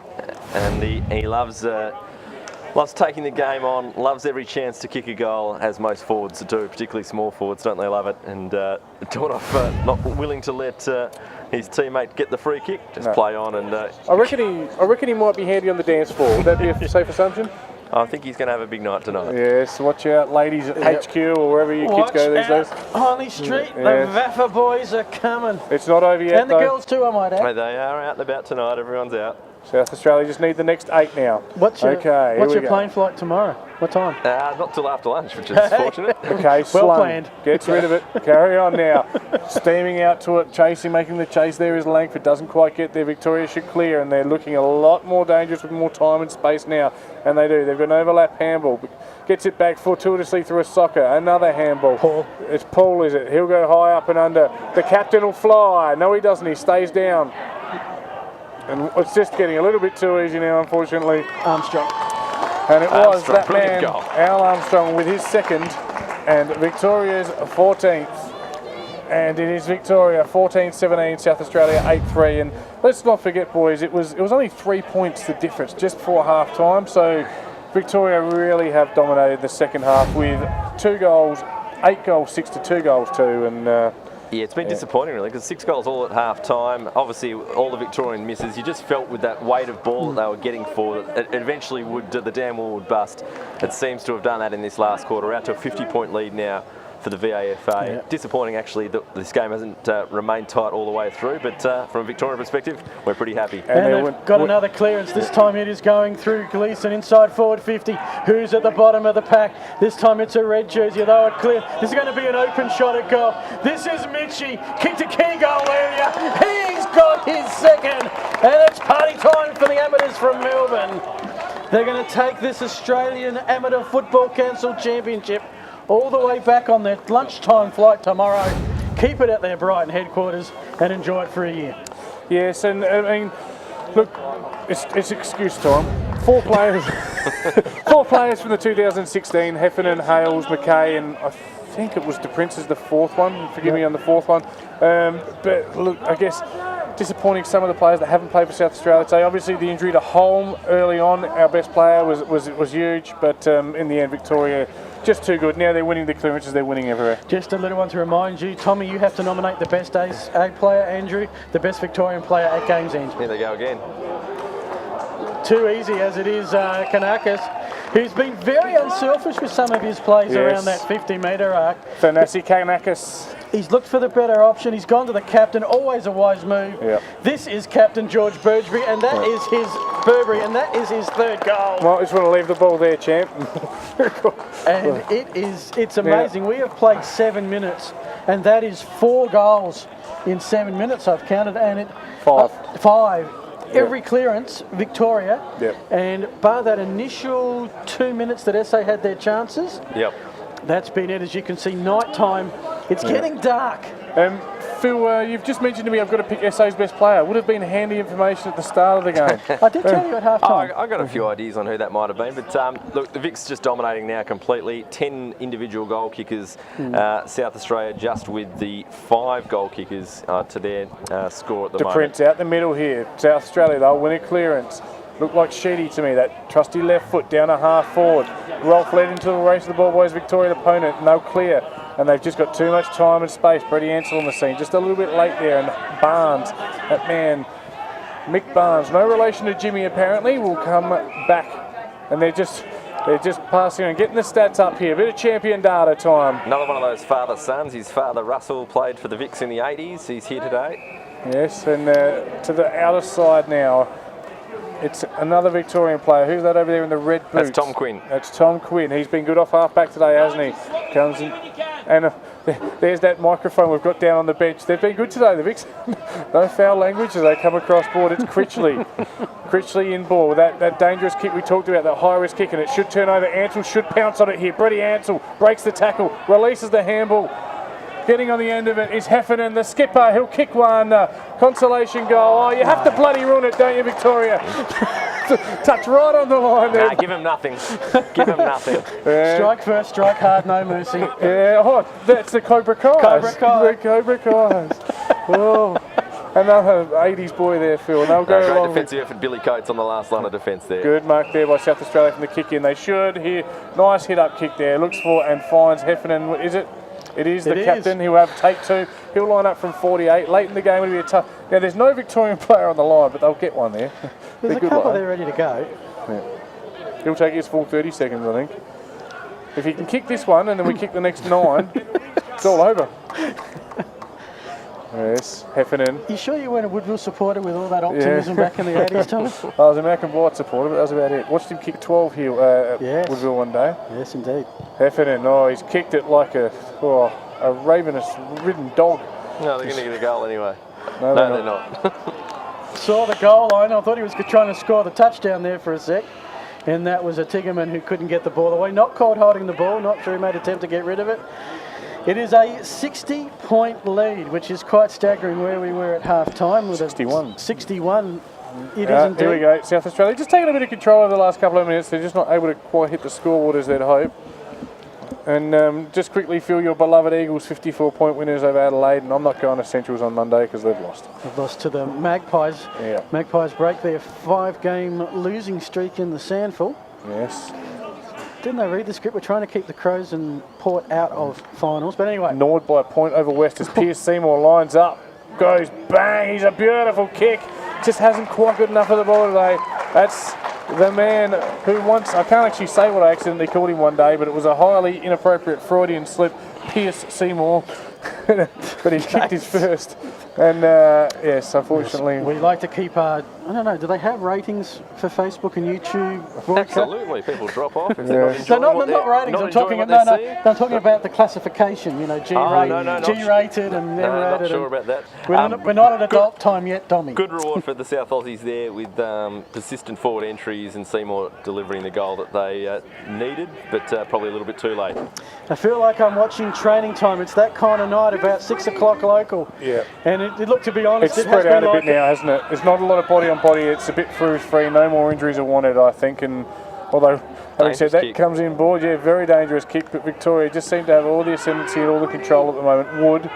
And he loves taking the game on, loves every chance to kick a goal, as most forwards do, particularly small forwards, don't they love it? And Dornoff not willing to let his teammate get the free kick, just play on. And I reckon he might be handy on the dance floor. Would that be a safe assumption? I think he's going to have a big night tonight. Yes, watch out, ladies at HQ or wherever your kids go these days. Harley Street, the Vaffa boys are coming. It's not over yet, And the girls too, I might add. They are out and about tonight, everyone's out. South Australia just need the next 8 now. What's your go. plane flight tomorrow? What time? Not till after lunch, which is fortunate. Okay, Well Slung planned. gets rid of it. Carry on now. Steaming out to it, chasing, making the chase there is Langford. Doesn't quite get there. Victoria should clear, and they're looking a lot more dangerous with more time and space now. And they do. They've got an overlap handball. Gets it back fortuitously through a soccer. Another handball. Paul. It's Paul, is it? He'll go high up and under. The captain will fly. No, he doesn't. He stays down. And it's just getting a little bit too easy now, unfortunately. Armstrong. And it was Armstrong, that man, brilliant goal. Al Armstrong, with his second, and Victoria's 14th. And it is Victoria 14-17, South Australia 8-3. And let's not forget, boys, it was only 3 points the difference just before half time. So Victoria really have dominated the second half with 2 goals, 8 goals, 6 to 2 goals too. And yeah, it's been disappointing really, because 6 goals all at half time. Obviously, all the Victorian misses. You just felt with that weight of ball that they were getting for it eventually the damn wall would bust. It seems to have done that in this last quarter. Out to a 50-point lead now for the VAFA. Yeah. Disappointing actually that this game hasn't remained tight all the way through, but from a Victorian perspective, we're pretty happy. And they've got another clearance. This time it is going through Gleeson inside forward 50. Who's at the bottom of the pack? This time it's a red jersey, although it clear. This is going to be an open shot at goal. This is Mitchie. Kicked a key goal area. He's got his second. And it's party time for the amateurs from Melbourne. They're going to take this Australian Amateur Football Council Championship all the way back on their lunchtime flight tomorrow. Keep it at their Brighton headquarters and enjoy it for a year. yes, and I mean, look, it's excuse time. 4 players, 4 players from the 2016, Heffernan, Hales, McKay, and I think it was De Prince is the 4th one. Forgive me on the 4th one. But look, I guess disappointing some of the players that haven't played for South Australia today. Obviously, the injury to Holm early on, our best player, was huge. But in the end, Victoria just too good. Now they're winning the clearances. They're winning everywhere. Just a little one to remind you, Tommy, you have to nominate the best A player, Andrew, the best Victorian player at Games End. Here they go again. Too easy as it is, Kanakis, who's been very unselfish with some of his plays around that 50-metre arc. Thanasi Kanakis. He's looked for the better option. He's gone to the captain, always a wise move. Yep. This is Captain George Burberry, and that is his his 3rd goal. Well, I just want to leave the ball there, champ. And it's amazing. We have played 7 minutes, and that is 4 goals in 7 minutes. I've counted, and it 5. Every clearance, Victoria. Yep. And bar that initial 2 minutes that SA had their chances, Yep. that's been it. As you can see, night time. It's getting dark. Phil, you've just mentioned to me I've got to pick SA's best player. Would have been handy information at the start of the game. I did tell you at half time. I got a few ideas on who that might have been, but look, the Vic's just dominating now completely. 10 individual goal kickers. South Australia just with the 5 goal kickers to their score at the De moment. Prince out the middle here. South Australia, they'll win a clearance. Looked like Sheedy to me, that trusty left foot down a half forward. Rolf led into the race of the ball boys, Victorian opponent, no clear. And they've just got too much time and space. Brady Ansell on the scene, just a little bit late there. And Barnes, that man, Mick Barnes, no relation to Jimmy apparently, will come back. And they're just passing and getting the stats up here. A bit of champion data time. Another one of those father-sons. His father, Russell, played for the Vics in the 80s. He's here today. Yes, and to the outer side now. It's another Victorian player. Who's that over there in the red boots? That's Tom Quinn. That's Tom Quinn. He's been good off half-back today, hasn't he? Comes in. And there's that microphone we've got down on the bench. They've been good today, the Vics. No foul language as they come across board. It's Critchley. Critchley in ball. That dangerous kick we talked about, that high-risk kick, and it should turn over. Ansell should pounce on it here. Brady Ansell breaks the tackle, releases the handball. Getting on the end of it is Heffernan, the skipper. He'll kick one. Consolation goal. Oh, you have to bloody ruin it, don't you, Victoria? Touch right on the line there. Nah, give him nothing. Give him nothing. Strike first, strike hard, no mercy. Yeah, oh, that's the Cobra Kai's. Cobra Kai. The Cobra Kai's. Oh, another 80s boy there, Phil. And they'll go Great along. defensive effort. Billy Coates on the last line of defence there. Good mark there by South Australia from the kick in. They should here. Nice hit up kick there. Looks for and finds Heffernan. Is it? It is the captain. He'll have take 2. He'll line up from 48. Late in the game, it'll be a tough. Now, there's no Victorian player on the line, but they'll get one there. There's a couple there ready to go. Yeah. He'll take his full 30 seconds, I think. If he can kick this one and then we kick the next 9, it's all over. Yes. Heffernan. You sure you weren't a Woodville supporter with all that optimism back in the 80s, Thomas? I was a Malcolm Blight supporter, but that was about it. Watched him kick 12 here at Yes. Woodville one day. Yes, indeed. Heffernan, he's kicked it like a ravenous-ridden dog. No, they're going to get a goal anyway. No, They're not. Saw the goal line. I thought he was trying to score the touchdown there for a sec. And that was a Tiggerman who couldn't get the ball away. Not caught holding the ball. Not sure he made an attempt to get rid of it. It is a 60-point lead, which is quite staggering where we were at half-time. With 61. 61. It is indeed. Here we go, South Australia. Just taking a bit of control over the last couple of minutes. They're just not able to quite hit the scoreboard as they'd hope. And just quickly, Phil, your beloved Eagles 54-point winners over Adelaide. And I'm not going to Centrals on Monday because they've lost. They've lost to the Magpies. Yeah. Magpies break their 5-game losing streak in the Sandful. Yes. Didn't they read the script? We're trying to keep the Crows and Port out of finals. But anyway. Gnawed by a point over West as Pierce Seymour lines up. Goes bang. He's a beautiful kick. Just hasn't quite got enough of the ball today. That's the man who once, I can't actually say what I accidentally called him one day, but it was a highly inappropriate Freudian slip. Pierce Seymour. But he kicked his first. And yes, unfortunately. We like to keep I don't know, do they have ratings for Facebook and YouTube? Absolutely, people drop off if they're not ratings. I'm talking about the classification. You know, G-rated and M-rated. Not sure about that. We're not at adult time yet, Dommy. Good reward for the South Aussies there with persistent forward entries and Seymour delivering the goal that they needed, but probably a little bit too late. I feel like I'm watching Training Time. It's that kind of night, about 6 o'clock local. Yeah. And it looked, to be honest, it's spread out a bit now, hasn't it? There's not a lot of body on body. It's a bit free. No more injuries are wanted, I think. And although, having said that, comes in board. Yeah, very dangerous kick. But Victoria just seem to have all the ascendancy and all the control at the moment. Wood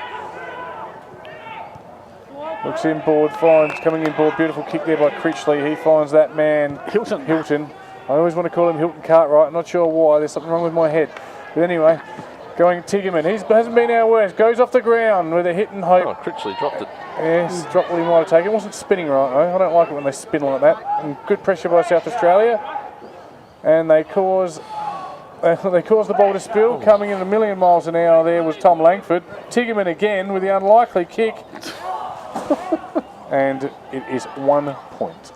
looks in board, finds coming in board. Beautiful kick there by Critchley. He finds that man Hilton. I always want to call him Hilton Cartwright. I'm not sure why. There's something wrong with my head. But anyway. Going Tiggerman, he hasn't been our worst. Goes off the ground with a hit and hope. Oh, Critchley dropped it. Yes, dropped what he might have taken. It wasn't spinning right though. I don't like it when they spin like that. And good pressure by South Australia. And they cause the ball to spill. Coming in a million miles an hour there was Tom Langford. Tiggerman again with the unlikely kick. And it is 1 point.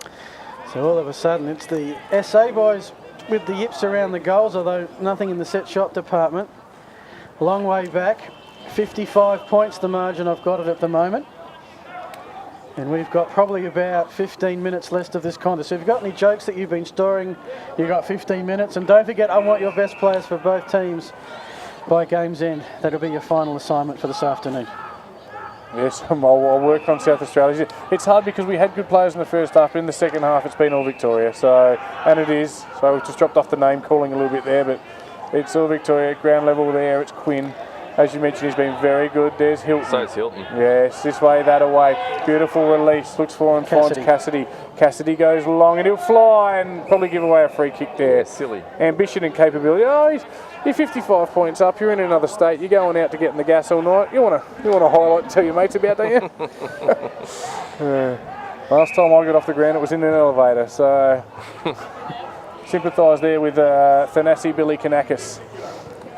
So all of a sudden it's the SA boys with the yips around the goals, although nothing in the set shot department. Long way back, 55 points the margin I've got it at the moment. And we've got probably about 15 minutes left of this contest. So if you've got any jokes that you've been storing, you've got 15 minutes. And don't forget, I want your best players for both teams by game's end. That'll be your final assignment for this afternoon. Yes, I'll work on South Australia. It's hard because we had good players in the first half, but in the second half it's been all Victoria. And it is. So we just dropped off the name calling a little bit there, but it's all Victoria. Ground level there, it's Quinn. As you mentioned, he's been very good. There's Hilton. So it's Hilton. Yes, this way, that away. Beautiful release. Looks for him, finds Cassidy. Cassidy goes long and he'll fly and probably give away a free kick there. Yeah, silly. Ambition and capability. Oh, you're 55 points up. You're in another state. You're going out to get in the gas all night. You want to highlight and tell your mates about, don't you? Last time I got off the ground, it was in an elevator. So sympathise there with Thanasi Billy Kanakis.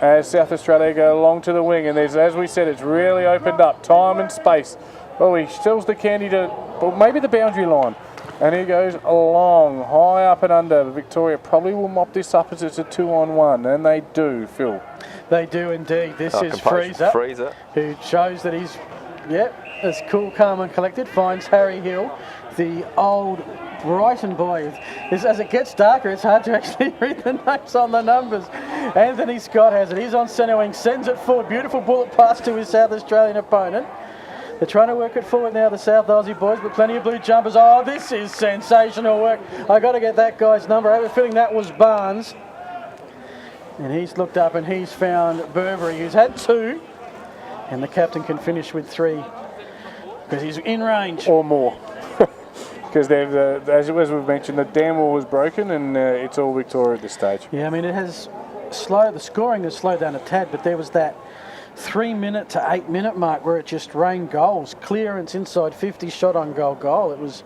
As South Australia go along to the wing, and there's, as we said, it's really opened up time and space. Well, he sells the candy to maybe the boundary line, and he goes along, high up and under. Victoria probably will mop this up as it's a 2-on-1, and they do, Phil. They do indeed. This is Freezer, who shows that he's, as cool, calm and collected. Finds Harry Hill, the old Brighton boy. As it gets darker, it's hard to actually read the notes on the numbers. Anthony Scott has it. He's on centre wing, sends it forward. Beautiful bullet pass to his South Australian opponent. They're trying to work it forward now, the South Aussie boys, but plenty of blue jumpers. Oh, this is sensational work. I got to get that guy's number. I have a feeling that was Barnes. And he's looked up and he's found Burberry, who's had 2. And the captain can finish with 3 because he's in range. Or more. Because as we've mentioned, the dam wall was broken and it's all Victoria at this stage. Yeah, I mean, it has slowed, the scoring has slowed down a tad, but there was that 3-minute to 8-minute mark where it just rained goals. Clearance inside 50, shot on goal. It was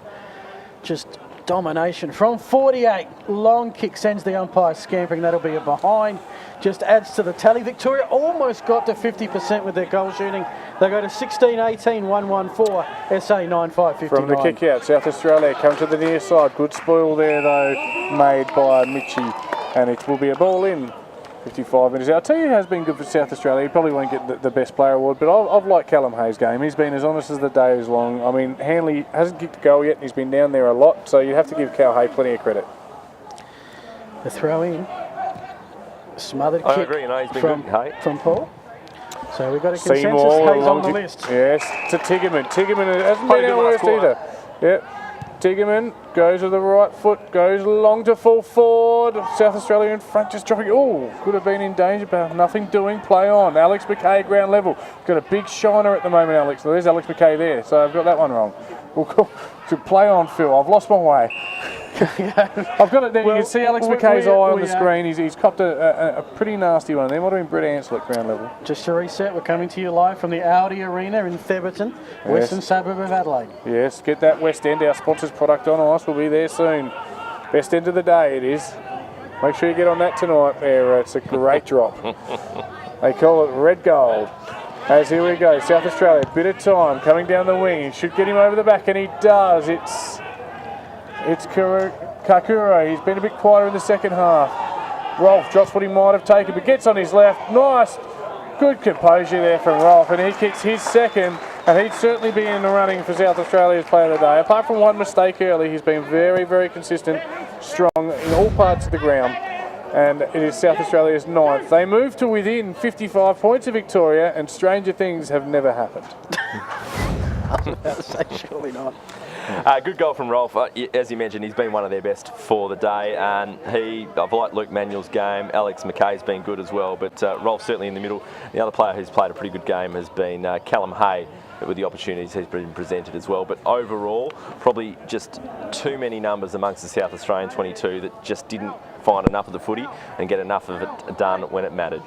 just Domination from 48. Long kick sends the umpire scampering. That'll be a behind. Just adds to the tally. Victoria almost got to 50% with their goal shooting. They go to 16-18, 1-1-4, SA 9-5-59. From the kick out, South Australia come to the near side. Good spoil there though, made by Mitchie, and it will be a ball in. 55 minutes. I'll tell you, it has been good for South Australia. He probably won't get the best player award, but I've liked Callum Hayes' game. He's been as honest as the day is long. I mean, Hanley hasn't kicked a goal yet, and he's been down there a lot, so you have to give Cal Hay plenty of credit. The throw in. Smothered I kick agree, you know, he's been from, good, Hay. from Paul. So we've got a consensus. Seymour Hayes on the list. Yes, to Tiggerman. Tiggerman hasn't been our worst either. Yep. Tiggerman goes with the right foot, goes long to full forward. South Australia in front, just dropping. Oh, could have been in danger, but nothing doing. Play on. Alex McKay, ground level. Got a big shiner at the moment, Alex. There's Alex McKay there, so I've got that one wrong. We'll so play on, Phil. I've lost my way. I've got it there. Well, you can see Alex McKay's eye on the screen. He's copped a pretty nasty one. There might have been Brett Ansell at ground level. Just to reset, we're coming to you live from the ALDI Arena in Theberton, western suburb of Adelaide. Yes, get that West End, our sponsor's product on ice. We'll be there soon. Best end of the day it is. Make sure you get on that tonight there. It's a great drop. They call it red gold. As here we go, South Australia, bit of time coming down the wing. He should get him over the back, and he does. It's Kakura. He's been a bit quieter in the second half. Rolf drops what he might have taken, but gets on his left. Nice, good composure there from Rolf, and he kicks his second, and he'd certainly be in the running for South Australia's player of the day. Apart from one mistake early, he's been very, very consistent, strong in all parts of the ground, and it is South Australia's 9th. They move to within 55 points of Victoria, and stranger things have never happened. I was about to say, surely not. Good goal from Rolf. As you mentioned, he's been one of their best for the day, and I've liked Luke Manuel's game. Alex McKay's been good as well, but Rolf certainly in the middle. The other player who's played a pretty good game has been Callum Hay, with the opportunities he's been presented as well. But overall, probably just too many numbers amongst the South Australian 22 that just didn't find enough of the footy and get enough of it done when it mattered.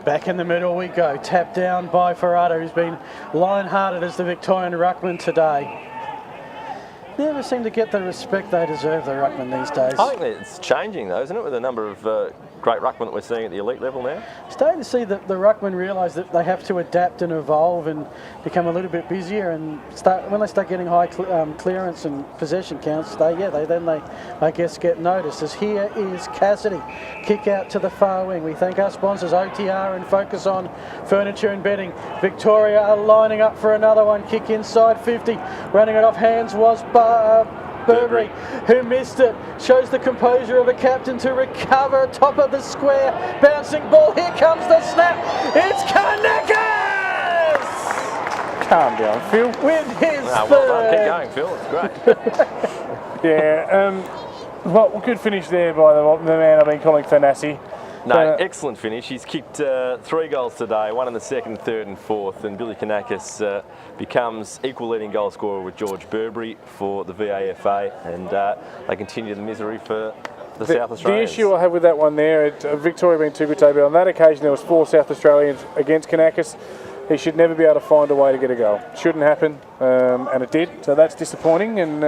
Back in the middle we go. Tapped down by Ferrado, who's been lion-hearted as the Victorian ruckman today. Never seem to get the respect they deserve, the ruckman these days. I think it's changing though, isn't it, with the number of great ruckmen that we're seeing at the elite level now? Starting to see that the ruckmen realise that they have to adapt and evolve and become a little bit busier, and when they start getting high clearance and possession counts, they I guess get noticed. As here is Cassidy, kick out to the far wing. We thank our sponsors OTR and Focus on Furniture and Bedding. Victoria are lining up for another one. Kick inside 50, running it off hands was Burberry, who missed it. Shows the composure of a captain to recover top of the square. Bouncing ball, here comes the snap. It's Kanakas! Calm down, Phil. With his well third. done. Keep going, Phil. It's great. Yeah, well, good finish there by the man I've been calling Thanasi. No, excellent finish. He's kicked 3 goals today, one in the second, third and fourth, and Billy Kanakis becomes equal leading goal scorer with George Burberry for the VAFA, and they continue the misery for the South Australians. The issue I have with that one there, Victoria being too good today, but on that occasion there was 4 South Australians against Kanakis. He should never be able to find a way to get a goal. Shouldn't happen, and it did, so that's disappointing, and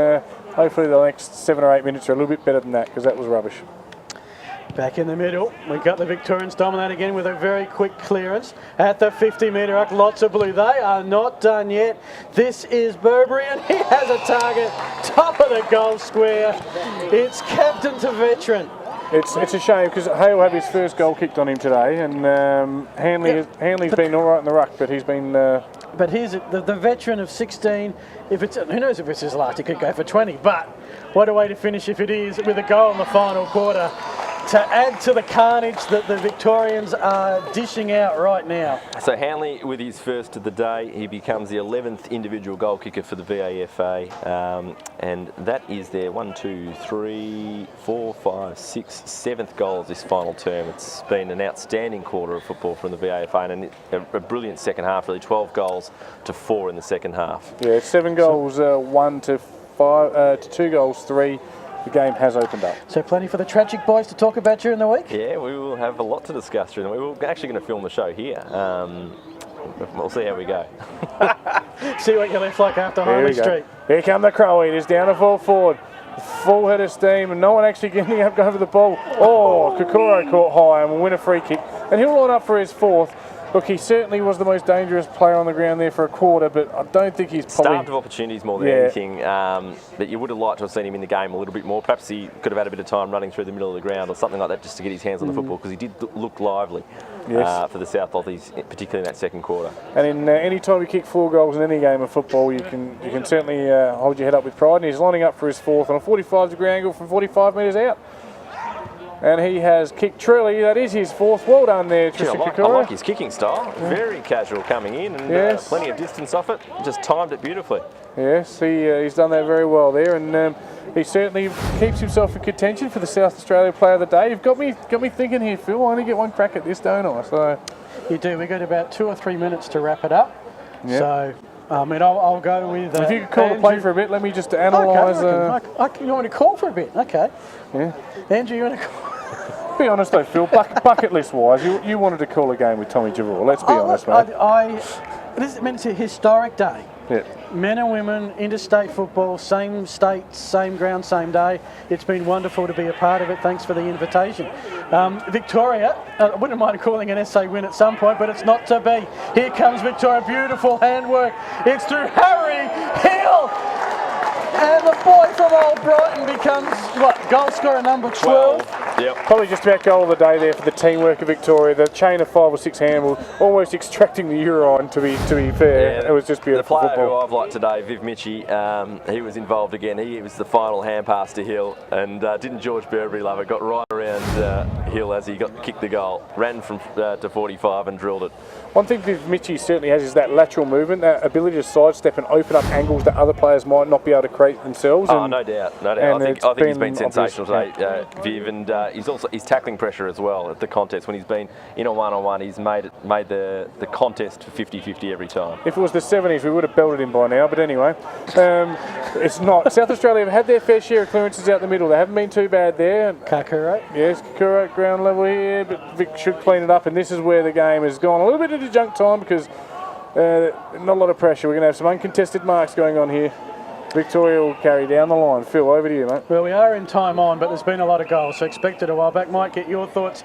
hopefully the next 7 or 8 minutes are a little bit better than that, because that was rubbish. Back in the middle, we got the Victorians dominate again with a very quick clearance at the 50-metre arc. Lots of blue. They are not done yet. This is Burberry, and he has a target. Top of the goal square. It's captain to veteran. It's a shame because Hay will have his first goal kicked on him today, and Hanley's been all right in the ruck, but he's been. But here's the veteran of 16. Who knows if it's his last? He could go for 20. But what a way to finish if it is with a goal in the final quarter, to add to the carnage that the Victorians are dishing out right now. So Hanley with his first of the day, he becomes the 11th individual goal kicker for the VAFA, and that is their 1, 2, 3, 4, 5, 6, 7th goals this final term. It's been an outstanding quarter of football from the VAFA, and a brilliant second half, really 12 goals to 4 in the second half. Yeah, 7 goals, 1 to 5, to 2 goals, 3. The game has opened up. So plenty for the Tragic boys to talk about during the week? Yeah, we will have a lot to discuss during the week. We're actually going to film the show here. We'll see how we go. See what you're left like after Harley Street. Here come the Crow Eaters down to full forward. Full head of steam, and no one actually getting up over the ball. Oh, Kokoro caught high and will win a free kick. And he'll line up for his fourth. Look, he certainly was the most dangerous player on the ground there for a quarter, but I don't think he's probably... Starved of opportunities more than anything, but you would have liked to have seen him in the game a little bit more. Perhaps he could have had a bit of time running through the middle of the ground or something like that just to get his hands on the football, because he did look lively for the South Lothies, particularly in that second quarter. And in any time you kick 4 goals in any game of football, you can certainly hold your head up with pride, and he's lining up for his fourth on a 45-degree angle from 45 metres out. And he has kicked truly. That is his fourth. Well done there, Tristan Kokoro. I like his kicking style. Very casual coming in, and plenty of distance off it. Just timed it beautifully. Yes, he's done that very well there, and he certainly keeps himself in contention for the South Australia Player of the Day. You've got me thinking here, Phil. I only get one crack at this, don't I? So you do. We've got about 2 or 3 minutes to wrap it up. Yep. So. I'll go with... if you could call the play for a bit, let me just analyse... Okay, you want me to call for a bit? Okay. Yeah. Andrew, you want to call... Be honest though, Phil, bucket list-wise, you wanted to call a game with Tommy Javor. Let's be honest, mate. It's a historic day. Yeah. Men and women, interstate football, same state, same ground, same day. It's been wonderful to be a part of it. Thanks for the invitation. Victoria, I wouldn't mind calling an SA win at some point, but it's not to be. Here comes Victoria, beautiful handwork. It's through Harry Hill. And the boy from Old Brighton becomes, goal scorer number 12? Yep. Probably just about goal of the day there for the teamwork of Victoria. The chain of 5 or 6 handballs, almost extracting the urine, to be fair. Yeah, it was just beautiful football. The player football. who I've liked today, Viv Mitchie, he was involved again. He was the final hand pass to Hill, and didn't George Burberry love it? Got right around Hill as he kicked the goal. Ran from to 45 and drilled it. One thing Viv Mitchie certainly has is that lateral movement, that ability to sidestep and open up angles that other players might not be able to create themselves. Oh, no doubt. I think he's been sensational today, Viv, and he's tackling pressure as well at the contest. When he's been in a one-on-one, he's made the contest 50-50 every time. If it was the 70s, we would have belted him by now, but anyway, it's not. South Australia have had their fair share of clearances out the middle. They haven't been too bad there. Kokoro. Yes, Kokoro at ground level here, but Vic should clean it up, and this is where the game has gone a little bit into junk time because not a lot of pressure. We're going to have some uncontested marks going on here. Victoria will carry down the line. Phil, over to you, mate. Well, we are in time on, but there's been a lot of goals, so expected a while back. Might get your thoughts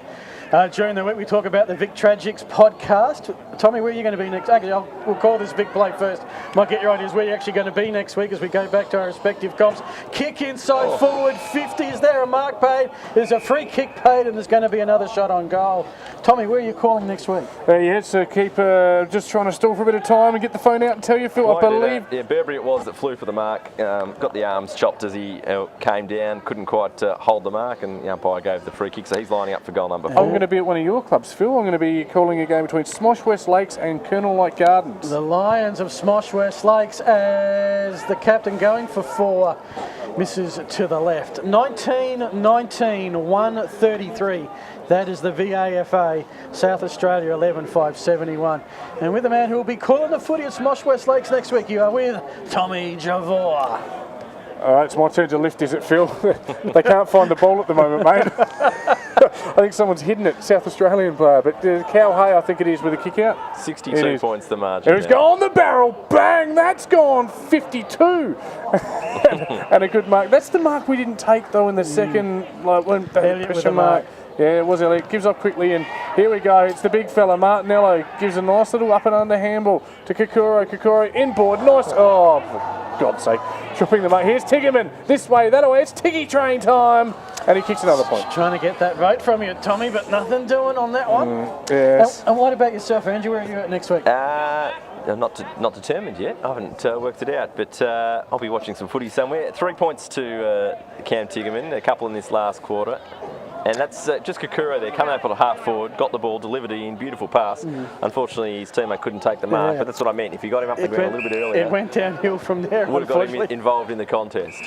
during the week. We talk about the Vic Tragics podcast. Tommy, where are you going to be next? Actually, we'll call this Vic Play first. Might get your ideas where you're actually going to be next week as we go back to our respective comps. Kick inside forward, 50. Is there a mark paid? There's a free kick paid, and there's going to be another shot on goal. Tommy, where are you calling next week? So keep just trying to stall for a bit of time and get the phone out and tell you, Phil. I believe. Yeah, Burberry it was that flew for the mark. Got the arms chopped as he came down. Couldn't quite hold the mark, and the umpire gave the free kick. So he's lining up for goal number 4. I'm going to be at one of your clubs, Phil. I'm going to be calling a game between Smosh West Lakes and Colonel Light Gardens. The Lions of Smosh West Lakes as the captain going for 4. Misses to the left. 19-19, 133. That is the VAFA, South Australia 11-5-71. And with the man who will be calling the footy at Smosh West Lakes next week, you are with Tommy Javor. All right, it's my turn to lift, is it, Phil? They can't find the ball at the moment, mate. I think someone's hidden it, South Australian player. But Cal Hay, I think it is, with a kick out. 62 points the margin. It's gone the barrel, bang, that's gone 52. And a good mark. That's the mark we didn't take, though, in the second, when the pressure mark. Yeah, it was Elliot. Gives up quickly, and here we go. It's the big fella, Martinello. Gives a nice little up and under handball to Kokoro. Kokoro inboard. Nice. Oh, for God's sake. Tripping them up. Here's Tiggerman. This way, that way. It's Tiggy train time. And he kicks another point. Trying to get that vote from you, Tommy, but nothing doing on that one. Yes. And what about yourself, Andrew? Where are you at next week? I'm not determined yet. I haven't worked it out, but I'll be watching some footy somewhere. 3 points to Cam Tiggerman, a couple in this last quarter. And that's just Kokoro there, coming up on a half forward, got the ball, delivered it in, beautiful pass. Unfortunately, his teammate couldn't take the mark, but that's what I meant. If you got him up the ground a little bit earlier, it went downhill from there. Would have got him involved in the contest.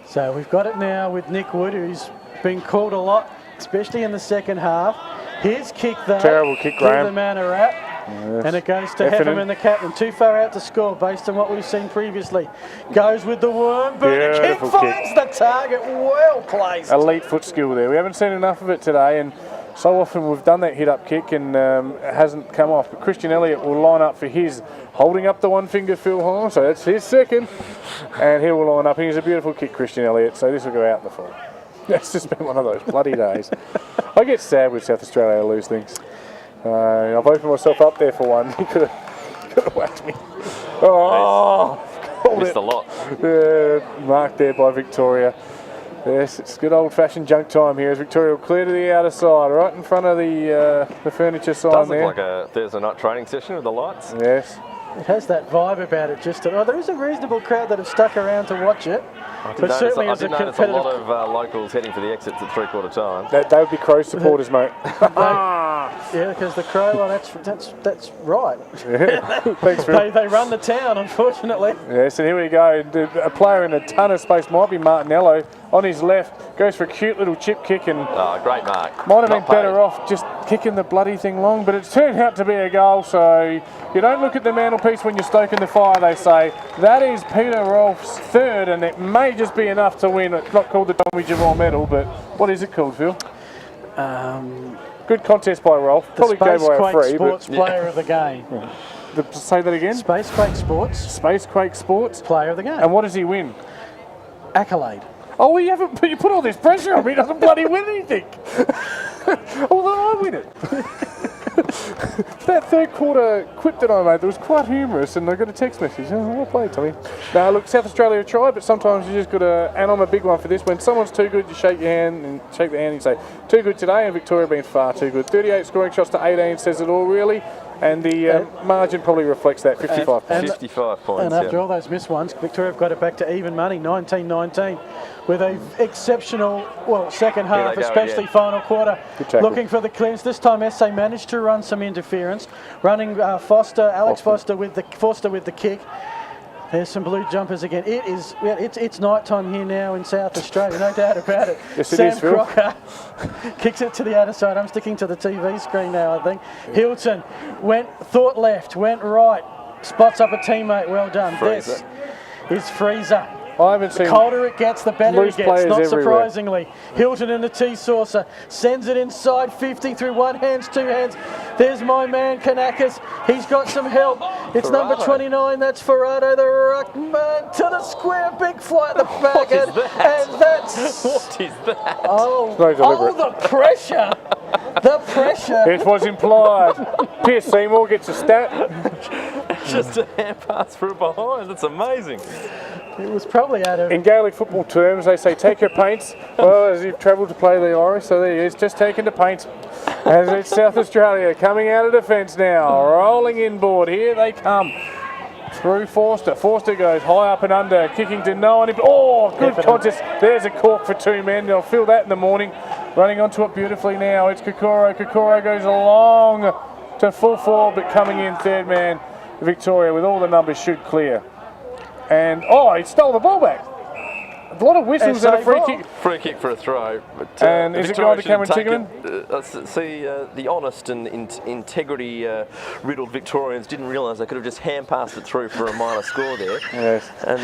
So we've got it now with Nick Wood, who's been called a lot, especially in the second half. His kick, though, terrible kick, Graham. the man a wrap. Yes. And it goes to Heffernan, the captain. Too far out to score based on what we've seen previously. Goes with the worm, but the kick finds the target. Well placed. Elite foot skill there. We haven't seen enough of it today, and So often we've done that hit-up kick and it hasn't come off. But Christian Elliott will line up for his, holding up the one finger Phil Hall, so that's his second. And he will line up. He's a beautiful kick, Christian Elliott, so this will go out in the fall. It's just been one of those bloody days. I get sad with South Australia lose things. I've opened myself up there for one. He could have whacked me. Oh! Missed a lot. Marked there by Victoria. Yes, it's good old-fashioned junk time here as Victoria will clear to the outer side, right in front of the furniture sign Does there. look like a Thursday night training session with the lights. Yes. It has that vibe about it. There is a reasonable crowd that have stuck around to watch it. But certainly as a notice a competitive... lot of locals heading for the exits at three-quarter time. They would be Crow supporters, mate. Yeah, because the Crow, well, that's right. Thanks, Phil. They run the town, unfortunately. Yes, and here we go. A player in a ton of space might be Martinello. On his left, goes for a cute little chip kick and Great mark. might have been better off just kicking the bloody thing long, but it's turned out to be a goal, so you don't look at the mantelpiece when you're stoking the fire, they say. That is Peter Rolfe's third, and it may just be enough to win. It's not called the Tommy Javon medal, but what is it called, Phil? Good contest by Rolfe. Probably gave away a free. Sports Player of the Game. Say that again? Spacequake Sports. Spacequake Sports. Player of the Game. And what does he win? Accolade. Oh, well, you put all this pressure on me. He doesn't bloody win anything. Although I win it. That third quarter quip that I made, that was quite humorous, and I got a text message. Oh, well played, Tommy. Now, look, South Australia tried, but sometimes you just got to, and I'm a big one for this, when someone's too good, you shake your hand and shake the hand and say, too good today, and Victoria been far too good. 38 scoring shots to 18 says it all, really. And the margin probably reflects that, 55 points. 55 points, And after all those missed ones, Victoria have got it back to even money, 19-19, with an exceptional, second half, especially final quarter, looking for the clearance. This time SA managed to run some interference, running Alex Foster with the kick. There's some blue jumpers again. It's night time here now in South Australia, no doubt about it. Yes, Sam it is, Phil. Crocker kicks it to the outer side. I'm sticking to the TV screen now, I think. Hilton thought left, went right, spots up a teammate. Well done. Freezer. This is Freezer. I haven't seen The colder it gets, the better loose it gets, players not everywhere. surprisingly. Hilton in the T-saucer, sends it inside 50 through one hands, two hands. There's my man, Kanakis. He's got some help. It's number 29, that's Ferrado, the ruckman to the square, big fly at the back. And that's... What is that? Oh, Very deliberate. the pressure. The pressure. It was implied. Pierce Seymour gets a stat. Just a hand pass through behind. That's amazing. It was probably out of... In Gaelic football terms, they say take your paints. Well, as you've travelled to play the Irish, so there he is, just taking the paints. As it's South Australia coming out of defence now, rolling inboard. Here they come. Through Forster. Forster goes high up and under, kicking to no one. Oh, good contest. There's a cork for two men. They'll feel that in the morning. Running onto it beautifully now. It's Kokoro. Kokoro goes along to full forward, but coming in third man. Victoria with all the numbers should clear. And, he stole the ball back. A lot of whistles and a free kick. Free kick for a throw. But, and is it going to Cameron Tiggerman? Let's see, the honest and integrity-riddled Victorians didn't realise they could have just hand-passed it through for a minor score there. Yes. And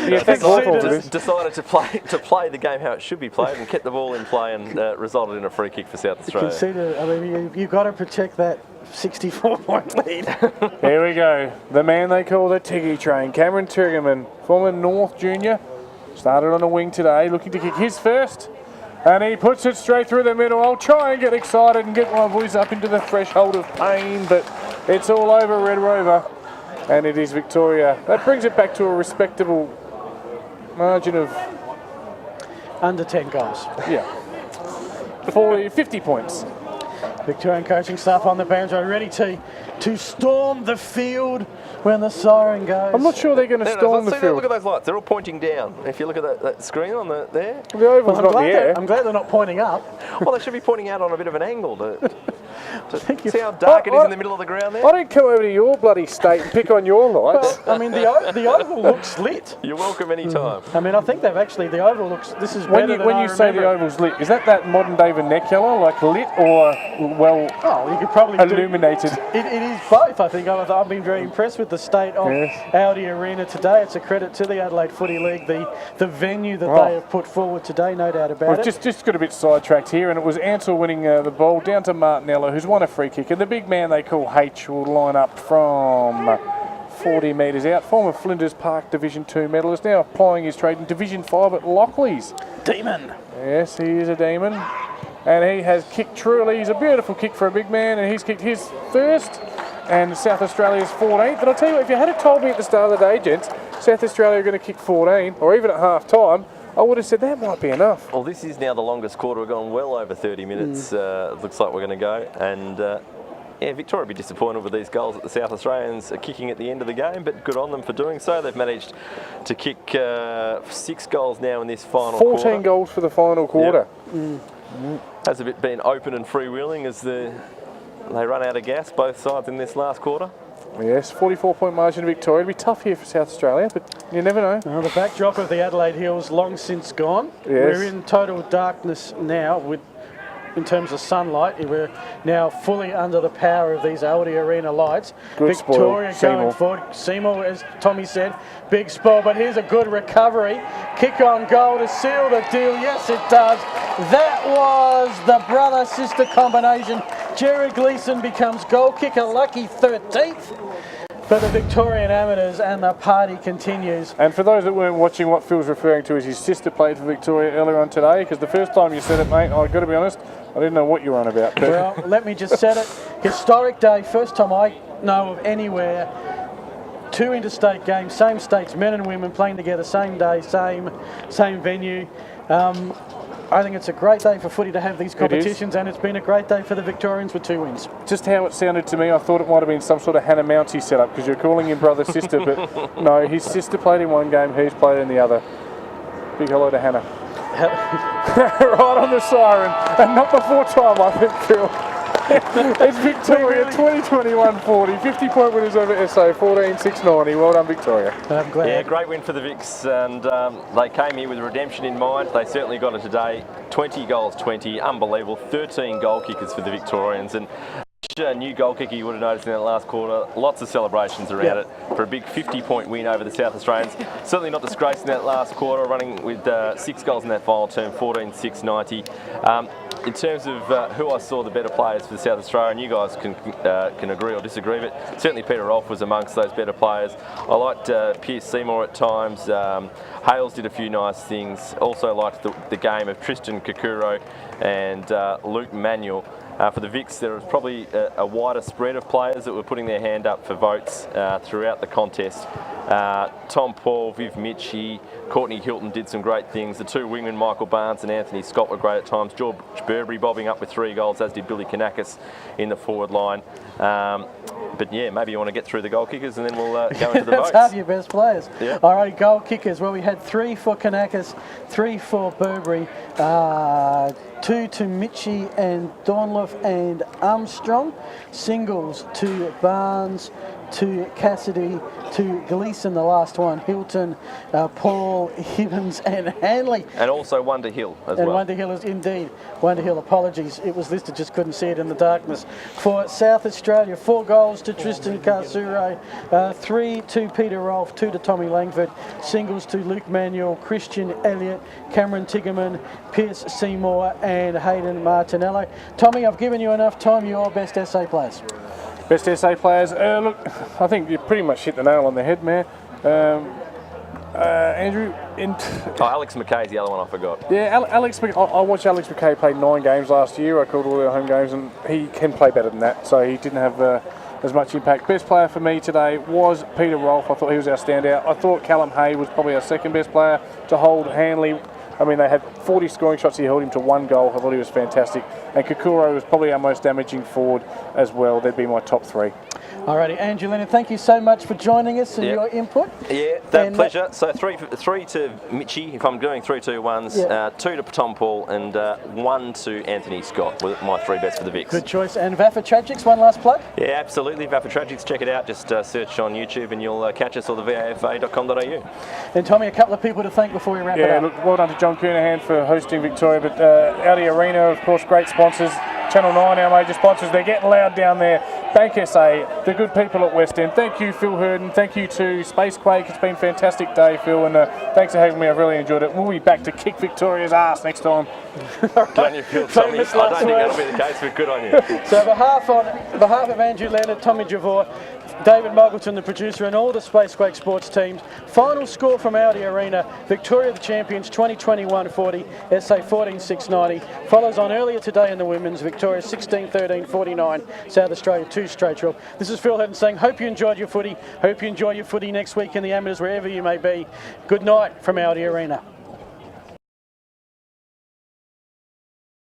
decided to play the game how it should be played and kept the ball in play and resulted in a free kick for South Australia. You've got to protect that 64-point lead. Here we go. The man they call the Tiggy train, Cameron Tiggerman, former North junior. Started on a wing today, looking to kick his first. And he puts it straight through the middle. I'll try and get excited and get my voice up into the threshold of pain, but it's all over Red Rover. And it is Victoria. That brings it back to a respectable margin of... Under 10 goals. Yeah. 50 points. Victorian coaching staff on the bench are ready to storm the field when the siren goes. I'm not sure they're going to storm the field. Look at those lights. They're all pointing down. If you look at that screen on there. The oval's not in the air. I'm glad they're not pointing up. Well, they should be pointing out on a bit of an angle. See how dark it is in the middle of the ground there? I don't come over to your bloody state and pick on your lights. I mean, the oval looks lit. You're welcome any time. I mean, I think they've actually, the oval looks, this is When better you, than when I you say the remember. oval's lit, is that modern day vernacular, like lit or, well, Oh, you could probably illuminated? It is both, I think. I've been very impressed with the state of ALDI Arena today. It's a credit to the Adelaide Footy League, the venue that they have put forward today, no doubt about We've it. just got a bit sidetracked here, and it was Ansell winning the ball down to Martinello, who's won a free kick, and the big man they call H will line up from 40 metres out. Former Flinders Park Division 2 medalist, now applying his trade in Division 5 at Lockleys. Demon. Yes, he is a demon. And he has kicked truly. He's a beautiful kick for a big man, and he's kicked his first, and South Australia's 14th. And I'll tell you what, if you had told me at the start of the day, gents, South Australia are going to kick 14, or even at half time, I would have said that might be enough. Well, this is now the longest quarter. We've gone well over 30 minutes. Looks like we're going to go. And yeah, Victoria will be disappointed with these goals that the South Australians are kicking at the end of the game, but good on them for doing so. They've managed to kick 6 goals now in this final 14 quarter. goals for the final quarter. Yep. Has a bit been open and freewheeling as they run out of gas, both sides in this last quarter. Yes, 44-point margin to Victoria. It'll be tough here for South Australia, but you never know. The backdrop of the Adelaide Hills long since gone. Yes. We're in total darkness now in terms of sunlight. We're now fully under the power of these ALDI Arena lights. Good Victoria spoil, going Seymour. forward. Seymour, as Tommy said, big spoil, but here's a good recovery. Kick on goal to seal the deal. Yes, it does. That was the brother-sister combination. Jerry Gleeson becomes goal kicker, lucky 13th for the Victorian Amateurs, and the party continues. And for those that weren't watching, what Phil's referring to is his sister played for Victoria earlier on today, because the first time you said it, mate, I've got to be honest, I didn't know what you were on about. But Well, let me just set it. Historic day, first time I know of anywhere. 2 interstate games, same states, men and women playing together, same day, same venue. I think it's a great day for footy to have these competitions, and it's been a great day for the Victorians with 2 wins. just how it sounded to me, I thought it might have been some sort of Hannah Mountie setup, because you're calling him brother-sister, but no, his sister played in one game, he's played in the other. Big hello to Hannah. Right on the siren, and not before time, I think, Phil. It's Victoria 2021-40, 50-point winners over SA, 14-6-90. Well done, Victoria. I'm glad. Yeah, great win for the Vics, and they came here with redemption in mind. They certainly got it today. 20 goals, 20, unbelievable. 13 goal kickers for the Victorians, and a new goal kicker you would have noticed in that last quarter. Lots of celebrations around it for a big 50-point win over the South Australians. Certainly not disgraced in that last quarter, running with 6 goals in that final term, 14-6-90. In terms of who I saw the better players for South Australia, and you guys can agree or disagree, but certainly Peter Rolfe was amongst those better players. I liked Pierce Seymour at times. Hales did a few nice things. Also liked the game of Tristan Kakuro and Luke Manuel. For the Vics, there was probably a wider spread of players that were putting their hand up for votes throughout the contest. Tom Paul, Viv Mitchie, Courtney Hilton did some great things. The 2 wingmen, Michael Barnes and Anthony Scott, were great at times. George Burberry bobbing up with 3 goals, as did Billy Kanakis in the forward line. But yeah, maybe you want to get through the goal kickers and then we'll go into the votes. That's half your best players. Yeah. All right, goal kickers. Well, we had 3 for Kanakis, 3 for Burberry, 2 to Mitchie and Dornloff and Armstrong. Singles to Barnes, to Cassidy, to Gleeson, the last one, Hilton, Paul, Hibbins and Hanley. And also one to Hill as And well. Wonder Hill is indeed. Wonder Hill, apologies. It was listed, just couldn't see it in the darkness. For South Australia, 4 goals to Tristan Karsure, 3 to Peter Rolfe, 2 to Tommy Langford, singles to Luke Manuel, Christian Elliott, Cameron Tiggerman, Pierce Seymour and Hayden Martinello. Tommy, I've given you enough time. Your best SA players. Best SA players, look, I think you pretty much hit the nail on the head, man. Andrew, Alex McKay's the other one I forgot. yeah, Alex. I watched Alex McKay play 9 games last year. I called all their home games, and he can play better than that. So he didn't have as much impact. Best player for me today was Peter Rolfe. I thought he was our standout. I thought Callum Hay was probably our second best player to hold Hanley. I mean, they had 40 scoring shots. He held him to 1 goal. I thought he was fantastic. And Kakuro was probably our most damaging forward as well. They'd be my top 3. Alrighty, Angelina, thank you so much for joining us and Yep. your input. Yeah, that And, pleasure. So three to Mitchie, if I'm doing 3-2-1s, Yeah. 2 to Tom Paul, and 1 to Anthony Scott, with my 3 bets for the VICs. Good choice. And Vafa Tragics, one last plug. Yeah, absolutely. Vafa Tragics, check it out. Just search on YouTube and you'll catch us, or the vafa.com.au. And Tommy, a couple of people to thank before we wrap it Yeah, up. look, well done to John Coonahan for hosting Victoria, but ALDI Arena, of course, great sponsors. Channel 9, our major sponsors, they're getting loud down there. Bank SA, the good people at West End. Thank you, Phil Hurden. Thank you to Spacequake. It's been a fantastic day, Phil, and thanks for having me. I've really enjoyed it. We'll be back to kick Victoria's ass next time. Good on you, Phil. Tommy. I Famous don't last think that'll words. be the case, but good on you. So on behalf of Andrew Leonard, Tommy Javor, David Muggleton, the producer, and all the Spacequake sports teams, final score from ALDI Arena: Victoria the champions 2021-40, SA 14-690. Follows on earlier today in the women's, Victoria 16-13-49, South Australia 2 straight drill. This is Phil Hurden saying, hope you enjoyed your footy. Hope you enjoy your footy next week in the amateurs, wherever you may be. Good night from ALDI Arena.